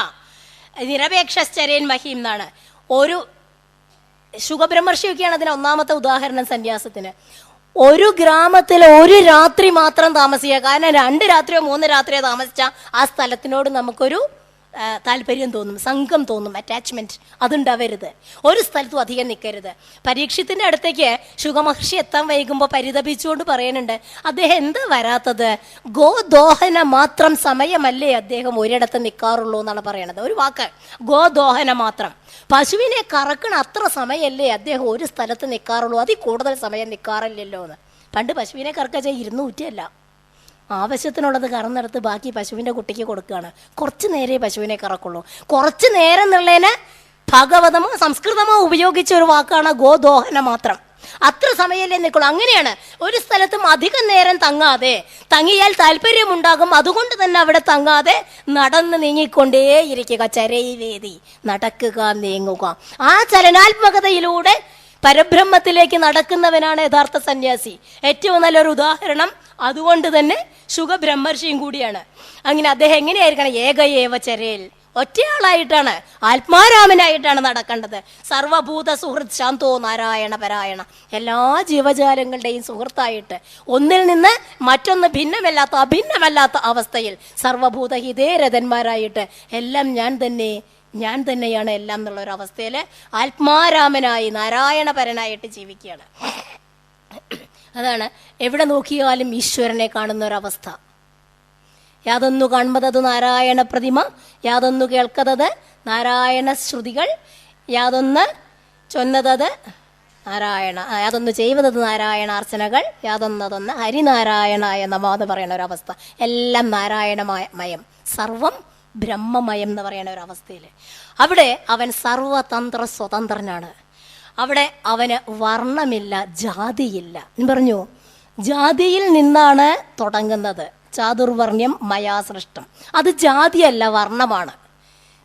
Speaker 1: നിരപേക്ഷരേൻ മഹീം എന്നാണ്. ഒരു ശുഖബ്രഹ്മർഷിയൊക്കെയാണ് അതിന് ഒന്നാമത്തെ ഉദാഹരണം സന്യാസത്തിന്. ഒരു ഗ്രാമത്തിൽ ഒരു രാത്രി മാത്രം താമസിക്കുക. കാരണം 2 രാത്രിയോ 3 രാത്രിയോ താമസിച്ചാൽ ആ സ്ഥലത്തിനോട് നമുക്കൊരു താല്പര്യം തോന്നും, സംഘം തോന്നും, അറ്റാച്ച്മെന്റ്. അതുണ്ടാവരുത്. ഒരു സ്ഥലത്തും അധികം നിൽക്കരുത്. പരീക്ഷത്തിന്റെ അടുത്തേക്ക് ശുഖമഹർഷി എത്താൻ വൈകുമ്പോൾ പരിതപിച്ചുകൊണ്ട് പറയുന്നുണ്ട്, അദ്ദേഹം എന്താ വരാത്തത്? ഗോദോഹന മാത്രം സമയമല്ലേ അദ്ദേഹം ഒരിടത്ത് നിൽക്കാറുള്ളൂ എന്നാണ് പറയണത്. ഒരു വാക്ക്, ഗോദോഹന മാത്രം. പശുവിനെ കറക്കണ അത്ര സമയമല്ലേ അദ്ദേഹം ഒരു സ്ഥലത്ത് നിൽക്കാറുള്ളൂ, അതിൽ കൂടുതൽ സമയം നിൽക്കാറില്ലല്ലോ എന്ന്. പണ്ട് പശുവിനെ കറക്കുക 200 ആവശ്യത്തിനുള്ളത് കറന്നെടുത്ത് ബാക്കി പശുവിൻ്റെ കുട്ടിക്ക് കൊടുക്കുകയാണ്. കുറച്ച് നേരേ പശുവിനെ കറക്കുള്ളൂ. കുറച്ച് നേരം എന്നുള്ളതിന് ഭാഗവതമോ സംസ്കൃതമോ ഉപയോഗിച്ച ഒരു വാക്കാണ് ഗോദോഹന മാത്രം. അത്ര സമയമല്ലേ നിൽക്കുള്ളൂ. അങ്ങനെയാണ്. ഒരു സ്ഥലത്തും അധികം നേരം തങ്ങിയാൽ താല്പര്യമുണ്ടാകും. അതുകൊണ്ട് തന്നെ അവിടെ തങ്ങാതെ നടന്ന് നീങ്ങിക്കൊണ്ടേയിരിക്കുക. ചരൈവേദി, നടക്കുക, നീങ്ങുക. ആ ചലനാത്മകതയിലൂടെ പരബ്രഹ്മത്തിലേക്ക് നടക്കുന്നവനാണ് യഥാർത്ഥ സന്യാസി. ഏറ്റവും നല്ലൊരു ഉദാഹരണം അതുകൊണ്ട് തന്നെ ശുഖബ്രഹ്മർഷിയും കൂടിയാണ്. അങ്ങനെ അദ്ദേഹം എങ്ങനെയായിരിക്കണം? ഏകയേവ ചരേൽ, ഒറ്റയാളായിട്ടാണ്, ആത്മാരാമനായിട്ടാണ് നടക്കേണ്ടത്. സർവഭൂത സുഹൃത് ശാന്തോ നാരായണ പരായണ, എല്ലാ ജീവജാലങ്ങളുടെയും സുഹൃത്തായിട്ട്, ഒന്നിൽ നിന്ന് മറ്റൊന്ന് ഭിന്നമല്ലാത്ത അഭിന്നമല്ലാത്ത അവസ്ഥയിൽ സർവഭൂത ഹിതേരഥന്മാരായിട്ട് എല്ലാം ഞാൻ തന്നെയാണ് എല്ലാം എന്നുള്ളൊരവസ്ഥയിൽ ആത്മാരാമനായി നാരായണപരനായിട്ട് ജീവിക്കുകയാണ്. അതാണ് എവിടെ നോക്കിയാലും ഈശ്വരനെ കാണുന്ന ഒരവസ്ഥ. യാതൊന്നു കാൺമതത് നാരായണ പ്രതിമ, യാതൊന്നു കേൾക്കതത് നാരായണ ശ്രുതികൾ, യാതൊന്ന് ചൊന്നതത് നാരായണ, യാതൊന്നു ചെയ്വതത് നാരായണാർച്ചനകൾ, യാതൊന്നതൊന്ന് ഹരിനാരായണായ നമഃ എന്ന് പറയുന്ന ഒരവസ്ഥ. എല്ലാം നാരായണമയം, സർവം ബ്രഹ്മമയം എന്ന് പറയുന്ന ഒരവസ്ഥയിൽ അവിടെ അവൻ സർവതന്ത്ര സ്വതന്ത്രനാണ്. അവിടെ അവന് വർണ്ണമില്ല, ജാതിയില്ല. പറഞ്ഞു, ജാതിയിൽ നിന്നാണ് തുടങ്ങുന്നത്. ചാതുർവർണ്ണ്യം മയാ സൃഷ്ടം. അത് ജാതിയല്ല, വർണ്ണമാണ്.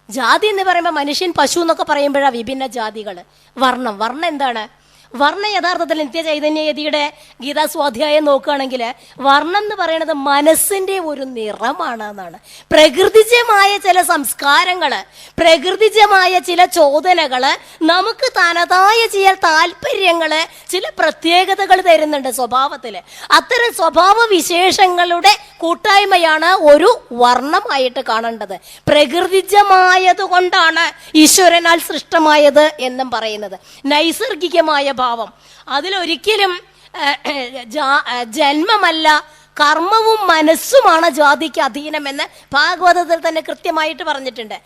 Speaker 1: ജാതി എന്ന് പറയുമ്പോൾ മനുഷ്യൻ, പശു എന്നൊക്കെ പറയുമ്പോഴാണ് വിഭിന്ന ജാതികൾ. വർണ്ണം എന്താണ്? വർണ്ണം യഥാർത്ഥത്തിൽ നിത്യചൈതന്യയതിയുടെ ഗീതാസ്വാധ്യായം നോക്കുകയാണെങ്കിൽ വർണ്ണം എന്ന് പറയുന്നത് മനസ്സിന്റെ ഒരു നിറമാണ് എന്നാണ്. പ്രകൃതിജമായ ചില സംസ്കാരങ്ങള്, പ്രകൃതിജമായ ചില ചോദനകള്, നമുക്ക് തനതായ ചില താല്പര്യങ്ങള്, ചില പ്രത്യേകതകൾ തരുന്നുണ്ട് സ്വഭാവത്തില്. അത്തരം സ്വഭാവ വിശേഷങ്ങളുടെ കൂട്ടായ്മയാണ് ഒരു വർണ്ണമായിട്ട് കാണേണ്ടത്. പ്രകൃതിജമായത് കൊണ്ടാണ് ഈശ്വരനാൽ സൃഷ്ടമായത് എന്നും പറയുന്നത്. നൈസർഗികമായ ഭാവം, അതിലൊരിക്കലും ജന്മമല്ല, കർമ്മവും മനസ്സുമാണ് ജാതിക്ക് അധീനമെന്ന് ഭാഗവതത്തിൽ തന്നെ കൃത്യമായിട്ട് പറഞ്ഞിട്ടുണ്ട്.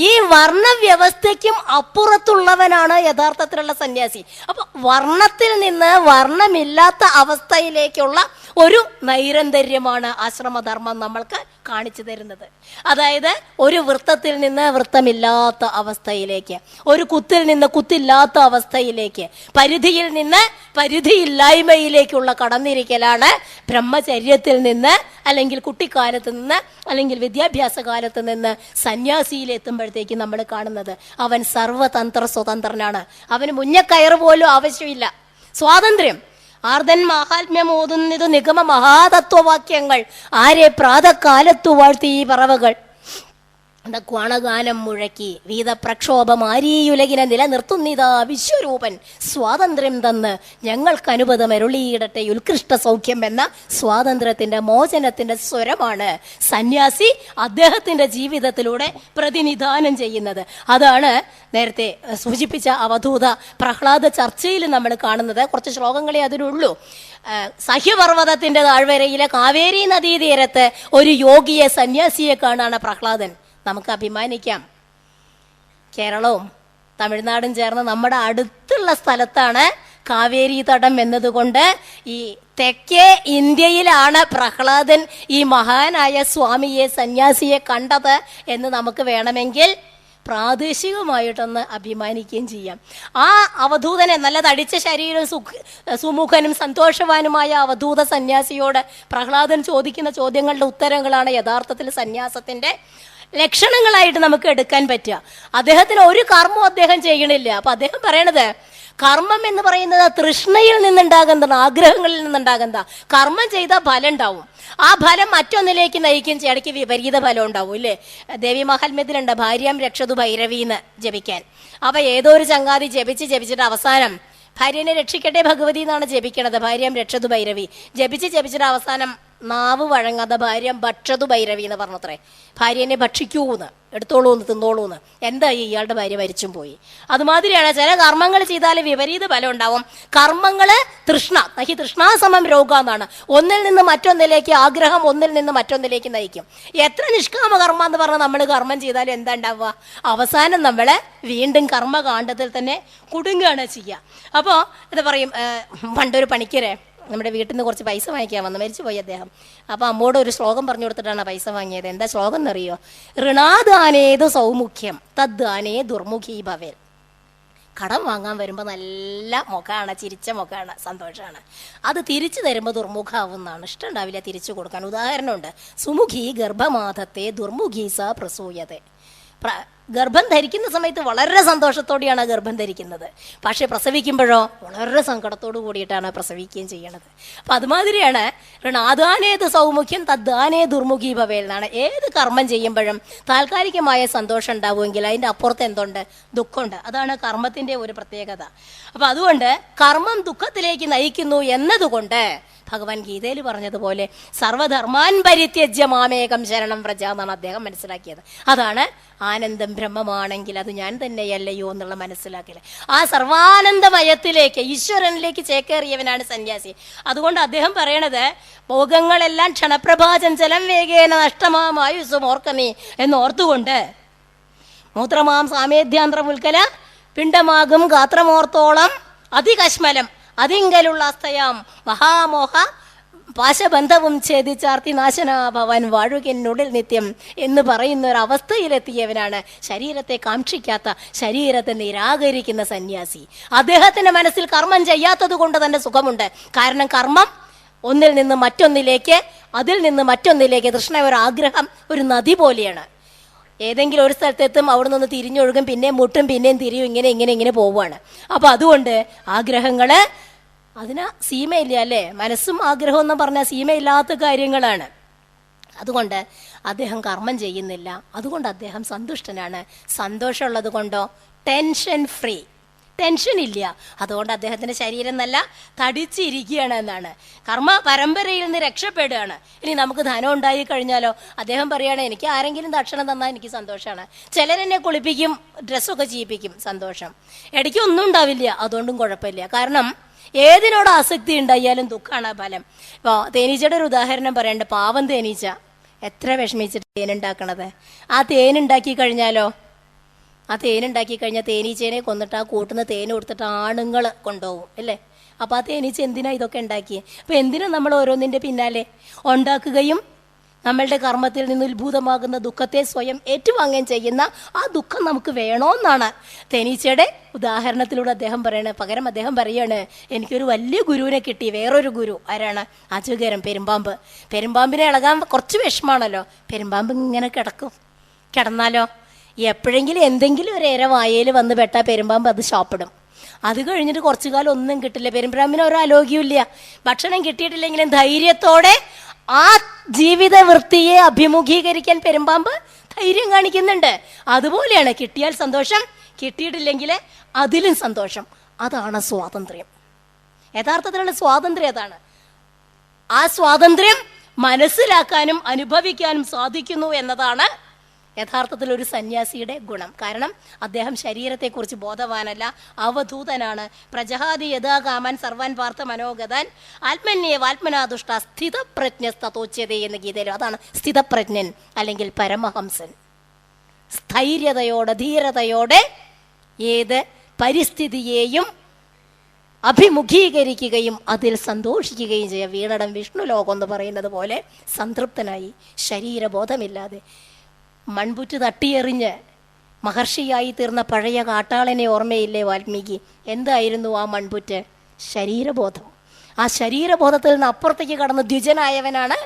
Speaker 1: ഈ വർണ്ണവ്യവസ്ഥയ്ക്കും അപ്പുറത്തുള്ളവനാണ് യഥാർത്ഥത്തിലുള്ള സന്യാസി. അപ്പൊ വർണ്ണത്തിൽ നിന്ന് വർണ്ണമില്ലാത്ത അവസ്ഥയിലേക്കുള്ള ഒരു നൈരന്തര്യമാണ് ആശ്രമധർമ്മം നമ്മൾക്ക് കാണിച്ചു തരുന്നത്. അതായത് ഒരു വൃത്തത്തിൽ നിന്ന് വൃത്തമില്ലാത്ത അവസ്ഥയിലേക്ക്, ഒരു കുത്തിൽ നിന്ന് കുത്തില്ലാത്ത അവസ്ഥയിലേക്ക്, പരിധിയിൽ നിന്ന് പരിധിയില്ലായ്മയിലേക്കുള്ള കടന്നിരിക്കലാണ് ബ്രഹ്മചര്യത്തിൽ നിന്ന്, അല്ലെങ്കിൽ കുട്ടിക്കാലത്ത് നിന്ന്, അല്ലെങ്കിൽ വിദ്യാഭ്യാസ കാലത്ത് നിന്ന് സന്യാസിയിലെത്തുമ്പോഴത്തേക്ക് നമ്മൾ കാണുന്നത് അവൻ സർവതന്ത്ര സ്വതന്ത്രനാണ്. അവന് മുന്നക്കയറ് പോലും ആവശ്യമില്ല. സ്വാതന്ത്ര്യം. ആർദ്രൻ മാഹാത്മ്യം ഓതുന്നത് നിഗമ മഹാതത്വവാക്യങ്ങൾ, ആരെ പ്രാതകാലത്തു വാഴ്ത്തി ഈ പറവകൾ. ക്വാണഗാനം മുഴക്കി വീതപ്രക്ഷോഭം ആരീയുലകിനെ നിലനിർത്തുന്നിതാ വിശ്വരൂപൻ, സ്വാതന്ത്ര്യം തന്ന് ഞങ്ങൾക്കനുപതമരുളിയിടട്ടെ ഉത്കൃഷ്ട സൗഖ്യം എന്ന സ്വാതന്ത്ര്യത്തിന്റെ മോചനത്തിന്റെ സ്വരമാണ് സന്യാസി അദ്ദേഹത്തിന്റെ ജീവിതത്തിലൂടെ പ്രതിനിധാനം ചെയ്യുന്നത്. അതാണ് നേരത്തെ സൂചിപ്പിച്ച അവധൂത പ്രഹ്ലാദ ചർച്ചയിൽ നമ്മൾ കാണുന്നത്. കുറച്ച് ശ്ലോകങ്ങളെ അതിനുള്ളൂ. സഹ്യപർവ്വതത്തിന്റെ താഴ്വരയിലെ കാവേരി നദീതീരത്ത് ഒരു യോഗിയെ, സന്യാസിയെ കാണാണ് പ്രഹ്ലാദൻ. നമുക്ക് അഭിമാനിക്കാം. കേരളവും തമിഴ്നാടും ചേർന്ന് നമ്മുടെ അടുത്തുള്ള സ്ഥലത്താണ് കാവേരി തടം എന്നതുകൊണ്ട് ഈ തെക്കേ ഇന്ത്യയിലാണ് പ്രഹ്ലാദൻ ഈ മഹാനായ സ്വാമിയെ, സന്യാസിയെ കണ്ടത് എന്ന് നമുക്ക് വേണമെങ്കിൽ പ്രാദേശികമായിട്ടൊന്ന് അഭിമാനിക്കുകയും ചെയ്യാം. ആ അവധൂതനെ, നല്ല തടിച്ച ശരീരം, സുമുഖനും സന്തോഷവാനുമായ അവധൂത സന്യാസിയോട് പ്രഹ്ലാദൻ ചോദിക്കുന്ന ചോദ്യങ്ങളുടെ ഉത്തരങ്ങളാണ് യഥാർത്ഥത്തിൽ സന്യാസത്തിന്റെ ലക്ഷണങ്ങളായിട്ട് നമുക്ക് എടുക്കാൻ പറ്റുക. അദ്ദേഹത്തിന് ഒരു കർമ്മവും അദ്ദേഹം ചെയ്യണില്ല. അപ്പൊ അദ്ദേഹം പറയണത് കർമ്മം എന്ന് പറയുന്നത് തൃഷ്ണയിൽ നിന്നുണ്ടാകുന്നതാണ്, ആഗ്രഹങ്ങളിൽ നിന്നുണ്ടാകുന്നതാ. കർമ്മം ചെയ്താൽ ഫലം ഉണ്ടാവും. ആ ഫലം മറ്റൊന്നിലേക്ക് നയിക്കും. ഇടയ്ക്ക് വിപരീത ഫലം ഉണ്ടാവും ഇല്ലേ? ദേവി മഹാത്മ്യത്തിലുണ്ട് ഭാര്യാം രക്ഷതു ഭൈരവീന്ന് ജപിക്കാൻ. അപ്പൊ ഏതോ ഒരു ചങ്ങാതി ജപിച്ചിട്ട് അവസാനം ഭാര്യനെ രക്ഷിക്കട്ടെ ഭഗവതി എന്നാണ് ജപിക്കണത്. ഭാര്യാം രക്ഷതു ഭൈരവി ജപിച്ചിട്ട് അവസാനം നാവ് വഴങ്ങാതെ ഭാര്യ ഭക്ഷതു ഭൈരവി എന്ന് പറഞ്ഞത്രേ. ഭാര്യനെ ഭക്ഷിക്കൂന്ന്, എടുത്തോളൂന്ന്, തിന്നോളൂന്ന്. എന്തായി? ഇയാളുടെ ഭാര്യ മരിച്ചും പോയി. അതുമാതിരിയാണ് ചില കർമ്മങ്ങൾ ചെയ്താൽ വിപരീത ഫലം ഉണ്ടാവും. കർമ്മങ്ങള് തൃഷ്ണ, നഹി തൃഷ്ണാസമം രോഗ എന്നാണ്. ഒന്നിൽ നിന്ന് മറ്റൊന്നിലേക്ക് ആഗ്രഹം ഒന്നിൽ നിന്ന് മറ്റൊന്നിലേക്ക് നയിക്കും. എത്ര നിഷ്കാമ കർമ്മ എന്ന് പറഞ്ഞാൽ നമ്മൾ കർമ്മം ചെയ്താലും എന്താ ഉണ്ടാവുക? അവസാനം നമ്മളെ വീണ്ടും കർമ്മകാണ്ഡത്തിൽ തന്നെ കുടുങ്ങുകയാണ് ചെയ്യുക. അപ്പോൾ എന്താ പറയും, പണ്ടൊരു പണിക്കരെ നമ്മുടെ വീട്ടിൽ നിന്ന് കുറച്ച് പൈസ വാങ്ങിക്കാൻ വന്നു, മരിച്ചു പോയി അദ്ദേഹം. അപ്പോൾ അമ്മോട് ഒരു ശ്ലോകം പറഞ്ഞു കൊടുത്തിട്ടാണ് പൈസ വാങ്ങിയത്. എന്താ ശ്ലോകം എന്നറിയോ? ഋണാദാനേത് സൗമുഖ്യം തദ്ദാനേ ദുർമുഖീ ഭവേൽ. കടം വാങ്ങാൻ വരുമ്പോൾ നല്ല മുഖമാണ്, ചിരിച്ച മുഖമാണ്, സന്തോഷമാണ്. അത് തിരിച്ചു തരുമ്പോൾ ദുർമുഖാവുന്നതാണ്. ഇഷ്ടം ഉണ്ടാവില്ല തിരിച്ചു കൊടുക്കാൻ. ഉദാഹരണമുണ്ട്. സുമുഖി ഗർഭമാധത്തെ ദുർമുഖീ സ പ്രസൂയത്തെ. ഗർഭം ധരിക്കുന്ന സമയത്ത് വളരെ സന്തോഷത്തോടെയാണ് ഗർഭം ധരിക്കുന്നത്. പക്ഷേ പ്രസവിക്കുമ്പോഴോ വളരെ സങ്കടത്തോടു കൂടിയിട്ടാണ് പ്രസവിക്കുകയും ചെയ്യണത്. അപ്പം അതുമാതിരിയാണ് ഋണാദാനേത് സൗമുഖ്യം തദ്ദാനേ ദുർമുഖീ ഭവേൽ എന്നാണ്. ഏത് കർമ്മം ചെയ്യുമ്പോഴും താൽക്കാലികമായ സന്തോഷം ഉണ്ടാവുമെങ്കിൽ അതിൻ്റെ അപ്പുറത്ത് എന്തുണ്ട്? ദുഃഖമുണ്ട്. അതാണ് കർമ്മത്തിൻ്റെ ഒരു പ്രത്യേകത. അപ്പം അതുകൊണ്ട് കർമ്മം ദുഃഖത്തിലേക്ക് നയിക്കുന്നു എന്നതുകൊണ്ട് ഭഗവാൻ ഗീതയിൽ പറഞ്ഞതുപോലെ സർവധർമാൻ പരിത്യജ്യ മാമേകം ശരണം വ്രജ എന്നാണ് അദ്ദേഹം മനസ്സിലാക്കിയത്. അതാണ് ആനന്ദം ബ്രഹ്മമാണെങ്കിൽ അത് ഞാൻ തന്നെയല്ലയോ എന്നുള്ള മനസ്സിലാക്കല്. ആ സർവാനന്ദമയത്തിലേക്ക്, ഈശ്വരനിലേക്ക് ചേക്കേറിയവനാണ് സന്യാസി. അതുകൊണ്ട് അദ്ദേഹം പറയണത് ഭോഗങ്ങളെല്ലാം ക്ഷണപ്രഭാചഞ്ചലം വേഗേന നഷ്ടമായുസും ഓർക്കനീ എന്നോർത്തുകൊണ്ട് മൂത്രമാം സാമേധ്യാന്ത്രമുൽക്കല പിണ്ടമാകും ഗാത്രമോർത്തോളം അതികശ്മലം അതിങ്കലുള്ള അസ്തയാം മഹാമോഹ പാശബന്ധവും ഛേദിച്ചാർത്തി നാശനാഭവൻ വാഴുകിനുള്ളിൽ നിത്യം എന്ന് പറയുന്ന ഒരു അവസ്ഥയിലെത്തിയവനാണ് ശരീരത്തെ കാക്ഷിക്കാത്ത, ശരീരത്തെ നിരാകരിക്കുന്ന സന്യാസി. അദ്ദേഹത്തിന്റെ മനസ്സിൽ കർമ്മം ചെയ്യാത്തത് കൊണ്ട് തന്നെ സുഖമുണ്ട്. കാരണം കർമ്മം ഒന്നിൽ നിന്ന് മറ്റൊന്നിലേക്ക്, അതിൽ നിന്ന് മറ്റൊന്നിലേക്ക് തൃഷ്ണ, ഒരു ആഗ്രഹം ഒരു നദി പോലെയാണ്. ഏതെങ്കിലും ഒരു സ്ഥലത്തെത്തും, അവിടെ നിന്ന് തിരിഞ്ഞൊഴുകും, പിന്നെയും മുട്ടും, പിന്നെയും തിരിയും, ഇങ്ങനെ പോവുകയാണ്. അപ്പം അതുകൊണ്ട് ആഗ്രഹങ്ങള് അതിന് സീമയില്ല അല്ലേ? മനസ്സും ആഗ്രഹം എന്ന് പറഞ്ഞാൽ സീമയില്ലാത്ത കാര്യങ്ങളാണ്. അതുകൊണ്ട് അദ്ദേഹം കർമ്മം ചെയ്യുന്നില്ല. അതുകൊണ്ട് അദ്ദേഹം സന്തുഷ്ടനാണ്. സന്തോഷമുള്ളത് കൊണ്ടോ ടെൻഷൻ ഫ്രീ, ടെൻഷൻ ഇല്ല. അതുകൊണ്ട് അദ്ദേഹത്തിൻ്റെ ശരീരം നല്ല തടിച്ചിരിക്കുകയാണ് എന്നാണ്. കർമ്മ പരമ്പരയിൽ നിന്ന് രക്ഷപ്പെടുകയാണ്. ഇനി നമുക്ക് ധനം ഉണ്ടായി കഴിഞ്ഞാലോ? അദ്ദേഹം പറയുകയാണ്, എനിക്ക് ആരെങ്കിലും ദക്ഷിണം തന്നാൽ എനിക്ക് സന്തോഷമാണ്. ചിലരെന്നെ കുളിപ്പിക്കും, ഡ്രസ്സൊക്കെ ചെയ്യിപ്പിക്കും, സന്തോഷം. ഇടയ്ക്ക് ഒന്നും ഉണ്ടാവില്ല, അതുകൊണ്ടും കുഴപ്പമില്ല. കാരണം ഏതിനോട് ആസക്തി ഉണ്ടായാലും ദുഃഖമാണ് ഫലം. ഇപ്പോൾ തേനീച്ചയുടെ ഒരു ഉദാഹരണം പറയണ്ട. പാവം തേനീച്ച എത്ര വിഷമിച്ചിട്ട് തേനുണ്ടാക്കണത്. ആ തേനുണ്ടാക്കി കഴിഞ്ഞാലോ, ആ തേനുണ്ടാക്കി കഴിഞ്ഞാൽ തേനീച്ചേനെ കൊന്നിട്ട് ആ കൂട്ടുന്ന തേൻ കൊടുത്തിട്ട് ആണുങ്ങൾ കൊണ്ടുപോകും അല്ലേ. അപ്പോൾ ആ തേനീച്ച എന്തിനാ ഇതൊക്കെ ഉണ്ടാക്കി? അപ്പോൾ എന്തിനാ നമ്മൾ ഓരോന്നിൻ്റെ പിന്നാലെ ഉണ്ടാക്കുകയും നമ്മളുടെ കർമ്മത്തിൽ നിന്ന് ഉത്ഭൂതമാകുന്ന ദുഃഖത്തെ സ്വയം ഏറ്റുവാങ്ങുകയും ചെയ്യുന്ന ആ ദുഃഖം നമുക്ക് വേണമെന്നാണ് തേനീച്ചയുടെ ഉദാഹരണത്തിലൂടെ അദ്ദേഹം പറയണത്. പകരം അദ്ദേഹം പറയാണ്, എനിക്കൊരു വലിയ ഗുരുവിനെ കിട്ടി, വേറൊരു ഗുരു. ആരാണ്? അജഗരം, പെരുമ്പാമ്പ്. പെരുമ്പാമ്പിനെ ഇളകാൻ കുറച്ച് വിഷമാണല്ലോ. പെരുമ്പാമ്പ് ഇങ്ങനെ കിടന്നാലോ എപ്പോഴെങ്കിലും എന്തെങ്കിലും ഒരു ഇര വായയിൽ വന്ന് പെട്ടാൽ പെരുമ്പാമ്പ് അത് ശാപ്പിടും. അത് കഴിഞ്ഞിട്ട് കുറച്ചു കാലം ഒന്നും കിട്ടില്ല. പെരുമ്പാമ്പിന് ഒരു ആലോക്യമില്ല. ഭക്ഷണം കിട്ടിയിട്ടില്ലെങ്കിലും ധൈര്യത്തോടെ ആ ജീവിത വൃത്തിയെ അഭിമുഖീകരിക്കാൻ പെരുമ്പാമ്പ് ധൈര്യം കാണിക്കുന്നുണ്ട്. അതുപോലെയാണ് കിട്ടിയാൽ സന്തോഷം, കിട്ടിയിട്ടില്ലെങ്കിൽ അതിലും സന്തോഷം. അതാണ് സ്വാതന്ത്ര്യം. യഥാർത്ഥത്തിലുള്ള സ്വാതന്ത്ര്യം അതാണ്. ആ സ്വാതന്ത്ര്യം മനസ്സിലാക്കാനും അനുഭവിക്കാനും സാധിക്കുന്നു എന്നതാണ് യഥാർത്ഥത്തിൽ ഒരു സന്യാസിയുടെ ഗുണം. കാരണം അദ്ദേഹം ശരീരത്തെക്കുറിച്ച് ബോധവാനല്ല, അവധൂതനാണ്. പ്രജഹാതി യഥാകാമൻ സർവാൻ പാർത്ഥ മനോഗതാൻ ആത്മന്യേവാത്മനാദുഷ്ട സ്ഥിതപ്രജ്ഞസ്തോച്യത എന്ന ഗീതയിലും അതാണ് സ്ഥിതപ്രജ്ഞൻ അല്ലെങ്കിൽ പരമഹംസൻ. സ്ഥൈര്യതയോടെ ധീരതയോടെ ഏത് പരിസ്ഥിതിയെയും അഭിമുഖീകരിക്കുകയും അതിൽ സന്തോഷിക്കുകയും ചെയ്യുക. വീണടം വിഷ്ണു ലോകം എന്ന് പറയുന്നത് പോലെ സംതൃപ്തനായി ശരീരബോധമില്ലാതെ മൺപുറ്റ് തട്ടിയെറിഞ്ഞ് മഹർഷിയായി തീർന്ന പഴയ കാട്ടാളനെ ഓർമ്മയില്ലേ വാൽമീകി? എന്തായിരുന്നു ആ മൺപുറ്റ്? ശരീരബോധം. ആ ശരീരബോധത്തിൽ നിന്ന് അപ്പുറത്തേക്ക് കടന്ന് ദ്വിജനായവനാണ്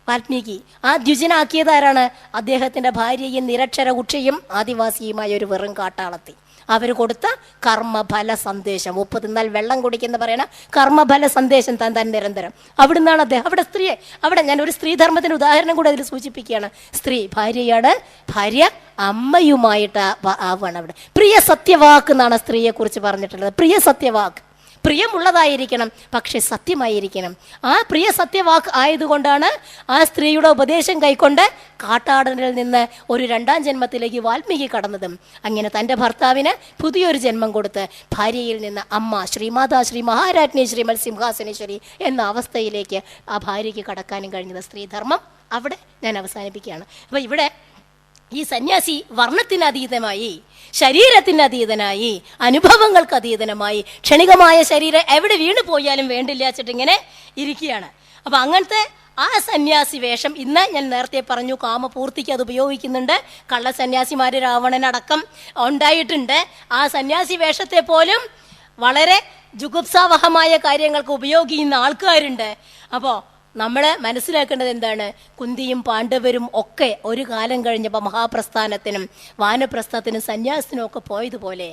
Speaker 1: വാൽമീകി. ആ ദ്വിജനാക്കിയത് ആരാണ്? അദ്ദേഹത്തിൻ്റെ ഭാര്യയും നിരക്ഷര കുക്ഷയും ആദിവാസിയുമായ ഒരു വെറും കാട്ടാളത്തി. അവർ കൊടുത്ത കർമ്മഫല സന്ദേശം. ഉപ്പ് തിന്നാൽ വെള്ളം കുടിക്കുന്ന പറയണ കർമ്മഫല സന്ദേശം താൻ നിരന്തരം. അവിടുന്നാണ് അദ്ദേഹം അവിടെ സ്ത്രീയെ, അവിടെ ഞാൻ ഒരു സ്ത്രീധർമ്മത്തിന് ഉദാഹരണം കൂടെ അതിൽ സൂചിപ്പിക്കുകയാണ്. സ്ത്രീ ഭാര്യയാണ്, ഭാര്യ അമ്മയുമായിട്ട് ആവാണ്. അവിടെ പ്രിയ സത്യവാക്ക് എന്നാണ് സ്ത്രീയെക്കുറിച്ച് പറഞ്ഞിട്ടുള്ളത്. പ്രിയ സത്യവാക്ക്, പ്രിയമുള്ളതായിരിക്കണം, പക്ഷെ സത്യമായിരിക്കണം. ആ പ്രിയ സത്യവാക്ക് ആയതുകൊണ്ടാണ് ആ സ്ത്രീയുടെ ഉപദേശം കൈക്കൊണ്ട് കാട്ടാടനിൽ നിന്ന് ഒരു 2ാം ജന്മത്തിലേക്ക് വാൽമീകി കടന്നതും. അങ്ങനെ തൻ്റെ ഭർത്താവിന് പുതിയൊരു ജന്മം കൊടുത്ത് ഭാര്യയിൽ നിന്ന് അമ്മ, ശ്രീമാതാ, ശ്രീ മഹാരാജ്ഞി, ശ്രീമൽ സിംഹാസനേശ്വരി എന്ന അവസ്ഥയിലേക്ക് ആ ഭാര്യയ്ക്ക് കടക്കാനും കഴിഞ്ഞത്. സ്ത്രീധർമ്മം അവിടെ ഞാൻ അവസാനിപ്പിക്കുകയാണ്. അപ്പോൾ ഇവിടെ ഈ സന്യാസി വർണ്ണത്തിനതീതമായി, ശരീരത്തിനതീതനായി, അനുഭവങ്ങൾക്ക് അതീതനമായി, ക്ഷണികമായ ശരീരം എവിടെ വീണു പോയാലും വേണ്ടില്ല വെച്ചിട്ട് ഇങ്ങനെ ഇരിക്കുകയാണ്. അപ്പം അങ്ങനത്തെ ആ സന്യാസി വേഷം ഇന്ന് ഞാൻ നേരത്തെ പറഞ്ഞു, കാമപൂർത്തിക്ക് അത് ഉപയോഗിക്കുന്നുണ്ട്. കള്ള സന്യാസിമാർ രാവണനടക്കം ഉണ്ടായിട്ടുണ്ട്. ആ സന്യാസി വേഷത്തെ പോലും വളരെ ജുഗുപ്സാവഹമായ കാര്യങ്ങൾക്ക് ഉപയോഗിക്കുന്ന ആൾക്കാരുണ്ട്. അപ്പോൾ നമ്മൾ മനസ്സിലാക്കേണ്ടത് എന്താണ്? കുന്തിയും പാണ്ഡവരും ഒക്കെ ഒരു കാലം കഴിഞ്ഞപ്പോൾ മഹാപ്രസ്ഥാനത്തിനും വാനപ്രസ്ഥത്തിനും സന്യാസത്തിനും ഒക്കെ പോയതുപോലെ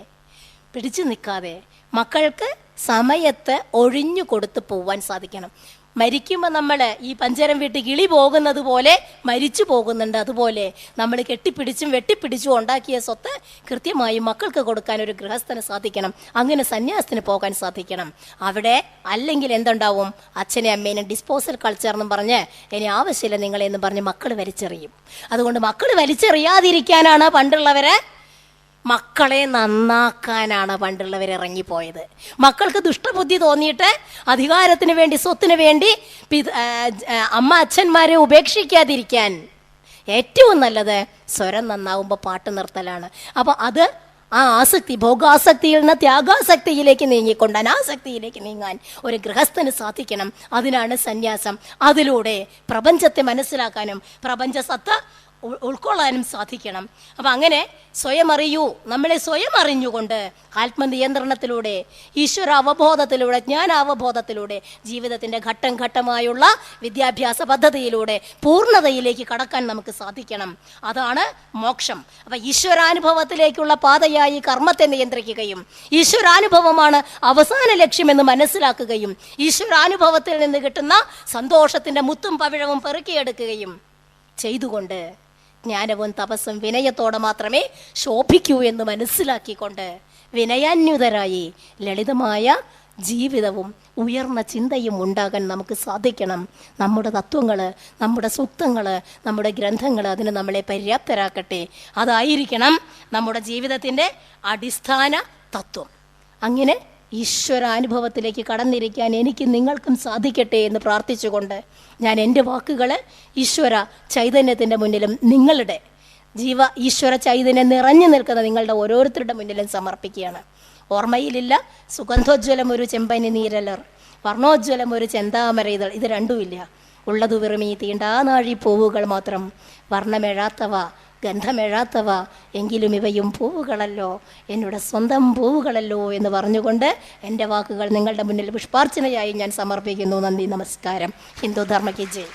Speaker 1: പിടിച്ചു നിൽക്കാതെ മക്കൾക്ക് സമയത്ത് ഒഴിഞ്ഞു കൊടുത്ത് പോവാൻ സാധിക്കണം. മരിക്കുമ്പോൾ നമ്മൾ ഈ പഞ്ചരം വിട്ട് കിളി പോകുന്നത് പോലെ മരിച്ചു പോകുന്നുണ്ട്. അതുപോലെ നമ്മൾ കെട്ടിപ്പിടിച്ചും വെട്ടിപ്പിടിച്ചും ഉണ്ടാക്കിയ സ്വത്ത് കൃത്യമായി മക്കൾക്ക് കൊടുക്കാൻ ഒരു ഗൃഹസ്ഥന് സാധിക്കണം. അങ്ങനെ സന്യാസത്തിന് പോകാൻ സാധിക്കണം. അവിടെ അല്ലെങ്കിൽ എന്തുണ്ടാവും? അച്ഛനെ അമ്മേനെ ഡിസ്പോസൽ കൾച്ചർ എന്നും പറഞ്ഞ് ഇനി ആവശ്യമില്ല നിങ്ങളെന്ന് പറഞ്ഞ് മക്കൾ വലിച്ചെറിയും. അതുകൊണ്ട് മക്കൾ വലിച്ചെറിയാതിരിക്കാനാണ് പണ്ടുള്ളവരെ, മക്കളെ നന്നാക്കാനാണ് പണ്ടുള്ളവർ ഇറങ്ങിപ്പോയത്. മക്കൾക്ക് ദുഷ്ടബുദ്ധി തോന്നിയിട്ട് അധികാരത്തിന് വേണ്ടി, സ്വത്തിന് വേണ്ടി അമ്മ അച്ഛന്മാരെ ഉപേക്ഷിക്കാതിരിക്കാൻ ഏറ്റവും നല്ലത് സ്വരം നന്നാവുമ്പോൾ പാട്ട് നിർത്തലാണ്. അപ്പോൾ അത് ആ ആസക്തി, ഭോഗാസക്തിയിൽ നിന്ന് ത്യാഗാസക്തിയിലേക്ക് നീങ്ങിക്കൊണ്ട് അനാസക്തിയിലേക്ക് നീങ്ങാൻ ഒരു ഗൃഹസ്ഥന് സാധിക്കണം. അതിനാണ് സന്യാസം. അതിലൂടെ പ്രപഞ്ചത്തെ മനസ്സിലാക്കാനും പ്രപഞ്ച സത്ത ഉൾക്കൊള്ളാനും സാധിക്കണം. അപ്പം അങ്ങനെ സ്വയം അറിയൂ, നമ്മളെ സ്വയം അറിഞ്ഞുകൊണ്ട് ആത്മനിയന്ത്രണത്തിലൂടെ, ഈശ്വര അവബോധത്തിലൂടെ, ജ്ഞാനാവബോധത്തിലൂടെ, ജീവിതത്തിൻ്റെ ഘട്ടം ഘട്ടമായുള്ള വിദ്യാഭ്യാസ പദ്ധതിയിലൂടെ പൂർണ്ണതയിലേക്ക് കടക്കാൻ നമുക്ക് സാധിക്കണം. അതാണ് മോക്ഷം. അപ്പം ഈശ്വരാനുഭവത്തിലേക്കുള്ള പാതയായി കർമ്മത്തെ നിയന്ത്രിക്കുകയും ഈശ്വരാനുഭവമാണ് അവസാന ലക്ഷ്യമെന്ന് മനസ്സിലാക്കുകയും ഈശ്വരാനുഭവത്തിൽ നിന്ന് കിട്ടുന്ന സന്തോഷത്തിൻ്റെ മുത്തും പവിഴവും പെറുക്കിയെടുക്കുകയും ചെയ്തുകൊണ്ട് ജ്ഞാനവും തപസ്സും വിനയത്തോടെ മാത്രമേ ശോഭിക്കൂ എന്ന് മനസ്സിലാക്കിക്കൊണ്ട് വിനയാന്യുതരായി ലളിതമായ ജീവിതവും ഉയർന്ന ചിന്തയും ഉണ്ടാകാൻ നമുക്ക് സാധിക്കണം. നമ്മുടെ തത്വങ്ങൾ, നമ്മുടെ സൂക്തങ്ങൾ, നമ്മുടെ ഗ്രന്ഥങ്ങൾ അതിന് നമ്മളെ പര്യാപ്തരാക്കട്ടെ. അതായിരിക്കണം നമ്മുടെ ജീവിതത്തിൻ്റെ അടിസ്ഥാന തത്വം. അങ്ങനെ ഈശ്വരാനുഭവത്തിലേക്ക് കടന്നിരിക്കാൻ എനിക്ക് നിങ്ങൾക്കും സാധിക്കട്ടെ എന്ന് പ്രാർത്ഥിച്ചുകൊണ്ട് ഞാൻ എൻ്റെ വാക്കുകൾ ഈശ്വര ചൈതന്യത്തിൻ്റെ മുന്നിലും നിങ്ങളുടെ ഈശ്വര ചൈതന്യം നിറഞ്ഞു നിൽക്കുന്ന നിങ്ങളുടെ ഓരോരുത്തരുടെ മുന്നിലും സമർപ്പിക്കുകയാണ്. ഓർമ്മയിലില്ല സുഗന്ധോജ്വലം ഒരു ചെമ്പനി നീരലർ, വർണ്ണോജ്വലം ഒരു ചെന്താമര ഇതൾ, ഇത് രണ്ടുമില്ല. ഉള്ളതു വെറും ഈ തീണ്ടാനാഴി പൂവുകൾ മാത്രം, വർണ്ണമെഴാത്തവ ഗന്ധമെഴാത്തവ, എങ്കിലും ഇവയും പൂവുകളല്ലോ, എന്നോട് സ്വന്തം പൂവുകളല്ലോ എന്ന് പറഞ്ഞുകൊണ്ട് എൻ്റെ വാക്കുകൾ നിങ്ങളുടെ മുന്നിൽ പുഷ്പാർച്ചനയായി ഞാൻ സമർപ്പിക്കുന്നു. നന്ദി, നമസ്കാരം. ഹിന്ദു ധർമ്മയ്ക്ക് ജയ്.